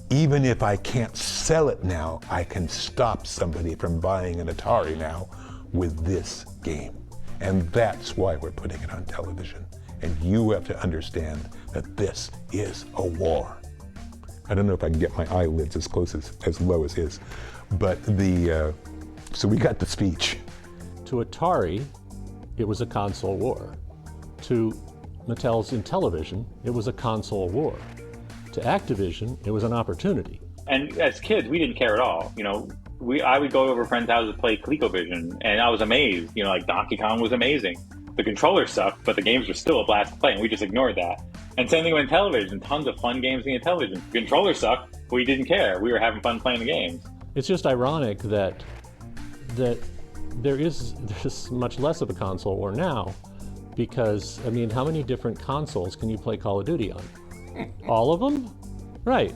even if I can't sell it now, I can stop somebody from buying an Atari now with this game. And that's why we're putting it on television. And you have to understand that this is a war. I don't know if I can get my eyelids as close as low as his, but so we got the speech. To Atari, it was a console war. To Mattel's Intellivision, it was a console war. To Activision, it was an opportunity. And as kids, we didn't care at all. You know, I would go over friends' houses to play ColecoVision, and I was amazed. You know, like Donkey Kong was amazing. The controller sucked, but the games were still a blast to play, and we just ignored that. And same thing with Intellivision. Tons of fun games in the Intellivision. The controller sucked, but we didn't care. We were having fun playing the games. It's just ironic that there's much less of a console war now, because, I mean, how many different consoles can you play Call of Duty on? All of them? Right.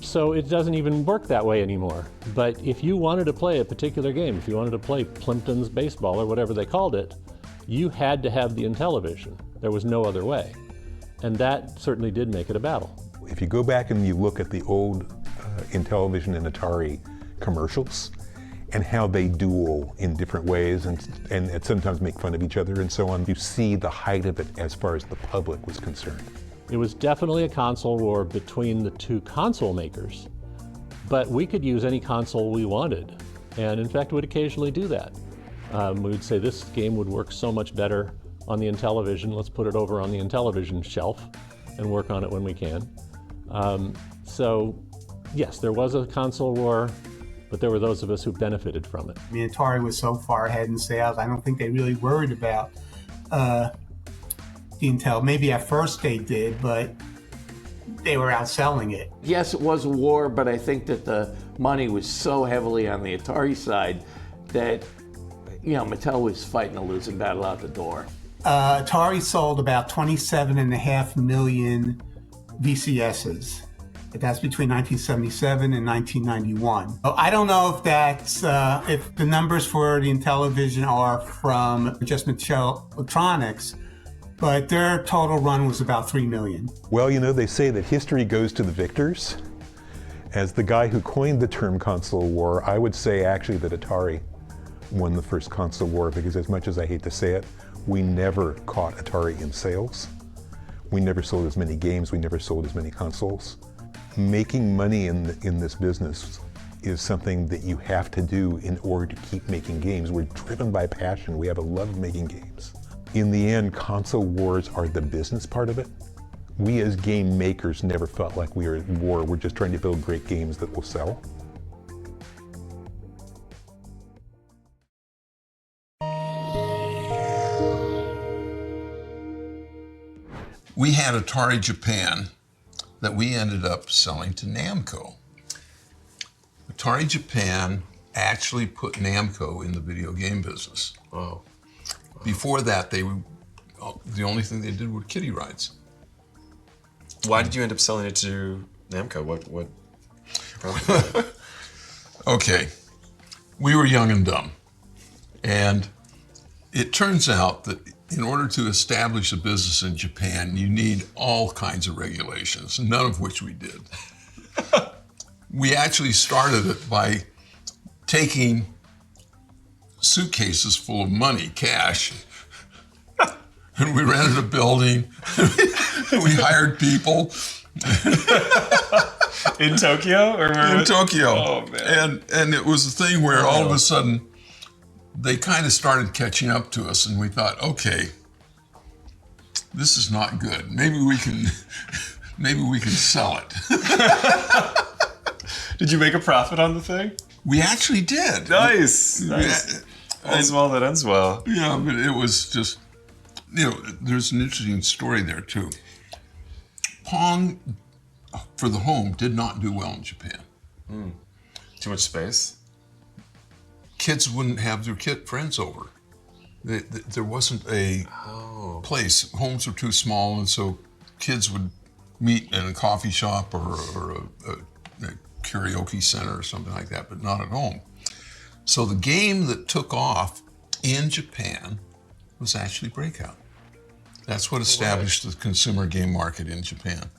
So it doesn't even work that way anymore. But if you wanted to play a particular game, if you wanted to play Plimpton's Baseball or whatever they called it, you had to have the Intellivision. There was no other way. And that certainly did make it a battle. If you go back and you look at the old Intellivision and Atari commercials and how they duel in different ways and sometimes make fun of each other and so on, you see the height of it as far as the public was concerned. It was definitely a console war between the two console makers, but we could use any console we wanted, and in fact would occasionally do that. We would say this game would work so much better on the Intellivision, let's put it over on the Intellivision shelf and work on it when we can. So yes, there was a console war, but there were those of us who benefited from it. I mean, Atari was so far ahead in sales, I don't think they really worried about the Intel. Maybe at first they did, but they were outselling it. Yes, it was a war, but I think that the money was so heavily on the Atari side that, you know, Mattel was fighting a losing battle out the door. Atari sold about 27.5 million VCSs. That's between 1977 and 1991. I don't know if that's if the numbers for the Intellivision are from just Mattel Electronics, but their total run was about 3 million. Well, you know, they say that history goes to the victors. As the guy who coined the term console war, I would say actually that Atari won the first console war, because as much as I hate to say it, we never caught Atari in sales. We never sold as many games, we never sold as many consoles. Making money in this business is something that you have to do in order to keep making games. We're driven by passion, we have a love of making games. In the end, console wars are the business part of it. We as game makers never felt like we were at war, we're just trying to build great games that will sell. We had Atari Japan that we ended up selling to Namco. Atari Japan actually put Namco in the video game business. Wow. Before that, the only thing they did were kiddie rides. Why did you end up selling it to Namco? What? Okay, we were young and dumb. And it turns out that in order to establish a business in Japan, you need all kinds of regulations, none of which we did. We actually started it by taking suitcases full of money, cash, and we rented a building, and we hired people. In Tokyo? In Tokyo. Oh, man. And it was a thing where all of a sudden, they kind of started catching up to us, and we thought, okay, this is not good. Maybe we can sell it. Did you make a profit on the thing? We actually did. Nice. Nice. All's well that ends well. Yeah, but it was just, you know, there's an interesting story there too. Pong for the home did not do well in Japan. Too much space? Kids wouldn't have their friends over. There wasn't a place. Homes were too small, and so kids would meet in a coffee shop or a karaoke center or something like that, but not at home. So the game that took off in Japan was actually Breakout. That's what established the consumer game market in Japan.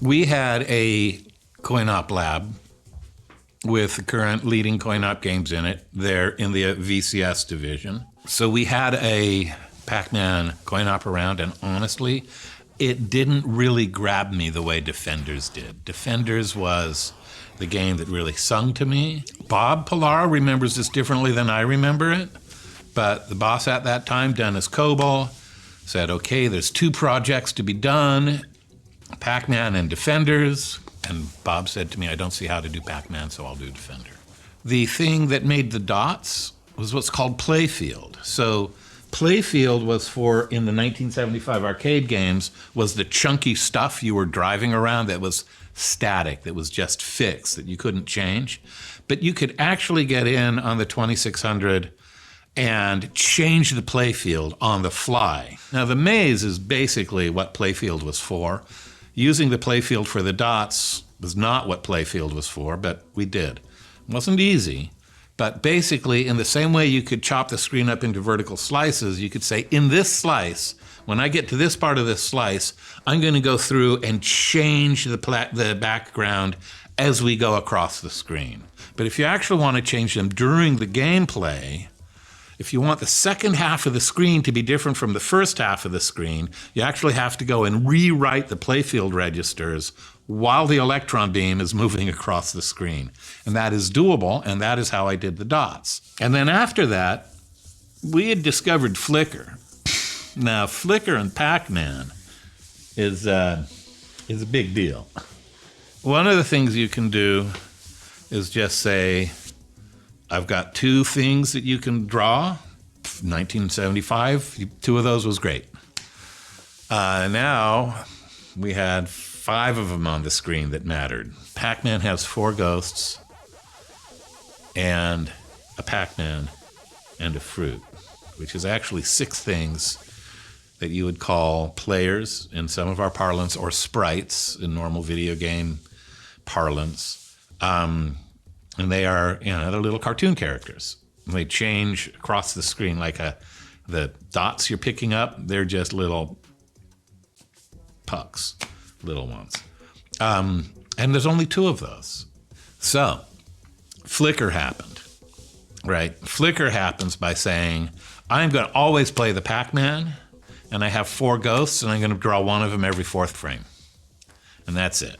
We had a coin-op lab with the current leading coin-op games in it there in the VCS division. So we had a Pac-Man coin-op around, and honestly, it didn't really grab me the way Defenders did. Defenders was the game that really sung to me. Bob Pilar remembers this differently than I remember it, but the boss at that time, Dennis Coble, said, okay, there's 2 projects to be done, Pac-Man and Defenders. And Bob said to me, I don't see how to do Pac-Man, so I'll do Defender. The thing that made the dots was what's called Playfield. So Playfield was for, in the 1975 arcade games, was the chunky stuff you were driving around that was static, that was just fixed, that you couldn't change. But you could actually get in on the 2600 and change the playfield on the fly. Now the maze is basically what Playfield was for. Using the playfield for the dots was not what Playfield was for, but we did. It wasn't easy, but basically in the same way you could chop the screen up into vertical slices, you could say, in this slice, when I get to this part of this slice, I'm going to go through and change the background as we go across the screen. But if you actually want to change them during the gameplay, if you want the second half of the screen to be different from the first half of the screen, you actually have to go and rewrite the playfield registers while the electron beam is moving across the screen. And that is doable, and that is how I did the dots. And then after that, we had discovered Flickr. Now, Flickr and Pac-Man is a big deal. One of the things you can do is just say, I've got 2 things that you can draw. 1975, 2 of those was great. Now we had 5 of them on the screen that mattered. Pac-Man has 4 ghosts and a Pac-Man and a fruit, which is actually 6 things that you would call players in some of our parlance, or sprites in normal video game parlance. And they are, they're little cartoon characters. And they change across the screen like the dots you're picking up, they're just little pucks, little ones. And there's only 2 of those. So, Flickr happened, right? Flickr happens by saying, I'm going to always play the Pac-Man, and I have 4 ghosts, and I'm going to draw one of them every 4th frame. And that's it.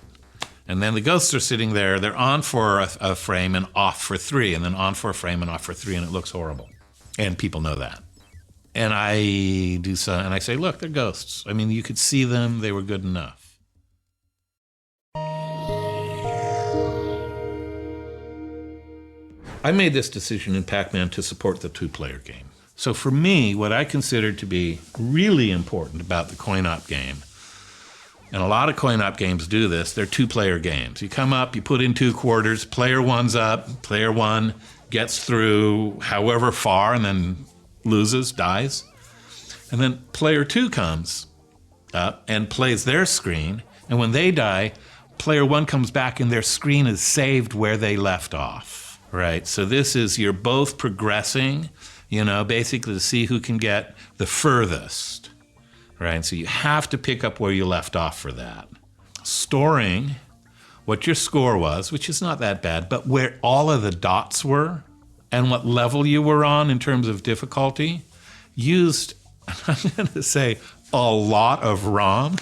And then the ghosts are sitting there, they're on for a frame and off for 3, and then on for a frame and off for 3, and it looks horrible. And people know that. And I do so, and I say, look, they're ghosts. I mean, you could see them, they were good enough. I made this decision in Pac-Man to support the 2-player game. So for me, what I considered to be really important about the coin-op game, and a lot of coin-op games do this, they're 2-player games. You come up, you put in 2 quarters, player 1's up, player 1 gets through however far and then loses, dies. And then player 2 comes up and plays their screen, and when they die, player 1 comes back and their screen is saved where they left off, right? So this is, you're both progressing, basically to see who can get the furthest. Right, so you have to pick up where you left off for that. Storing what your score was, which is not that bad, but where all of the dots were and what level you were on in terms of difficulty, used, I'm going to say, a lot of ROM.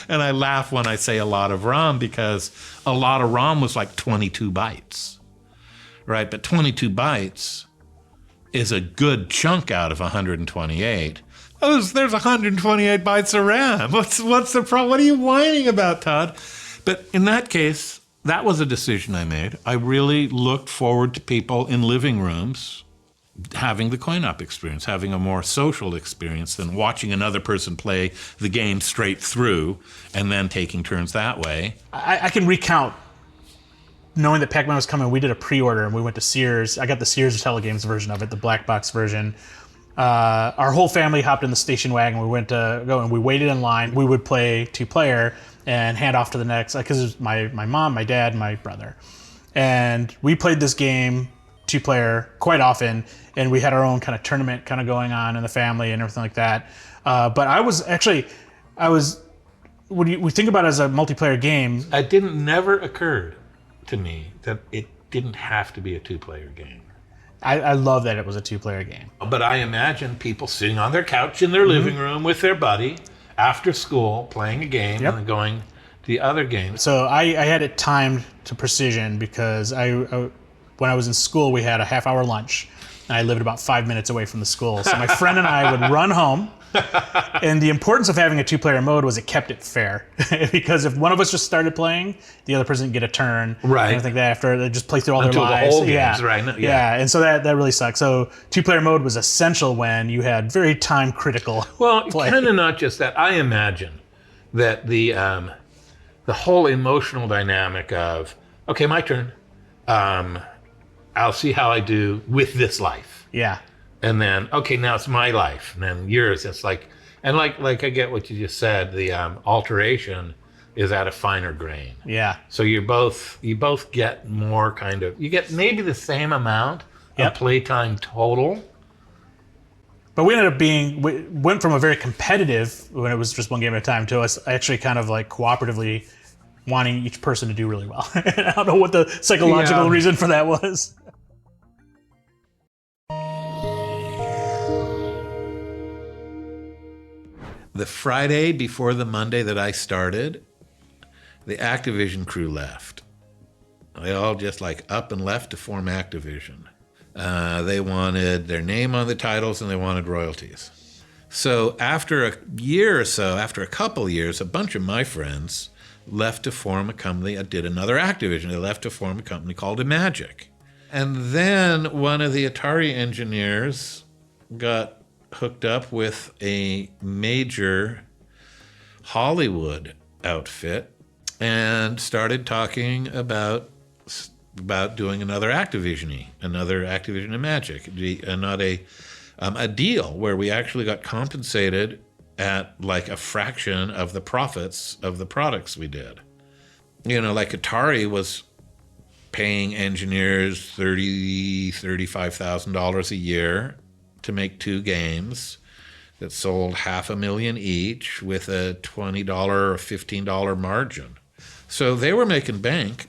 And I laugh when I say a lot of ROM because a lot of ROM was like 22 bytes, right? But 22 bytes is a good chunk out of 128. There's 128 bytes of RAM. What's the problem? What are you whining about, Todd? But in that case, that was a decision I made. I really looked forward to people in living rooms having the coin-op experience, having a more social experience than watching another person play the game straight through and then taking turns that way. I can recount knowing that Pac-Man was coming. We did a pre-order and we went to Sears. I got the Sears Telegames version of it, the black box version. Our whole family hopped in the station wagon. We went to go and we waited in line. We would play 2-player and hand off to the next, because it was my mom, my dad, and my brother. And we played this game 2-player quite often, and we had our own kind of tournament kind of going on in the family and everything like that. But I was when we think about it as a multiplayer game, it never occurred to me that it didn't have to be a 2-player game. I love that it was a 2-player game. But I imagine people sitting on their couch in their living room with their buddy after school playing a game and then going to the other game. So I had it timed to precision because when I was in school, we had a half-hour lunch, and I lived about 5 minutes away from the school. So my friend and I would run home, and the importance of having a 2-player mode was it kept it fair. Because if one of us just started playing, the other person didn't get a turn. Right. And I think that after they just play through all Until their lives. The whole games, right? Yeah, and so that really sucked. So 2-player mode was essential when you had very time-critical play. Kind of not just that. I imagine that the whole emotional dynamic of, okay, my turn. I'll see how I do with this life. Yeah. And then, okay, now it's my life. And then yours, it's like, and like I get what you just said, the alteration is at a finer grain. Yeah. So you both get more kind of, you get maybe the same amount of playtime total. But we went from a very competitive, when it was just one game at a time, to us actually kind of like cooperatively wanting each person to do really well. I don't know what the psychological reason for that was. The Friday before the Monday that I started, the Activision crew left. They all just like up and left to form Activision. They wanted their name on the titles and they wanted royalties. So after a year or so, after a couple years, a bunch of my friends left to form a company that did another Activision. They left to form a company called Imagic. And then one of the Atari engineers got hooked up with a major Hollywood outfit and started talking about doing another Activision Imagic, not a deal where we actually got compensated at like a fraction of the profits of the products we did. You know, like Atari was paying engineers $35,000 a year to make 2 games that sold $500,000 each with a $20 or $15 margin. So they were making bank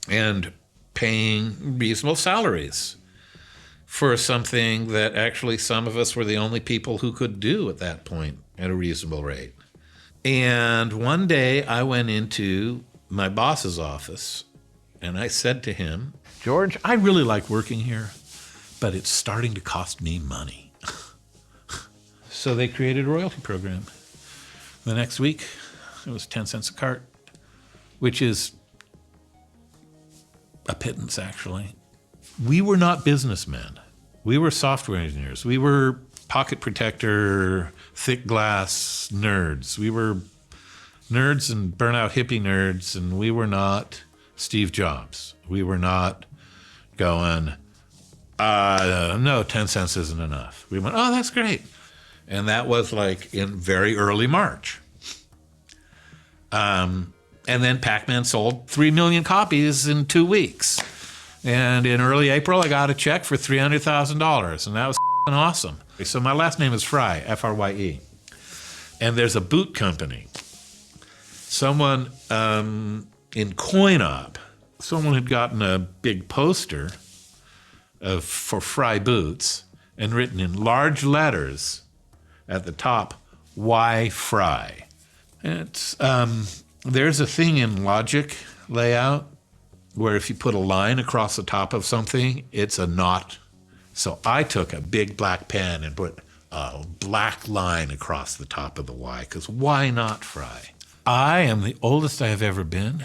and paying reasonable salaries for something that actually some of us were the only people who could do at that point at a reasonable rate. And one day I went into my boss's office and I said to him, "George, I really like working here, but it's starting to cost me money." So they created a royalty program. The next week, it was 10 cents a cart, which is a pittance, actually. We were not businessmen. We were software engineers. We were pocket protector, thick glass nerds. We were nerds and burnout hippie nerds, and we were not Steve Jobs. We were not going, no, 10 cents isn't enough. We went, oh, that's great. And that was like in very early March. And then Pac-Man sold 3 million copies in 2 weeks. And in early April, I got a check for $300,000, and that was awesome. So my last name is Frye, F-R-Y-E. And there's a boot company. Someone in coin-op, someone had gotten a big poster for Frye boots and written in large letters at the top, "Why Frye?" And it's, there's a thing in Logic layout where if you put a line across the top of something, it's a knot. So I took a big black pen and put a black line across the top of the Y, because why not Frye? I am the oldest I have ever been.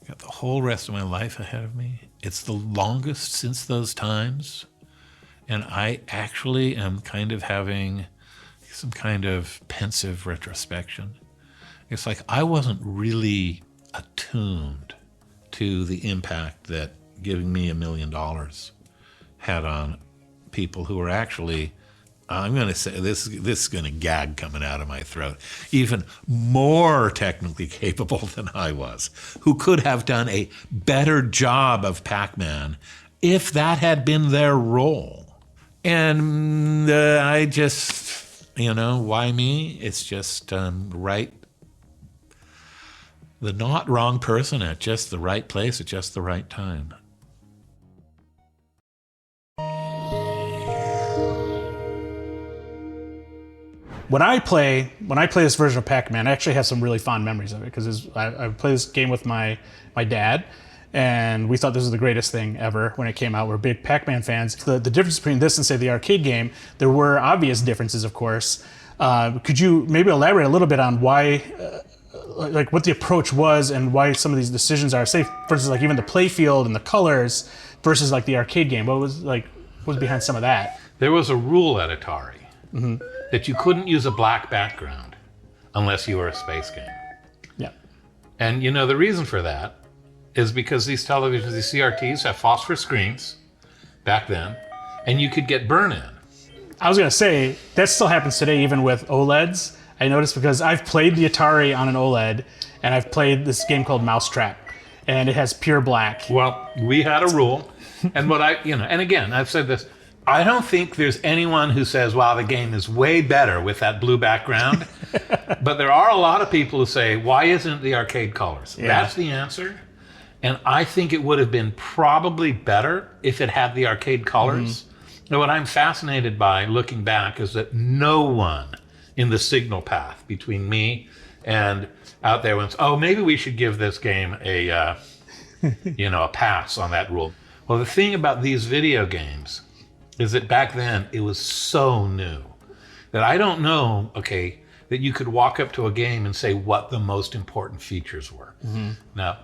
Got the whole rest of my life ahead of me. It's the longest since those times. And I actually am kind of having some kind of pensive retrospection. It's like I wasn't really attuned to the impact that giving me $1 million had on people who were actually, I'm going to say, this is going to gag coming out of my throat, even more technically capable than I was, who could have done a better job of Pac-Man if that had been their role. And I just, why me? It's just right. The not wrong person at just the right place at just the right time. When I play this version of Pac-Man, I actually have some really fond memories of it because I played this game with my dad, and we thought this was the greatest thing ever when it came out. We're big Pac-Man fans. The difference between this and, say, the arcade game, there were obvious differences, of course. Could you maybe elaborate a little bit on why, like what the approach was and why some of these decisions are, say, versus like even the play field and the colors versus like the arcade game? What was behind some of that? There was a rule at Atari that you couldn't use a black background unless you were a space game. Yeah. And the reason for that is because these televisions, these CRTs, have phosphor screens back then, and you could get burn-in. I was gonna say, that still happens today even with OLEDs. I noticed because I've played the Atari on an OLED, and I've played this game called Mousetrap, and it has pure black. Well, we had a rule, and and again, I've said this, I don't think there's anyone who says, wow, the game is way better with that blue background, but there are a lot of people who say, why isn't the arcade colors? Yeah. That's the answer, and I think it would have been probably better if it had the arcade colors. Now, what I'm fascinated by looking back is that no one in the signal path between me and out there went, oh, maybe we should give this game a, a pass on that rule. Well, the thing about these video games is that back then it was so new that I don't know, that you could walk up to a game and say what the most important features were. Now,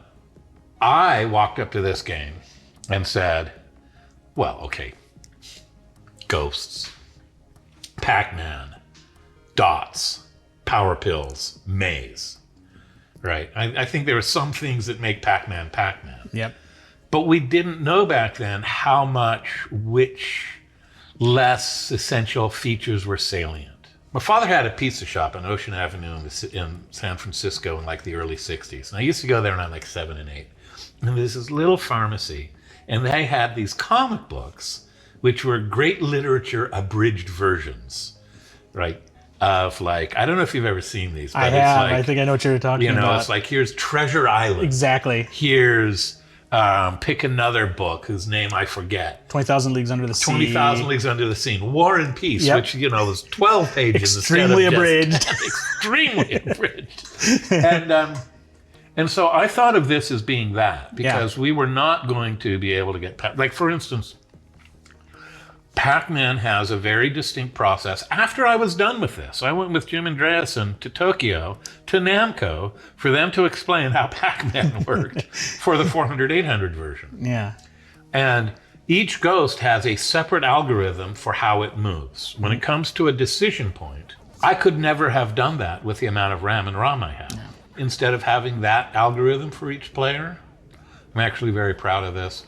I walked up to this game and said, well, ghosts, Pac-Man, dots, power pills, maze, right? I think there are some things that make Pac-Man Pac-Man. Yep. But we didn't know back then how much which less essential features were salient. My father had a pizza shop on Ocean Avenue in San Francisco in like the early 60s. And I used to go there when I was like 7 and 8. And there's this little pharmacy, and they had these comic books which were great literature abridged versions, right? Of like, I don't know if you've ever seen these, but I have. I think I know what you're talking about. It's like, here's Treasure Island. Exactly. Here's pick another book whose name I forget. 20,000 Leagues Under the Sea. 20,000 Leagues Under the Sea. War and Peace, which, was 12 pages. Extremely abridged. Extremely abridged. And so I thought of this as being that, because we were not going to be able to get, like, for instance, Pac-Man has a very distinct process. After I was done with this, I went with Jim Andreasen to Tokyo, to Namco, for them to explain how Pac-Man worked for the 400-800 version. Yeah. And each ghost has a separate algorithm for how it moves. When it comes to a decision point, I could never have done that with the amount of RAM and ROM I have. Instead of having that algorithm for each player, I'm actually very proud of this.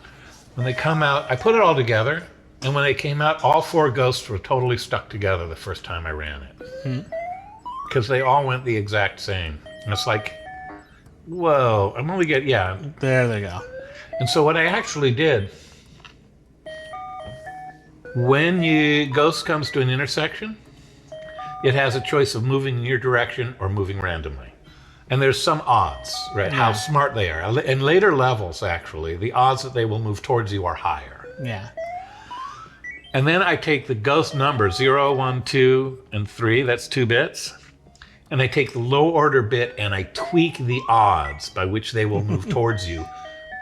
When they come out, I put it all together, and when they came out, all 4 ghosts were totally stuck together the first time I ran it. Because they all went the exact same. And it's like, whoa, I'm only getting, There they go. And so what I actually did, when Ghost comes to an intersection, it has a choice of moving in your direction or moving randomly. And there's some odds, right? How smart they are. In later levels, actually, the odds that they will move towards you are higher. Yeah. And then I take the ghost numbers, 0, 1, 2, and 3, that's 2 bits. And I take the low order bit and I tweak the odds by which they will move towards you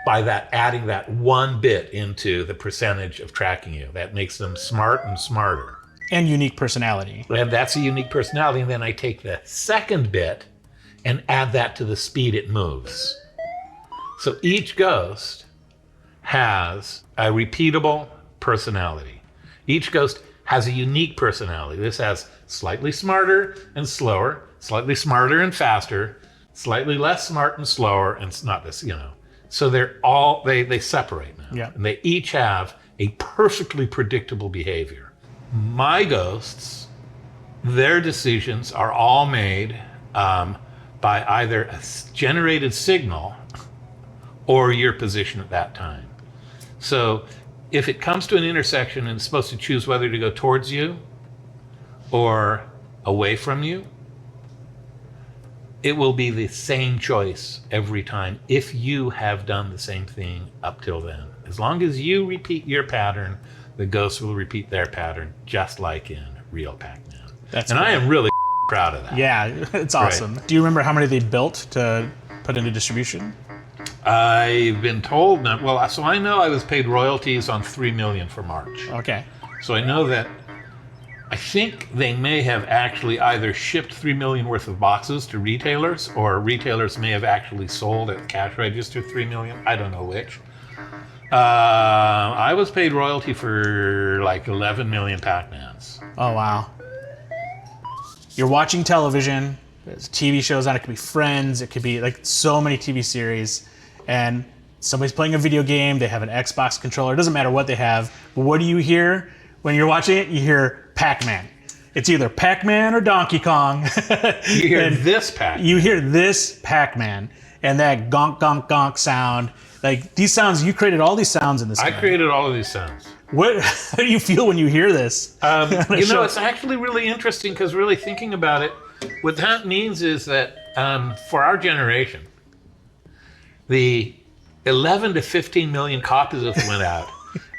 by adding that 1 bit into the percentage of tracking you. That makes them smart and smarter. And unique personality. And that's a unique personality. And then I take the second bit and add that to the speed it moves. So each ghost has a repeatable personality. Each ghost has a unique personality. This has slightly smarter and slower, slightly smarter and faster, slightly less smart and slower, and it's not this, So they're all, they separate now. Yeah. And they each have a perfectly predictable behavior. My ghosts, their decisions are all made by either a generated signal or your position at that time. So if it comes to an intersection and it's supposed to choose whether to go towards you or away from you, it will be the same choice every time if you have done the same thing up till then. As long as you repeat your pattern, the ghosts will repeat their pattern, just like in real Pac-Man. That's and cool. I am really proud of that. Yeah, it's awesome. Right. Do you remember how many they built to put into distribution? I've been told that, so I know I was paid royalties on 3 million for March. Okay. So I know that, I think they may have actually either shipped 3 million worth of boxes to retailers, or retailers may have actually sold at the cash register 3 million. I don't know which. I was paid royalty for like 11 million Pac-Mans. Oh, wow. You're watching television, there's TV shows on it, could be Friends, it could be like so many TV series, and somebody's playing a video game, they have an Xbox controller, it doesn't matter what they have, but what do you hear when you're watching it? You hear Pac-Man. It's either Pac-Man or Donkey Kong. You hear this Pac-Man. You hear this Pac-Man, and that gonk, gonk, gonk sound. Like, these sounds, you created all these sounds in this game. I created all of these sounds. How do you feel when you hear this? It's actually really interesting, because really thinking about it, what that means is that for our generation, the 11 to 15 million copies that went out,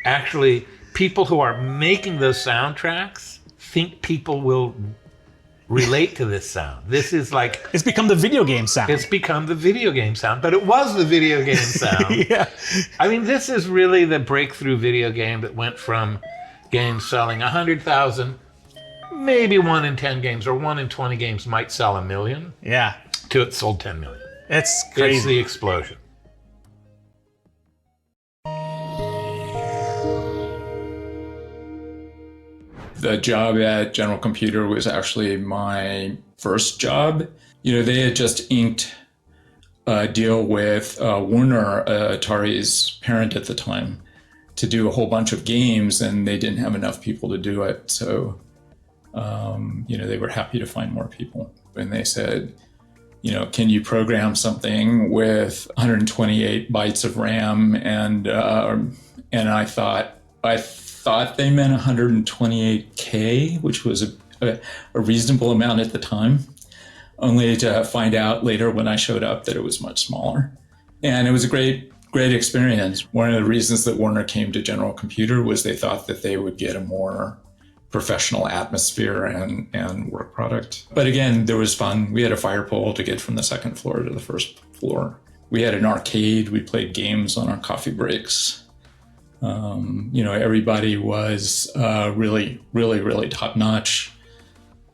actually, people who are making those soundtracks think people will relate to this sound. This is like... It's become the video game sound. It's become the video game sound, but it was the video game sound. Yeah. I mean, this is really the breakthrough video game that went from games selling 100,000, maybe 1 in 10 games or 1 in 20 games might sell 1 million. Yeah. To it sold 10 million. It's crazy. It's the explosion. The job at General Computer was actually my first job. They had just inked a deal with Warner, Atari's parent at the time, to do a whole bunch of games, and they didn't have enough people to do it. So, they were happy to find more people. And they said, can you program something with 128 bytes of RAM? And I thought they meant 128K, which was a reasonable amount at the time, only to find out later when I showed up that it was much smaller. And it was a great experience. One of the reasons that Warner came to General Computer was they thought that they would get a more professional atmosphere and work product. But again, there was fun. We had a fire pole to get from the second floor to the first floor. We had an arcade. We played games on our coffee breaks. Everybody was really, really, really top notch.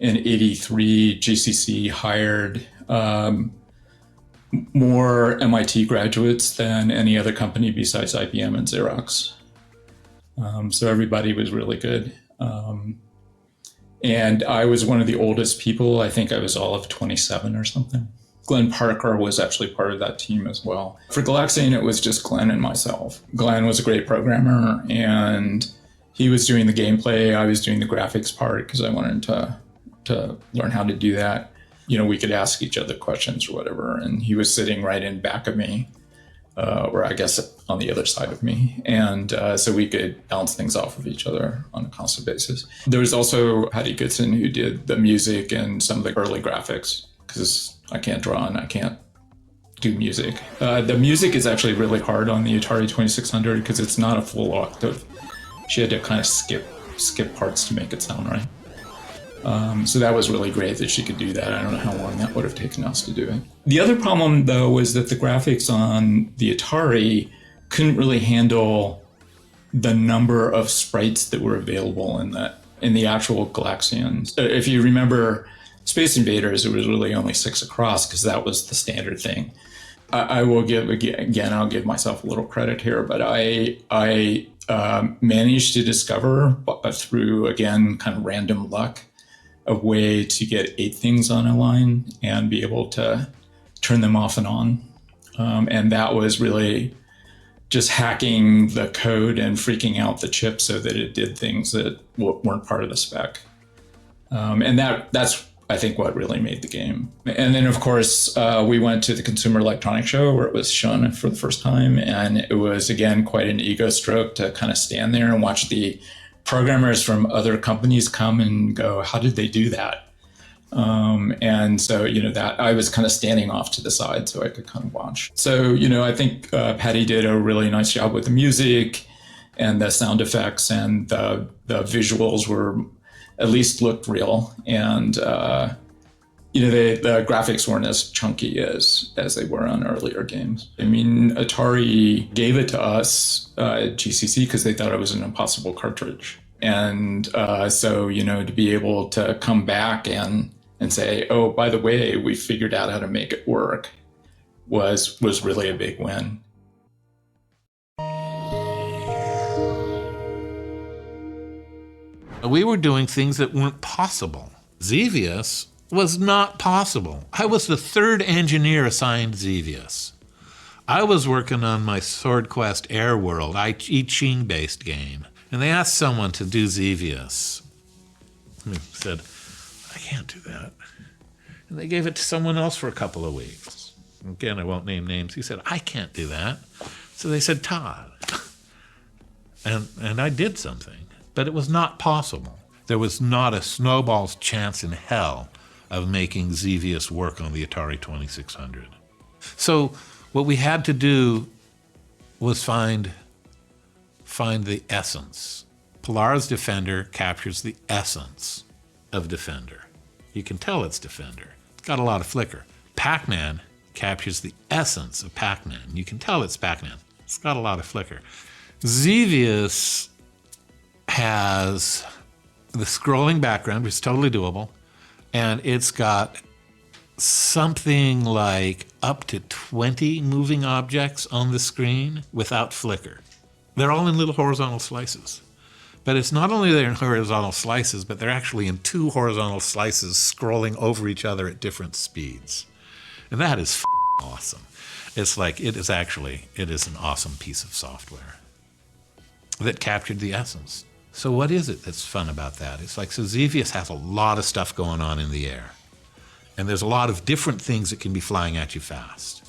In '83, GCC hired more MIT graduates than any other company besides IBM and Xerox. So everybody was really good. And I was one of the oldest people. I think I was all of 27 or something. Glenn Parker was actually part of that team as well. For Galaxian, it was just Glenn and myself. Glenn was a great programmer, and he was doing the gameplay. I was doing the graphics part because I wanted to learn how to do that. We could ask each other questions or whatever, and he was sitting right in back of me, or I guess on the other side of me. And so we could bounce things off of each other on a constant basis. There was also Hattie Goodson, who did the music and some of the early graphics, because I can't draw and I can't do music. The music is actually really hard on the Atari 2600 because it's not a full octave. She had to kind of skip parts to make it sound right. So that was really great that she could do that. I don't know how long that would have taken us to do it. The other problem, though, was that the graphics on the Atari couldn't really handle the number of sprites that were available in the actual Galaxians. If you remember Space Invaders, it was really only 6 across because that was the standard thing. I will give, again, I'll give myself a little credit here, but I managed to discover through, again, kind of random luck, a way to get 8 things on a line and be able to turn them off and on. And that was really just hacking the code and freaking out the chip so that it did things that weren't part of the spec. And that's, I think, what really made the game. And then, of course, we went to the Consumer Electronics Show where it was shown for the first time. And it was, again, quite an ego stroke to kind of stand there and watch the programmers from other companies come and go, how did they do that? And so, that I was kind of standing off to the side so I could kind of watch. So, I think Patty did a really nice job with the music and the sound effects, and the visuals were at least looked real. And, the graphics weren't as chunky as they were on earlier games. I mean, Atari gave it to us at GCC because they thought it was an impossible cartridge. And so, to be able to come back and say, oh, by the way, we figured out how to make it work was really a big win. We were doing things that weren't possible. Xevious was not possible. I was the 3rd engineer assigned Xevious. I was working on my Swordquest Air World, I Ching-based game, and they asked someone to do Xevious. I said, I can't do that. And they gave it to someone else for a couple of weeks. Again, I won't name names. He said, I can't do that. So they said, Todd. And I did something. But it was not possible. There was not a snowball's chance in hell of making Xevious work on the Atari 2600. So what we had to do was find the essence. Pilar's Defender captures the essence of Defender. You can tell it's Defender. It's got a lot of flicker. Pac-Man captures the essence of Pac-Man. You can tell it's Pac-Man. It's got a lot of flicker. Xevious has the scrolling background, which is totally doable, and it's got something like up to 20 moving objects on the screen without flicker. They're all in little horizontal slices. But it's not only they're in horizontal slices, but they're actually in 2 horizontal slices scrolling over each other at different speeds. And that is awesome. It's like, it is an awesome piece of software that captured the essence. So what is it that's fun about that? It's like, so Xevious has a lot of stuff going on in the air. And there's a lot of different things that can be flying at you fast.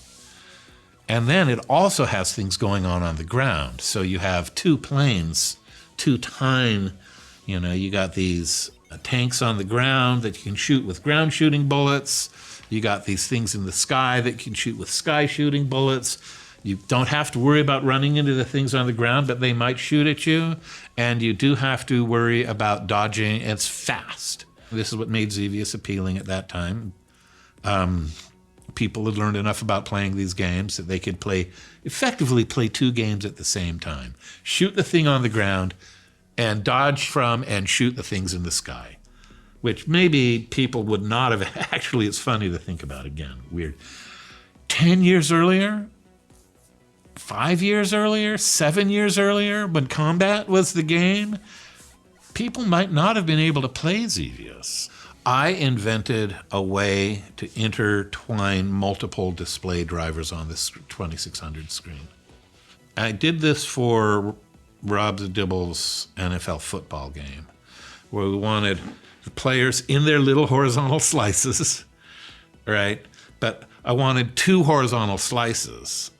And then it also has things going on the ground. So you have 2 planes, 2 time, you got these tanks on the ground that you can shoot with ground shooting bullets. You got these things in the sky that you can shoot with sky shooting bullets. You don't have to worry about running into the things on the ground, but they might shoot at you. And you do have to worry about dodging. It's fast. This is what made Xevious appealing at that time. People had learned enough about playing these games that they could effectively play 2 games at the same time. Shoot the thing on the ground and dodge from and shoot the things in the sky, which maybe people would not have. Actually, it's funny to think about again. Weird. 10 years earlier, 5 years earlier, 7 years earlier, when combat was the game, people might not have been able to play Xevious. I invented a way to intertwine multiple display drivers on this 2600 screen. I did this for Rob Dibble's NFL football game, where we wanted the players in their little horizontal slices, right? But I wanted 2 horizontal slices.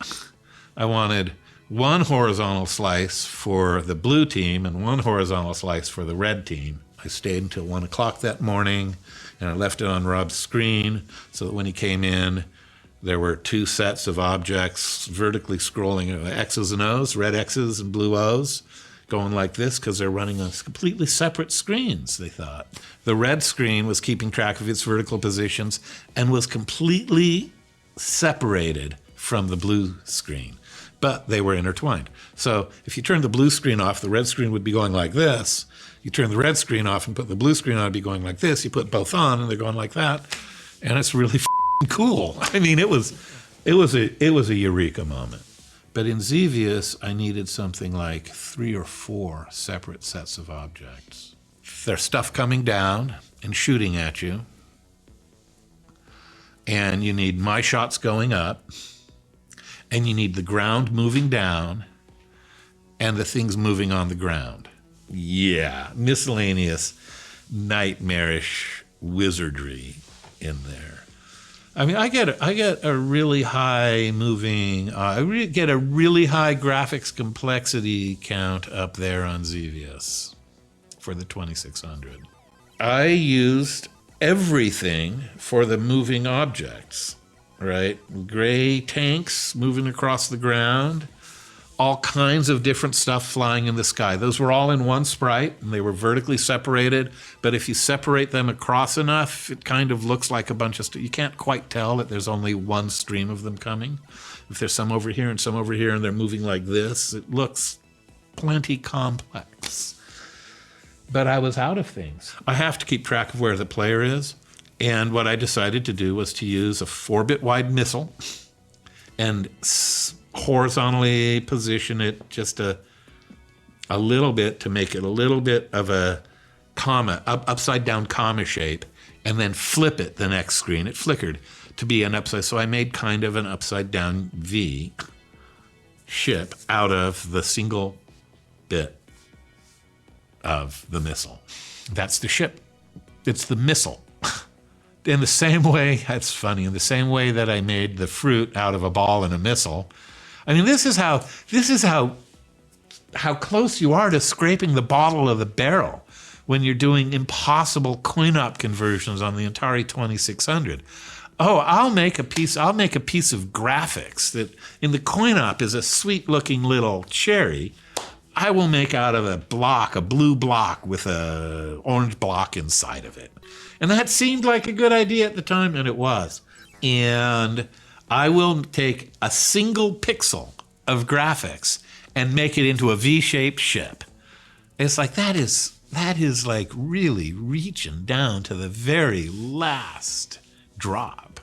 I wanted 1 horizontal slice for the blue team and 1 horizontal slice for the red team. I stayed until 1 o'clock that morning, and I left it on Rob's screen so that when he came in, there were 2 sets of objects vertically scrolling, X's and O's, red X's and blue O's, going like this because they're running on completely separate screens, they thought. The red screen was keeping track of its vertical positions and was completely separated from the blue screen, but they were intertwined. So if you turn the blue screen off, the red screen would be going like this. You turn the red screen off and put the blue screen on, it'd be going like this. You put both on and they're going like that. And it's really cool. I mean, it was a eureka moment. But in Xevious, I needed something like 3 or 4 separate sets of objects. There's stuff coming down and shooting at you, and you need my shots going up, and you need the ground moving down, and the things moving on the ground. Yeah, miscellaneous, nightmarish wizardry in there. I mean, I get a really high moving, get a really high graphics complexity count up there on Xevious for the 2600. I used everything for the moving objects, right? Gray tanks moving across the ground, all kinds of different stuff flying in the sky. Those were all in one sprite, and they were vertically separated, but if you separate them across enough, it kind of looks like a bunch of stuff. You can't quite tell that there's only one stream of them coming. If there's some over here and some over here, and they're moving like this, it looks plenty complex. But I was out of things. I have to keep track of where the player is, and what I decided to do was to use a 4-bit wide missile and horizontally position it just a little bit to make it a little bit of a comma, upside down comma shape, and then flip it the next screen. It flickered to be an upside, so I made kind of an upside down V ship out of the single bit of the missile. That's the ship. It's the missile. In the same way, that's funny, in the same way that I made the fruit out of a ball and a missile. I mean, this is how close you are to scraping the bottom of the barrel when you're doing impossible coin-op conversions on the Atari 2600. Oh, I'll make a piece of graphics that in the coin-op is a sweet-looking little cherry. I will make out of a blue block with a orange block inside of it. And that seemed like a good idea at the time, and it was. And I will take a single pixel of graphics and make it into a V-shaped ship. It's like that is like really reaching down to the very last drop.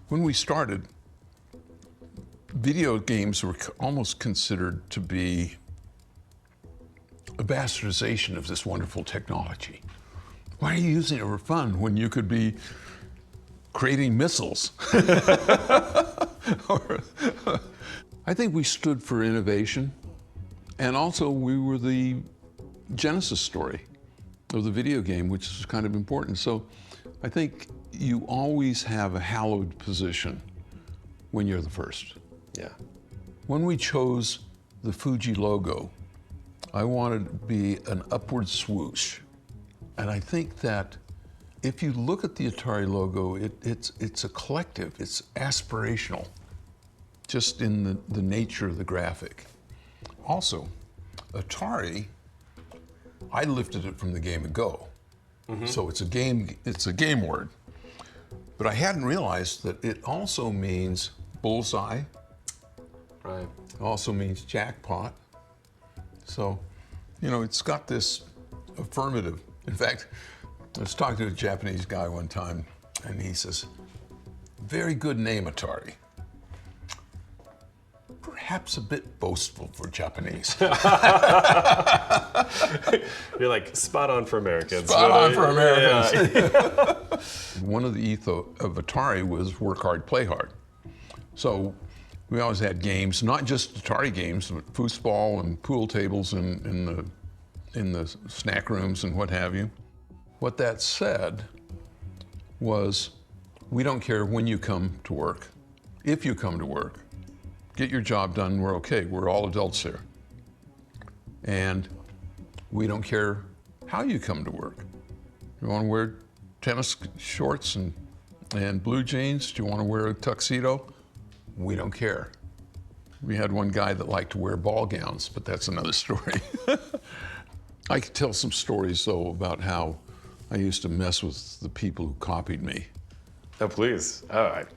When we started, video games were almost considered to be a bastardization of this wonderful technology. Why are you using it for fun when you could be creating missiles? I think we stood for innovation, and also we were the genesis story of the video game, which is kind of important. So I think you always have a hallowed position when you're the first. Yeah. When we chose the Fuji logo, I wanted to be an upward swoosh. And I think that if you look at the Atari logo, it's a collective, it's aspirational, just in the nature of the graphic. Also, Atari, I lifted it from the game of Go. Mm-hmm. So it's a game word. But I hadn't realized that it also means bullseye. Right. It also means jackpot. So, you know, it's got this affirmative. In fact, I was talking to a Japanese guy one time, and he says, very good name, Atari. Perhaps a bit boastful for Japanese. You're like, spot on for Americans. Spot on for Americans. Yeah. One of the ethos of Atari was work hard, play hard. So we always had games, not just Atari games, but foosball and pool tables in the snack rooms and what have you. What that said was, we don't care when you come to work. If you come to work, get your job done, we're okay. We're all adults here. And we don't care how you come to work. You want to wear tennis shorts and blue jeans? Do you want to wear a tuxedo? We don't care. We had one guy that liked to wear ball gowns, but that's another story. I could tell some stories, though, about how I used to mess with the people who copied me. Oh, please. Oh, I'd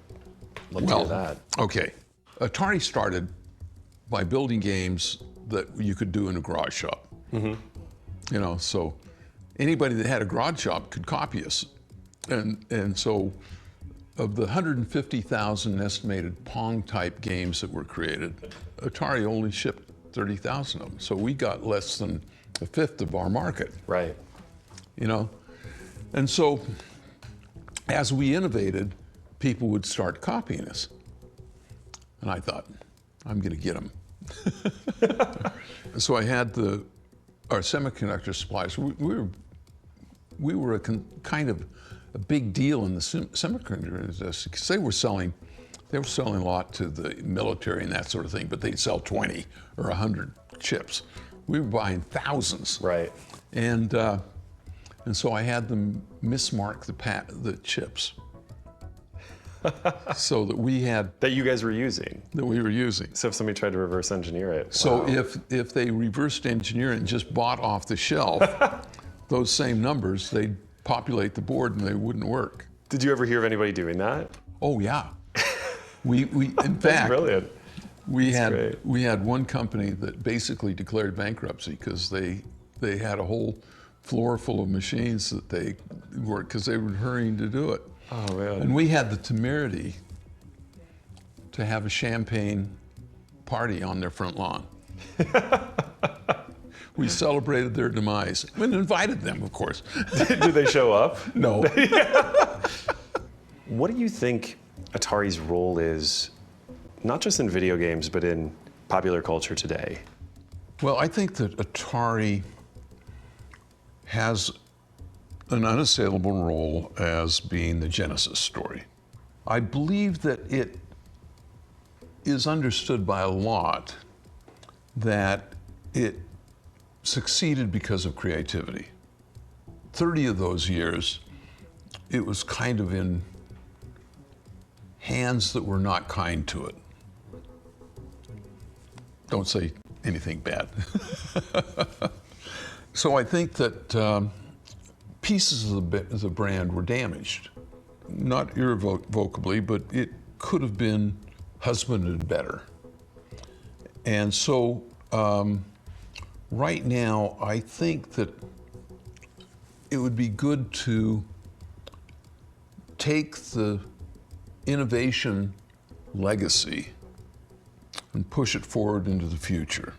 love to hear that. Okay. Atari started by building games that you could do in a garage shop. Mm-hmm. You know, so anybody that had a garage shop could copy us. And so of the 150,000 estimated Pong-type games that were created, Atari only shipped 30,000 of them. So we got less than a fifth of our market. Right. You know? And so as we innovated, people would start copying us. And I thought, I'm going to get them. So I had our semiconductor suppliers. We were a kind of a big deal in the semiconductor industry because they were selling a lot to the military and that sort of thing, but they'd sell 20 or 100 chips. We were buying thousands. Right. And so I had them mismark the chips. So that we had... That you guys were using? That we were using. So if somebody tried to reverse engineer it. So wow. if they reversed engineer it and just bought off the shelf those same numbers, they'd populate the board and they wouldn't work. Did you ever hear of anybody doing that? Oh yeah. We in fact, brilliant. We had one company that basically declared bankruptcy because they had a whole floor full of machines that they worked because they were hurrying to do it. Oh man. And we had the temerity to have a champagne party on their front lawn. We celebrated their demise and invited them, of course. Did they show up? No. What do you think Atari's role is, not just in video games, but in popular culture today? Well, I think that Atari has an unassailable role as being the Genesis story. I believe that it is understood by a lot that it succeeded because of creativity. 30 of those years, it was kind of in hands that were not kind to it. Don't say anything bad. So I think that pieces of the brand were damaged. Not irrevocably, but it could have been husbanded better. And so right now, I think that it would be good to take the innovation legacy and push it forward into the future.